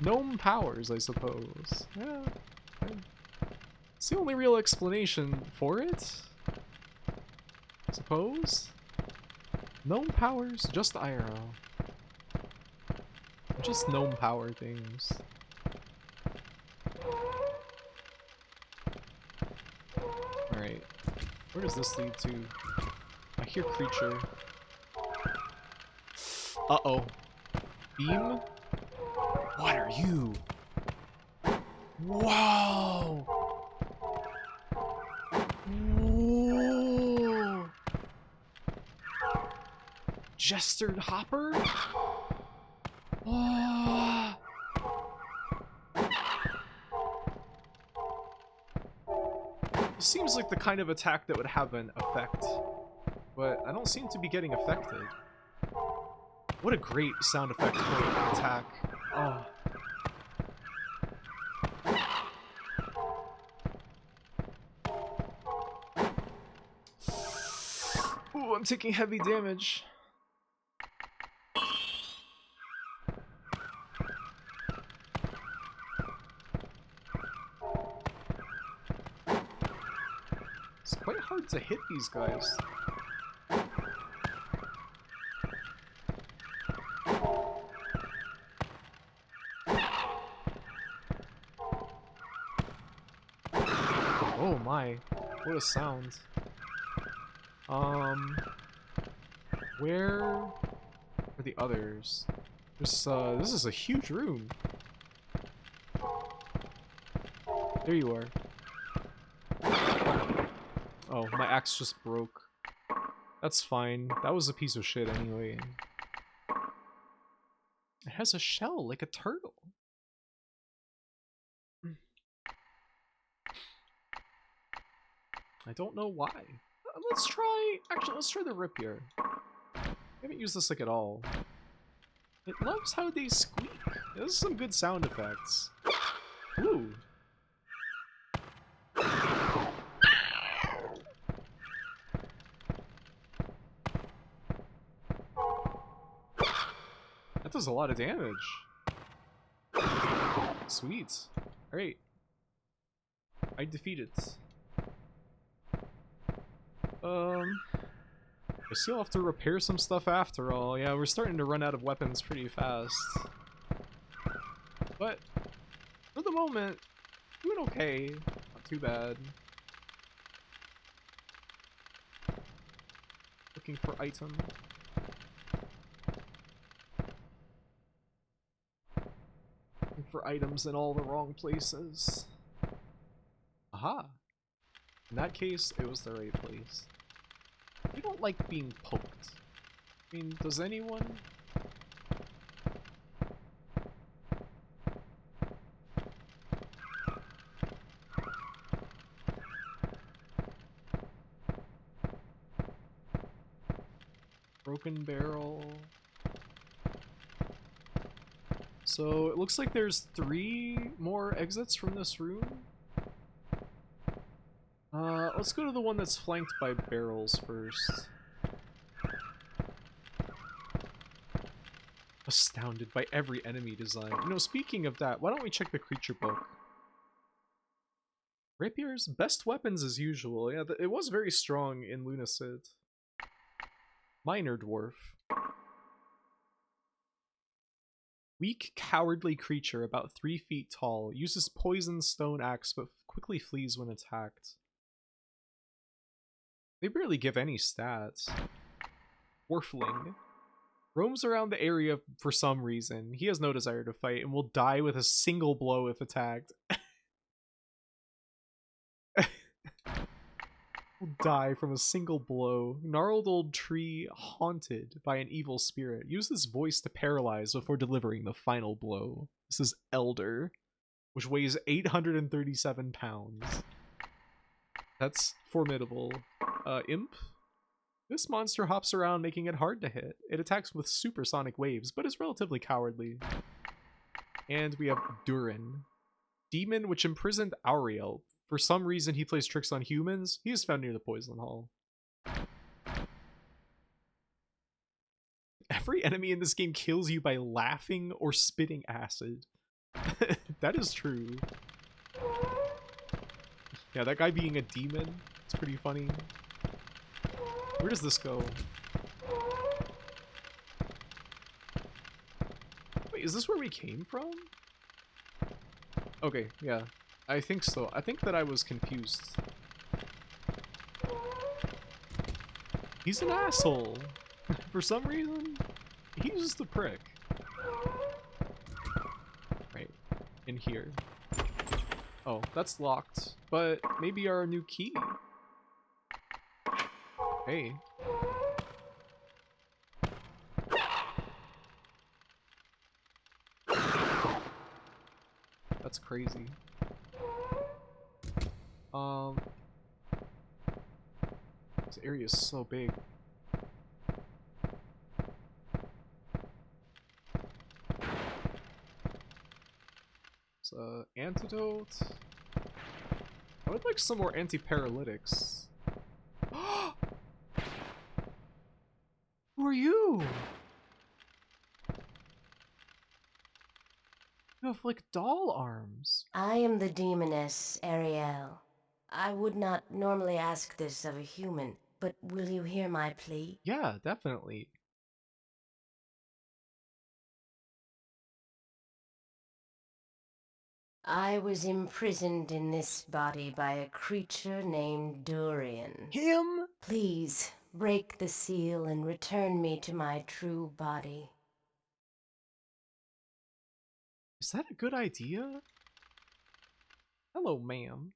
Gnome powers, I suppose. Yeah. Okay. It's the only real explanation for it? I suppose? Gnome powers, just IRL. Just gnome power things. Alright. Where does this lead to? I hear creature. Uh-oh. Beam? What are you? Whoa! Whoa! Jester Hopper? Oh. This seems like the kind of attack that would have an effect, but I don't seem to be getting affected. What a great sound effect for an attack. Oh. Ooh, I'm taking heavy damage. It's quite hard to hit these guys. Oh my, what a sound. Where are the others? This is a huge room. There you are. Oh, my axe just broke. That's fine. That was a piece of shit anyway. It has a shell like a turtle. I don't know why. let's try... Actually, let's try the rapier. I haven't used this like at all. It loves how they squeak. This is some good sound effects. Ooh. That does a lot of damage. Sweet. Alright. I defeat it. I still have to repair some stuff after all. Yeah, we're starting to run out of weapons pretty fast. But, for the moment, doing okay. Not too bad. Looking for item. Looking for items in all the wrong places. Aha! In that case, it was the right place. We don't like being poked. I mean, does anyone? Broken barrel. So it looks like there's 3 more exits from this room. Let's go to the one that's flanked by barrels first. Astounded by every enemy design. You know, speaking of that, why don't we check the creature book? Rapiers, best weapons as usual. Yeah, it was very strong in Lunacid. Minor dwarf. Weak, cowardly creature, about 3 feet tall. Uses poison stone axe, but quickly flees when attacked. They barely give any stats. Dwarfling. Roams around the area for some reason. He has no desire to fight and will die with a single blow if attacked. Will die from a single blow. Gnarled old tree haunted by an evil spirit. Uses voice to paralyze before delivering the final blow. This is Elder, which weighs 837 pounds. That's formidable. Imp? This monster hops around, making it hard to hit. It attacks with supersonic waves, but is relatively cowardly. And we have Durin. Demon which imprisoned Auriel. For some reason, he plays tricks on humans. He is found near the Poison Hall. Every enemy in this game kills you by laughing or spitting acid. That is true. Yeah, that guy being a demon, it's pretty funny. Where does this go? Wait, is this where we came from? Okay, yeah. I think so. I think that I was confused. He's an asshole. For some reason, he's just a prick. Right. In here. Oh, that's locked. But maybe our new key. Hey. That's crazy. This area is so big. It's antidote. I would like some more antiparalytics. Who are you? You have like doll arms. I am the demoness, Ariel. I would not normally ask this of a human, but will you hear my plea? Yeah, definitely. I was imprisoned in this body by a creature named Durian. Him? Please, break the seal and return me to my true body. Is that a good idea? Hello, ma'am.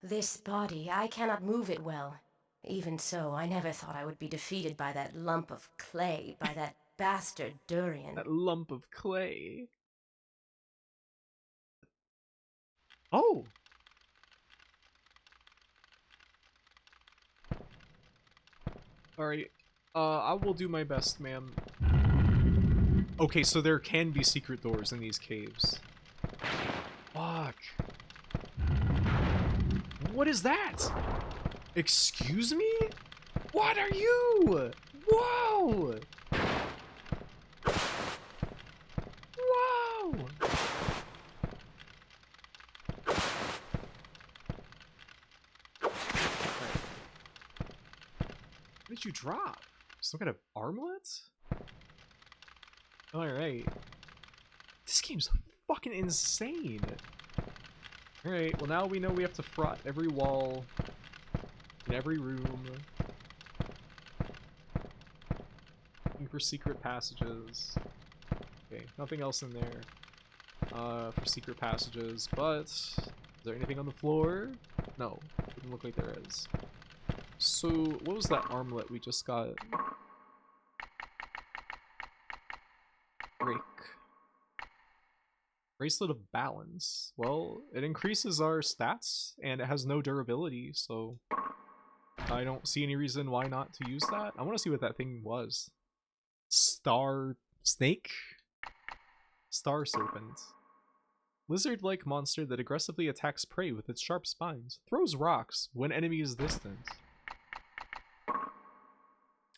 This body, I cannot move it well. Even so, I never thought I would be defeated by that lump of clay, by that bastard Durian. That lump of clay. Oh! Alright. I will do my best, ma'am. Okay, so there can be secret doors in these caves. Fuck. What is that? Excuse me? What are you? Whoa! Whoa! What did you drop? Some kind of armlet? Alright. This game's fucking insane. Alright, well now we know we have to front every wall in every room. Looking for secret passages. Okay, nothing else in there for secret passages, but is there anything on the floor? No, doesn't look like there is. So, what was that armlet we just got? Break. Bracelet of Balance. Well, it increases our stats, and it has no durability, so I don't see any reason why not to use that. I want to see what that thing was. Star Snake? Star Serpent. Lizard-like monster that aggressively attacks prey with its sharp spines. Throws rocks when enemy is distant.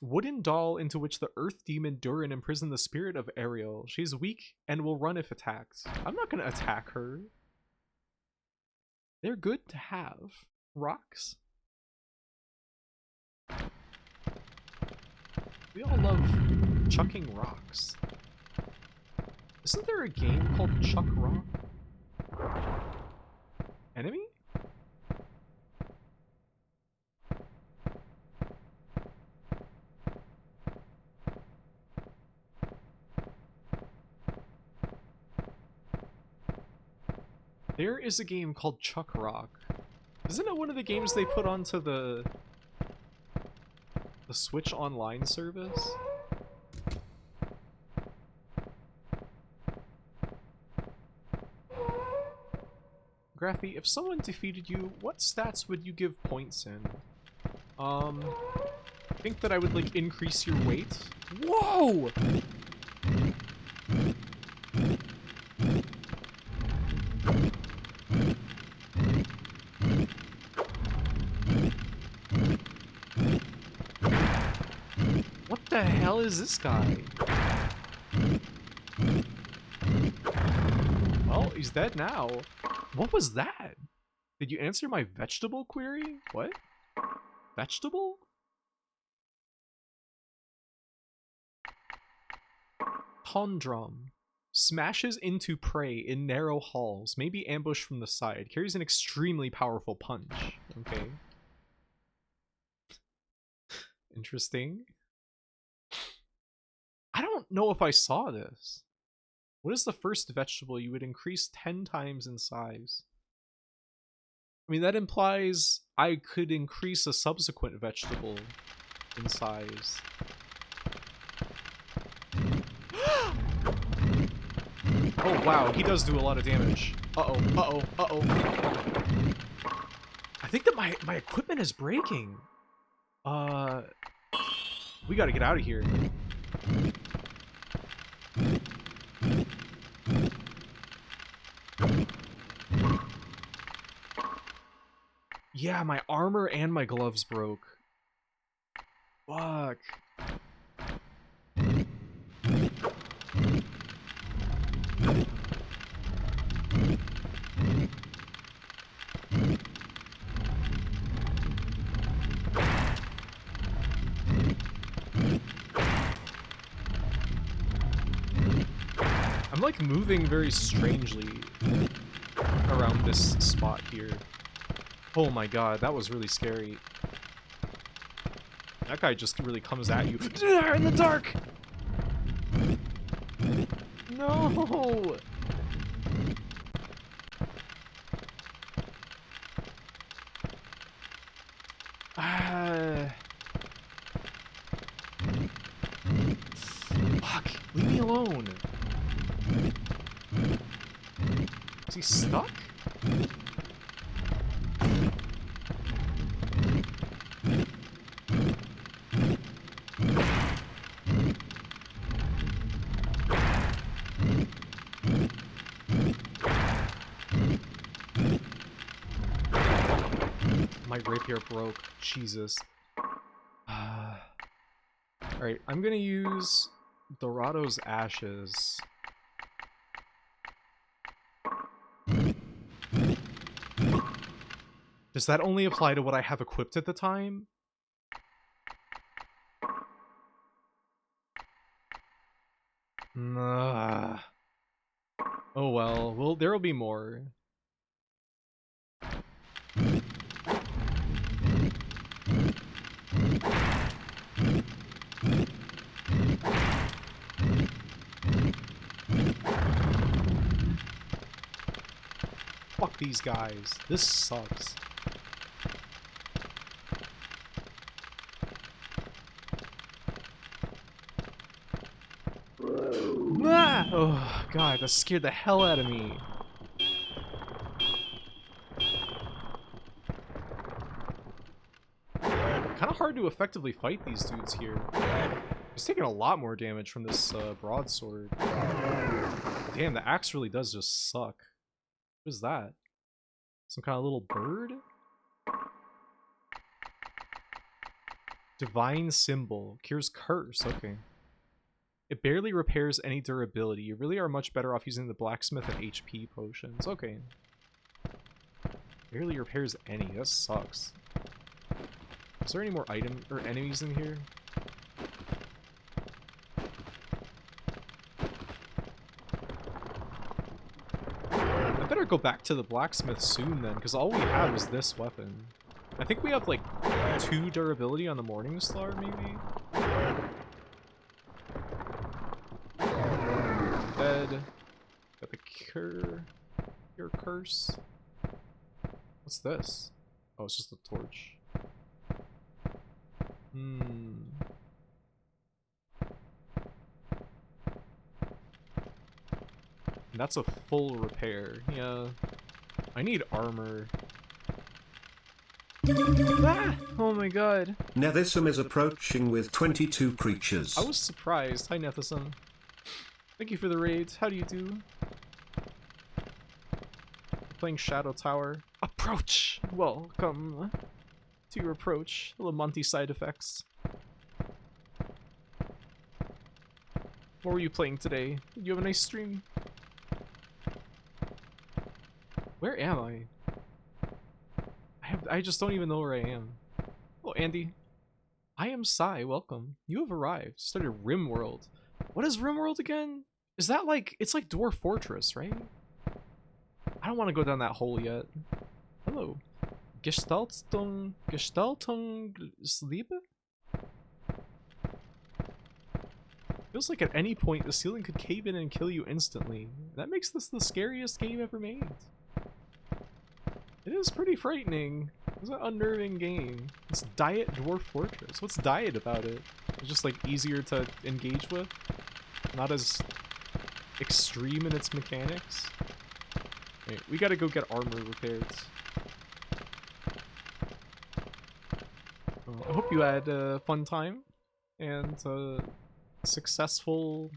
Wooden doll into which the earth demon Durin imprisoned the spirit of Ariel. She's weak and will run if attacked. I'm not gonna attack her. They're good to have. Rocks. We all love chucking rocks. Isn't there a game called Chuck Rock? Enemy? There is a game called Chuck Rock. Isn't it one of the games they put onto the Switch Online service? Graphy, if someone defeated you, what stats would you give points in? I think that I would, like, increase your weight. Whoa! What the hell is this guy? Well, he's dead now. What was that? Did you answer my vegetable query? What? Vegetable? Tondrum. Smashes into prey in narrow halls, may be ambushed from the side. Carries an extremely powerful punch. Okay. Interesting. I don't know if I saw this. What is the first vegetable you would increase 10 times in size? I mean, that implies I could increase a subsequent vegetable in size. Oh, wow, he does do a lot of damage. Uh-oh, uh-oh, uh-oh. I think that my equipment is breaking. We gotta get out of here. Yeah, my armor and my gloves broke. Fuck. I'm like moving very strangely around this spot here. Oh my god, that was really scary. That guy just really comes at you in the dark! No! Fuck, leave me alone. Is he stuck? My rapier broke. Jesus. Alright, I'm gonna use Dorado's Ashes. Does that only apply to what I have equipped at the time? Nah. Oh well, there'll be more. Fuck these guys. This sucks. Ah! Oh god, that scared the hell out of me. Kind of hard to effectively fight these dudes here. He's taking a lot more damage from this broadsword. Damn, the axe really does just suck. What is that? Some kind of little bird? Divine Symbol. Cures curse. Okay. It barely repairs any durability. You really are much better off using the blacksmith and HP potions. Okay. Barely repairs any. That sucks. Is there any more item or enemies in here? I better go back to the blacksmith soon then, because all we have is this weapon. I think we have like 2 durability on the Morning Star, maybe? Dead. Got the cure curse. What's this? Oh, it's just a torch. And that's a full repair. Yeah. I need armor. Ah! Oh my god. Nethersum is approaching with 22 creatures. I was surprised. Hi, Nethersum. Thank you for the raid. How do you do? Playing Shadow Tower. Approach! Welcome to your approach. Little Monty side effects. What were you playing today? Did you have a nice stream? Where am I? I just don't even know where I am. Oh, Andy. I am Sai. Welcome. You have arrived. Started RimWorld. What is RimWorld again? Is that like... It's like Dwarf Fortress, right? I don't want to go down that hole yet. Hello. Gestaltung Liebe? Feels like at any point the ceiling could cave in and kill you instantly. That makes this the scariest game ever made. It is pretty frightening. It's an unnerving game. It's Diet Dwarf Fortress. What's Diet about it? It's just like easier to engage with? Not as extreme in its mechanics? Wait, we gotta go get armor repaired. I hope you had a fun time and a successful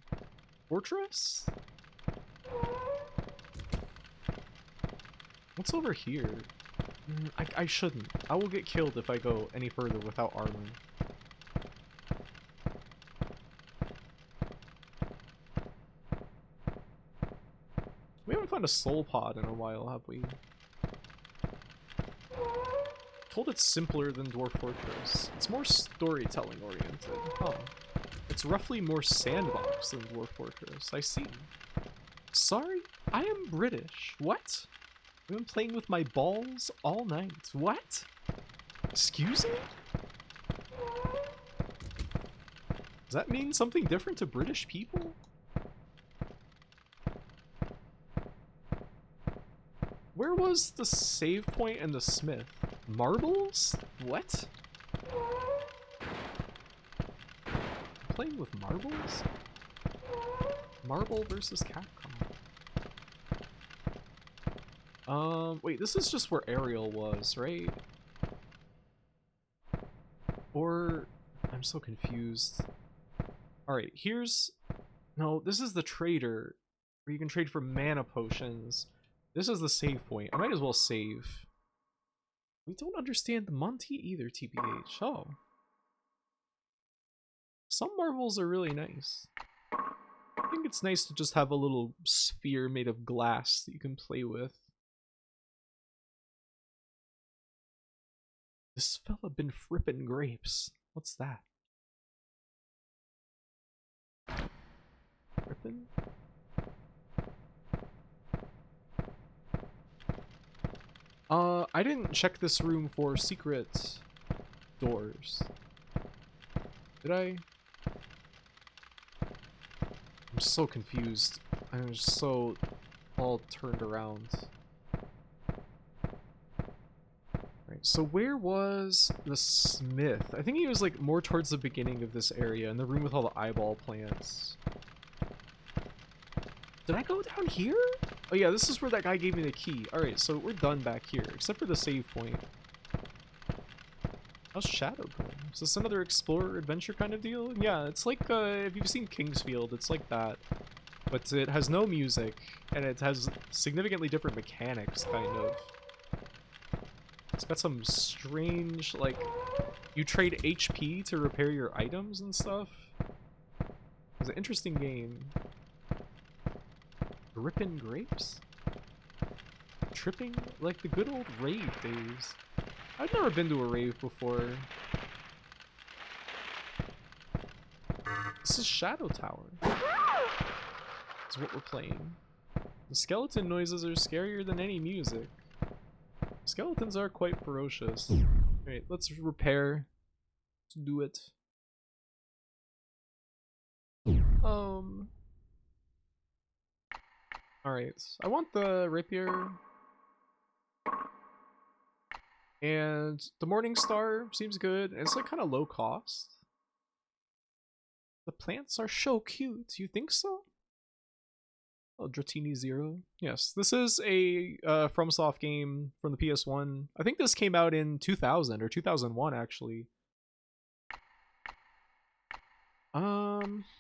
fortress? What's over here? I shouldn't. I will get killed if I go any further without armor. We haven't found a soul pod in a while, have we? Told it's simpler than Dwarf Fortress. It's more storytelling oriented. Huh. It's roughly more sandbox than Dwarf Fortress. I see. Sorry, I am British. What? I've been playing with my balls all night. What? Excuse me? Does that mean something different to British people? Where was the save point and the smith? Marbles? What? Playing with marbles? Marble versus Capcom. Wait, this is just where Ariel was, right? Or... I'm so confused. Alright, here's... No, this is the trader, where you can trade for mana potions. This is the save point. I might as well save. We don't understand the Monty either, TBH. Oh. Some marbles are really nice. I think it's nice to just have a little sphere made of glass that you can play with. This fella been frippin' grapes. What's that? Frippin'? I didn't check this room for secret doors. Did I? I'm so confused. I'm just so all turned around. Right, so where was the smith? I think he was like more towards the beginning of this area, in the room with all the eyeball plants. Did I go down here? Oh yeah, this is where that guy gave me the key. Alright, so we're done back here, except for the save point. How's Shadow going? Is this another explorer adventure kind of deal? Yeah, it's like, if you've seen Kingsfield, it's like that. But it has no music, and it has significantly different mechanics, kind of. It's got some strange, like, you trade HP to repair your items and stuff. It's an interesting game. Grippin' grapes? Tripping like the good old rave days. I've never been to a rave before. This is Shadow Tower. That's what we're playing. The skeleton noises are scarier than any music. Skeletons are quite ferocious. Alright, let's repair. Let's do it. Alright, I want the rapier. And the Morning Star seems good. It's like kind of low cost. The plants are so cute. You think so? Oh, Dratini Zero. Yes, this is a FromSoft game from the PS1. I think this came out in 2000 or 2001 actually.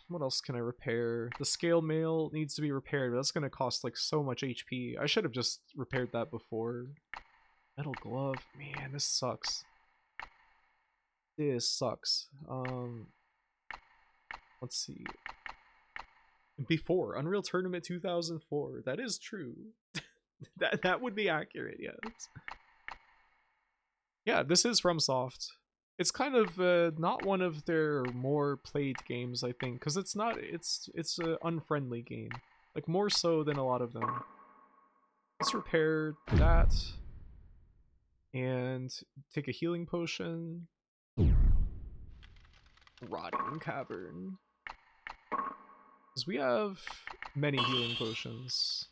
What else can I repair? The scale mail needs to be repaired, but that's gonna cost like so much HP. I should have just repaired that before. Metal glove. Man, this sucks. This sucks. Let's see. Before Unreal Tournament 2004. That is true. that would be accurate, yes. Yeah, this is FromSoft. It's kind of not one of their more played games, I think, because it's not. It's an unfriendly game, like more so than a lot of them. Let's repair that and take a healing potion. Rotting Cavern. Because we have many healing potions.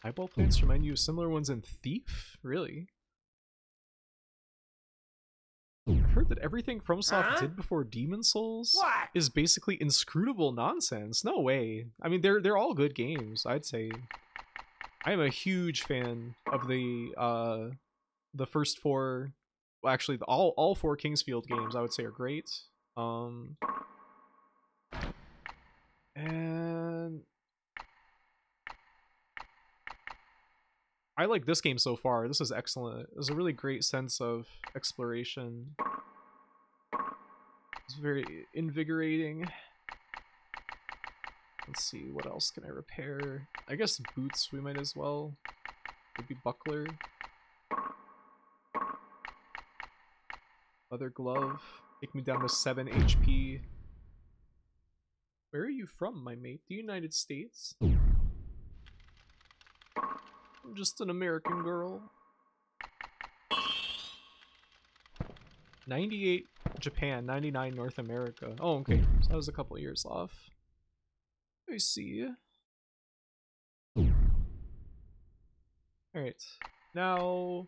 Eyeball plants remind you of similar ones in Thief? Really? I've heard that everything FromSoft did before Demon Souls is basically inscrutable nonsense. No way. I mean, they're all good games, I'd say. I am a huge fan of the first four. Well, actually, all four Kingsfield games I would say are great. And I like this game so far. This is excellent. There's a really great sense of exploration. It's very invigorating. Let's see, what else can I repair? I guess boots we might as well. Maybe buckler. Leather glove. Take me down to 7 HP. Where are you from, my mate? The United States? I'm just an American girl. 98 Japan, 99 North America. Oh, okay. So that was a couple of years off. I see. Alright. Now,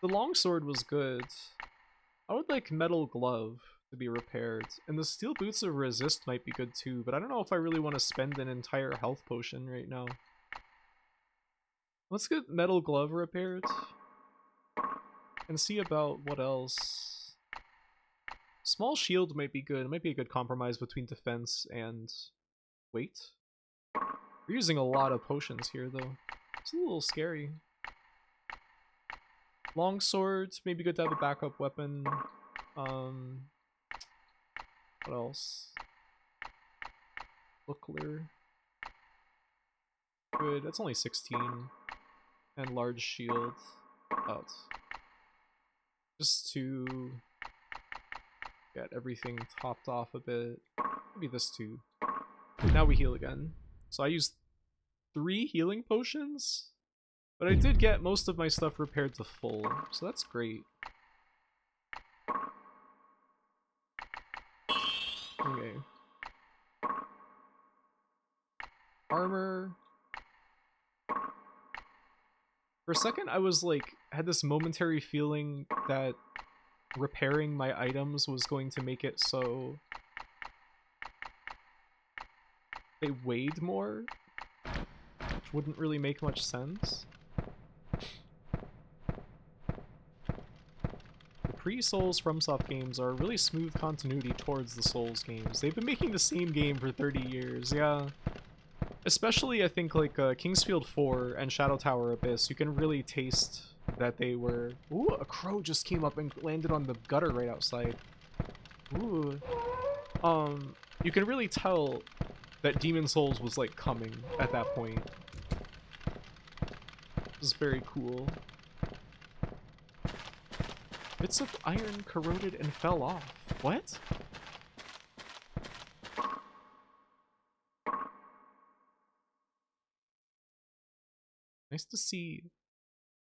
the longsword was good. I would like metal glove to be repaired. And the steel boots of resist might be good too, but I don't know if I really want to spend an entire health potion right now. Let's get metal glove repaired. And see about what else. Small shield might be good. It might be a good compromise between defense and weight. We're using a lot of potions here though. It's a little scary. Long swords, maybe good to have a backup weapon. What else? Buckler. Good, that's only 16. And large shield. Out. Just to get everything topped off a bit. Maybe this too. Now we heal again. So I used 3 healing potions, but I did get most of my stuff repaired to full, so that's great. Okay. Armor. For a second I was like, had this momentary feeling that repairing my items was going to make it so they weighed more, which wouldn't really make much sense. The pre-Souls FromSoft games are a really smooth continuity towards the Souls games. They've been making the same game for 30 years, yeah. Especially, I think, like, Kingsfield 4 and Shadow Tower Abyss, you can really taste that they were... Ooh, a crow just came up and landed on the gutter right outside. Ooh. You can really tell that Demon Souls was, like, coming at that point. This is very cool. Bits of iron corroded and fell off. What? Nice to see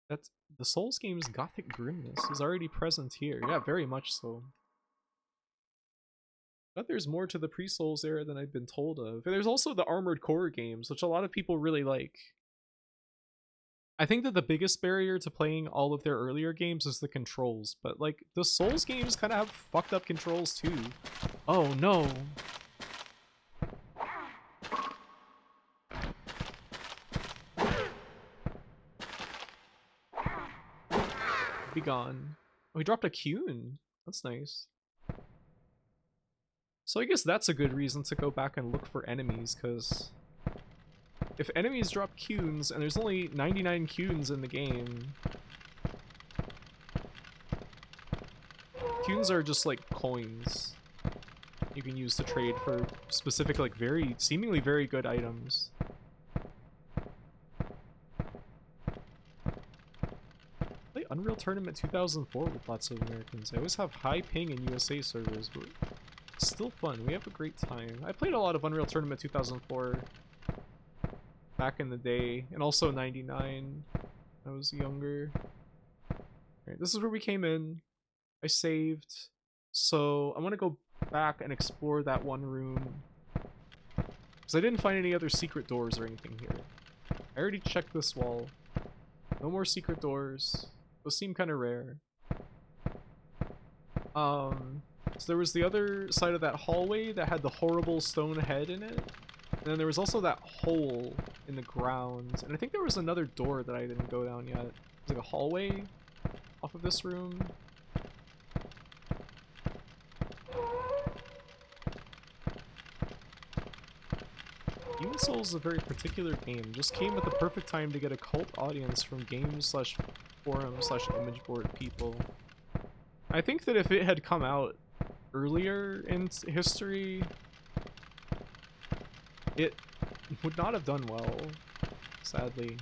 that the Souls game's gothic grimness is already present here. Yeah, very much so. But there's more to the pre-Souls era than I've been told of. And there's also the Armored Core games, which a lot of people really like. I think that the biggest barrier to playing all of their earlier games is the controls, but like the Souls games kind of have fucked up controls too. Oh no. Be gone. Oh, he dropped a Cune. That's nice. So I guess that's a good reason to go back and look for enemies, because if enemies drop Cunes, and there's only 99 Cunes in the game, Cunes are just like coins you can use to trade for specific, like, seemingly very good items. Play Unreal Tournament 2004 with lots of Americans. I always have high ping in USA servers, but it's still fun. We have a great time. I played a lot of Unreal Tournament 2004 back in the day, and also 99. I was younger. Alright, this is where we came in. I saved. So I want to go back and explore that one room, because I didn't find any other secret doors or anything here. I already checked this wall. No more secret doors. Those seem kind of rare. So there was the other side of that hallway that had the horrible stone head in it. And then there was also that hole in the ground. And I think there was another door that I didn't go down yet. There's like a hallway off of this room. Demon Souls is a very particular game. Just came at the perfect time to get a cult audience from game/forum/image board people. I think that if it had come out earlier in history, it would not have done well, sadly.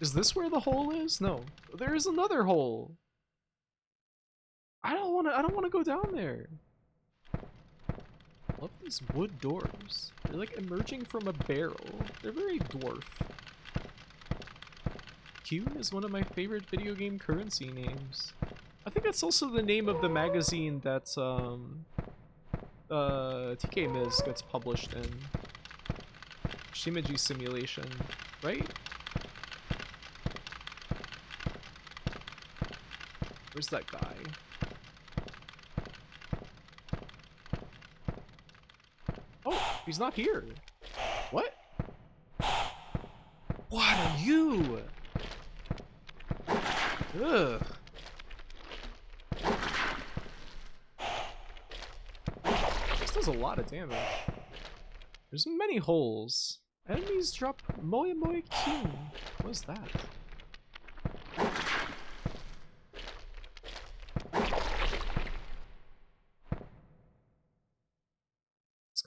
Is this where the hole is? No. There is another hole. I don't want to go down there. Love these wood doors. They're like emerging from a barrel. They're very dwarf. Cune is one of my favorite video game currency names. I think that's also the name of the magazine that TK Miz gets published in. Shimeji Simulation, right? Where's that guy? Oh, he's not here. What? What are you? Ugh. This does a lot of damage. There's many holes. Enemies drop Moe Moe Cune. What is that?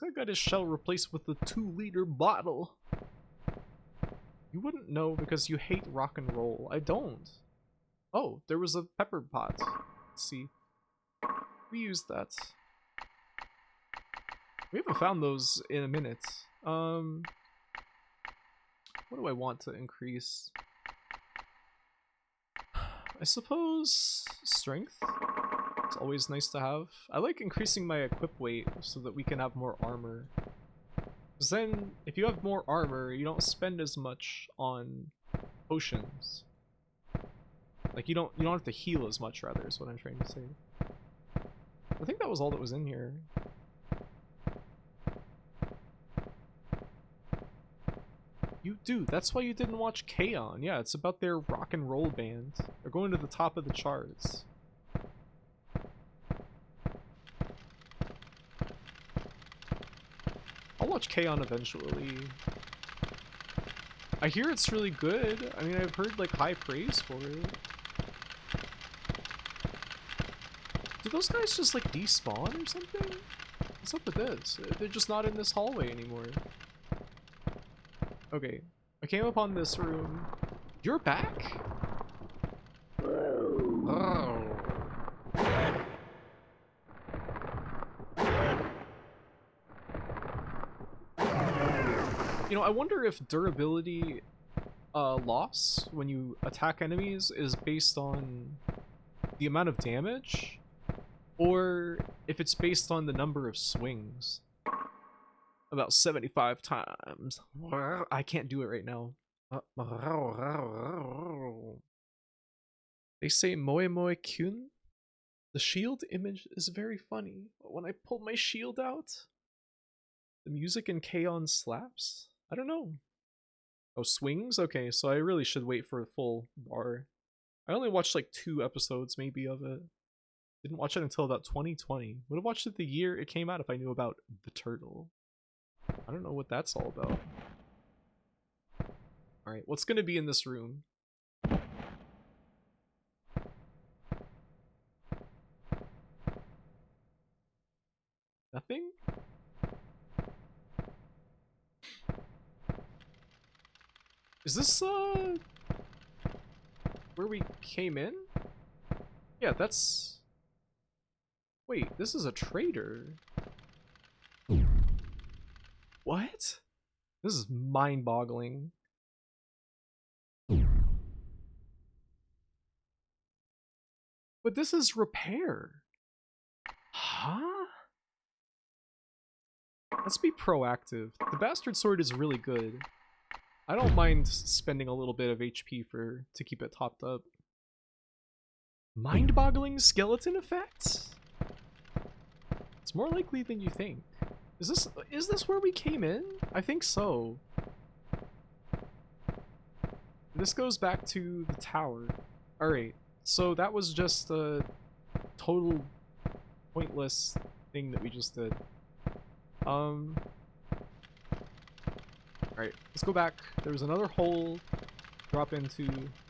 guy got his shell replaced with a 2-liter bottle. You wouldn't know because you hate rock and roll. I don't. Oh, there was a pepper pot. Let's see. We used that. We haven't found those in a minute. What do I want to increase? I suppose strength. It's always nice to have. I like increasing my equip weight so that we can have more armor. Because then, if you have more armor, you don't spend as much on potions. Like you don't have to heal as much, rather, is what I'm trying to say. I think that was all that was in here. You do. That's why you didn't watch K-On! Yeah, it's about their rock and roll band. They're going to the top of the charts. I'll watch K-On! Eventually. I hear it's really good. I mean, I've heard like high praise for it. Do those guys just like despawn or something? What's up with this? They're just not in this hallway anymore. Okay, I came upon this room. You're back? Oh. You know, I wonder if durability loss when you attack enemies is based on the amount of damage, or if it's based on the number of swings. About 75 times. I can't do it right now. They say Moe Moe Kyun. The shield image is very funny, but when I pull my shield out, the music in K-On! Slaps? I don't know. Oh, swings? Okay, so I really should wait for a full bar. I only watched like 2 episodes maybe of it. Didn't watch it until about 2020. Would have watched it the year it came out if I knew about the turtle. I don't know what that's all about. Alright, what's gonna be in this room? Nothing? Is this, where we came in? Yeah, that's... Wait, this is a trader. What? This is mind-boggling. But this is repair. Huh? Let's be proactive. The Bastard Sword is really good. I don't mind spending a little bit of HP to keep it topped up. Mind-boggling skeleton effects? It's more likely than you think. Is this where we came in? I think so. This goes back to the tower. Alright, so that was just a total pointless thing that we just did. Alright, let's go back. There's another hole drop into.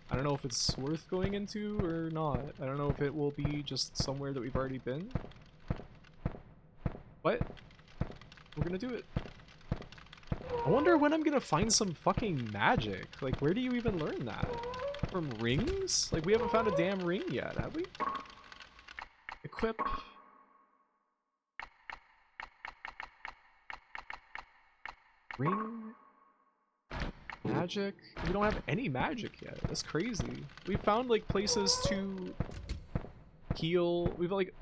I don't know if it's worth going into or not. I don't know if it will be just somewhere that we've already been. But we're gonna do it. I wonder when I'm gonna find some fucking magic. Like, where do you even learn that? From rings? Like, we haven't found a damn ring yet, have we? Equip. Ring. Magic. We don't have any magic yet. That's crazy. We found, like, places to heal. We've, like,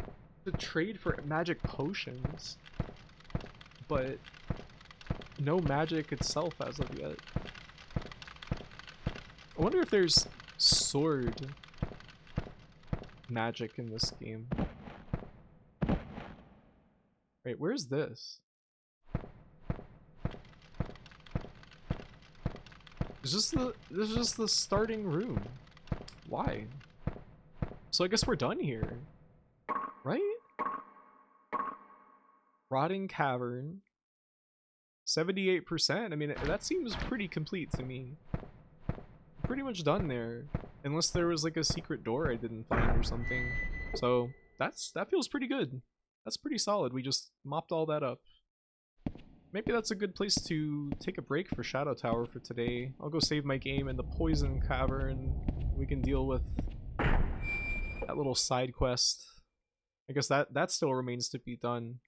to trade for magic potions. But no magic itself as of yet. I wonder if there's sword magic in this game. Wait, where's this? This is just the starting room. Why? So I guess we're done here. Right? Rotting Cavern. 78%? I mean, that seems pretty complete to me. Pretty much done there. Unless there was like a secret door I didn't find or something. So that feels pretty good. That's pretty solid. We just mopped all that up. maybe that's a good place to take a break for Shadow Tower for today. I'll go save my game in the Poison Cavern. We can deal with that little side quest. I guess that still remains to be done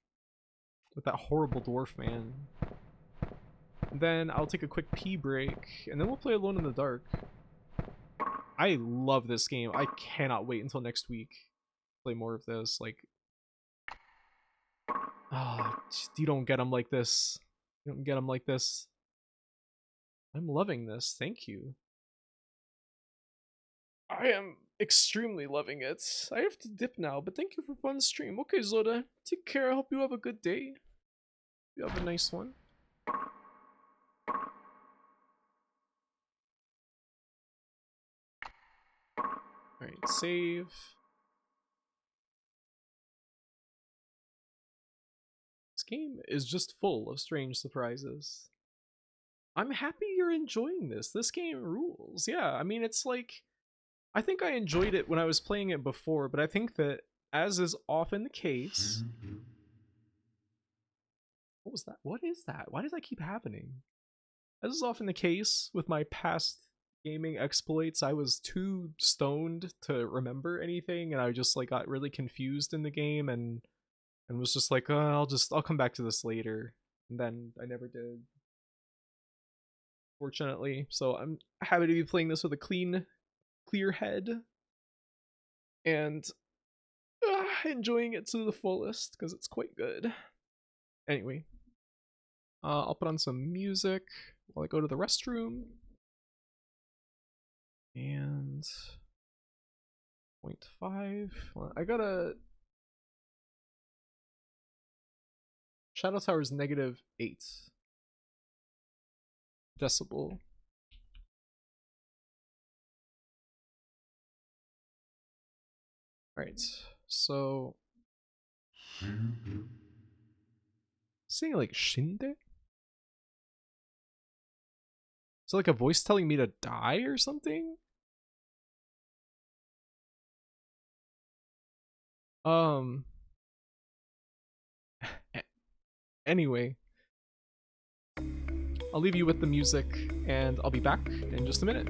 with that horrible dwarf man. Then I'll take a quick pee break, and then we'll play Alone in the Dark. I love this game. I cannot wait until next week to play more of this. Like, you don't get them like this. You don't get them like this. I'm loving this. Thank you. I am extremely loving it. I have to dip now, but thank you for fun stream. Okay, Zoda. Take care. I hope you have a good day. You have a nice one. Alright, save. This game is just full of strange surprises. I'm happy you're enjoying this. This game rules. Yeah, I mean, it's like, I think I enjoyed it when I was playing it before, but I think that, as is often the case... What was that? What is that? Why does that keep happening? As is often the case with my past gaming exploits, I was too stoned to remember anything, and I just like got really confused in the game and was just like, oh, I'll come back to this later, and then I never did, fortunately. So I'm happy to be playing this with a clear head and enjoying it to the fullest because it's quite good. Anyway, I'll put on some music while I go to the restroom. And 0.5. Well, I gotta. Shadow Tower is -8 decibel. Alright, so. Saying like Shinde? Is it like a voice telling me to die or something? Anyway, I'll leave you with the music, and I'll be back in just a minute.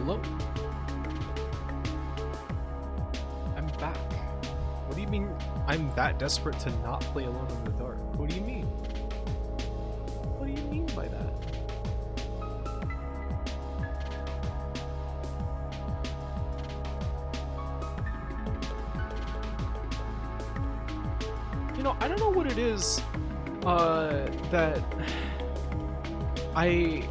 Hello. I'm back. What do you mean I'm that desperate to not play Alone in the Dark? What do you mean? What do you mean by that? You know, I don't know what it is that I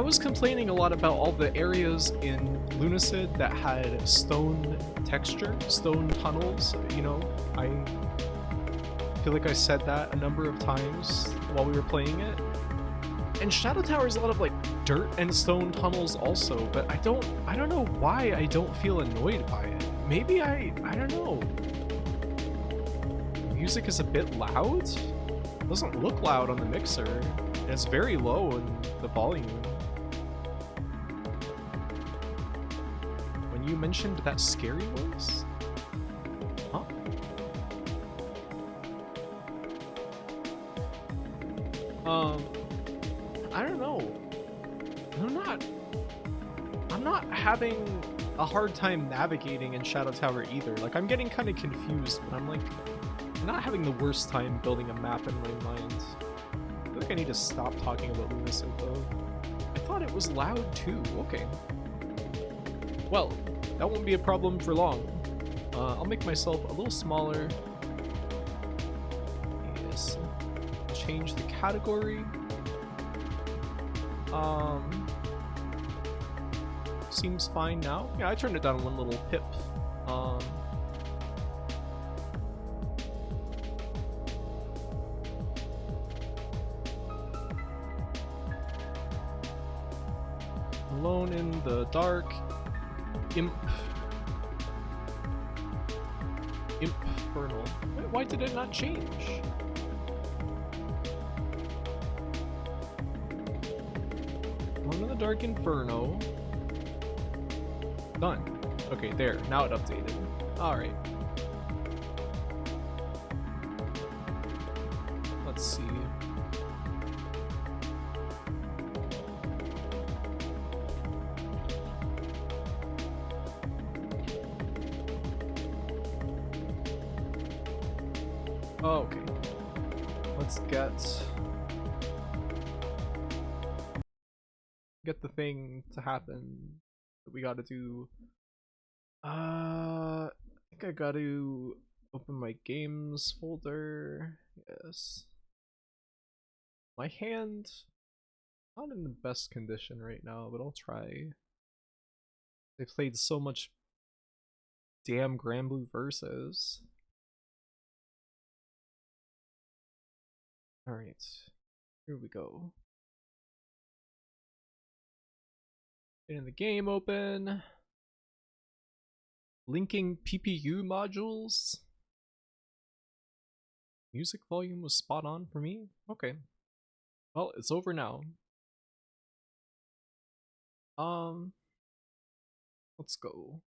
was complaining a lot about all the areas in Lunacid that had stone texture, stone tunnels, you know. I feel like I said that a number of times while we were playing it. And Shadow Tower is a lot of like dirt and stone tunnels also, but I don't know why I don't feel annoyed by it. Maybe I don't know. Music is a bit loud? It doesn't look loud on the mixer. And it's very low in the volume. When you mentioned that scary voice? Huh? I don't know. I'm not having a hard time navigating in Shadow Tower either. Like, I'm getting kind of confused, but I'm like, not having the worst time building a map in my mind. I feel like I need to stop talking about Lunacid though. I thought it was loud too. Okay. Well, that won't be a problem for long. I'll make myself a little smaller. Yes. Change the category. Seems fine now. Yeah, I turned it down one little pip. Alone in the Dark, Infernal. Wait, why did it not change? Alone in the Dark Inferno. Done. Okay, there. Now it updated. Alright. Let's see. Oh, okay. Let's get the thing to happen that we gotta do. I think I gotta open my games folder. Yes. My hand not in the best condition right now, but I'll try. They played so much damn Granblue Versus. Alright, here we go. Getting the game open. Linking PPU modules. Music volume was spot on for me. Okay. Well, it's over now. Let's go.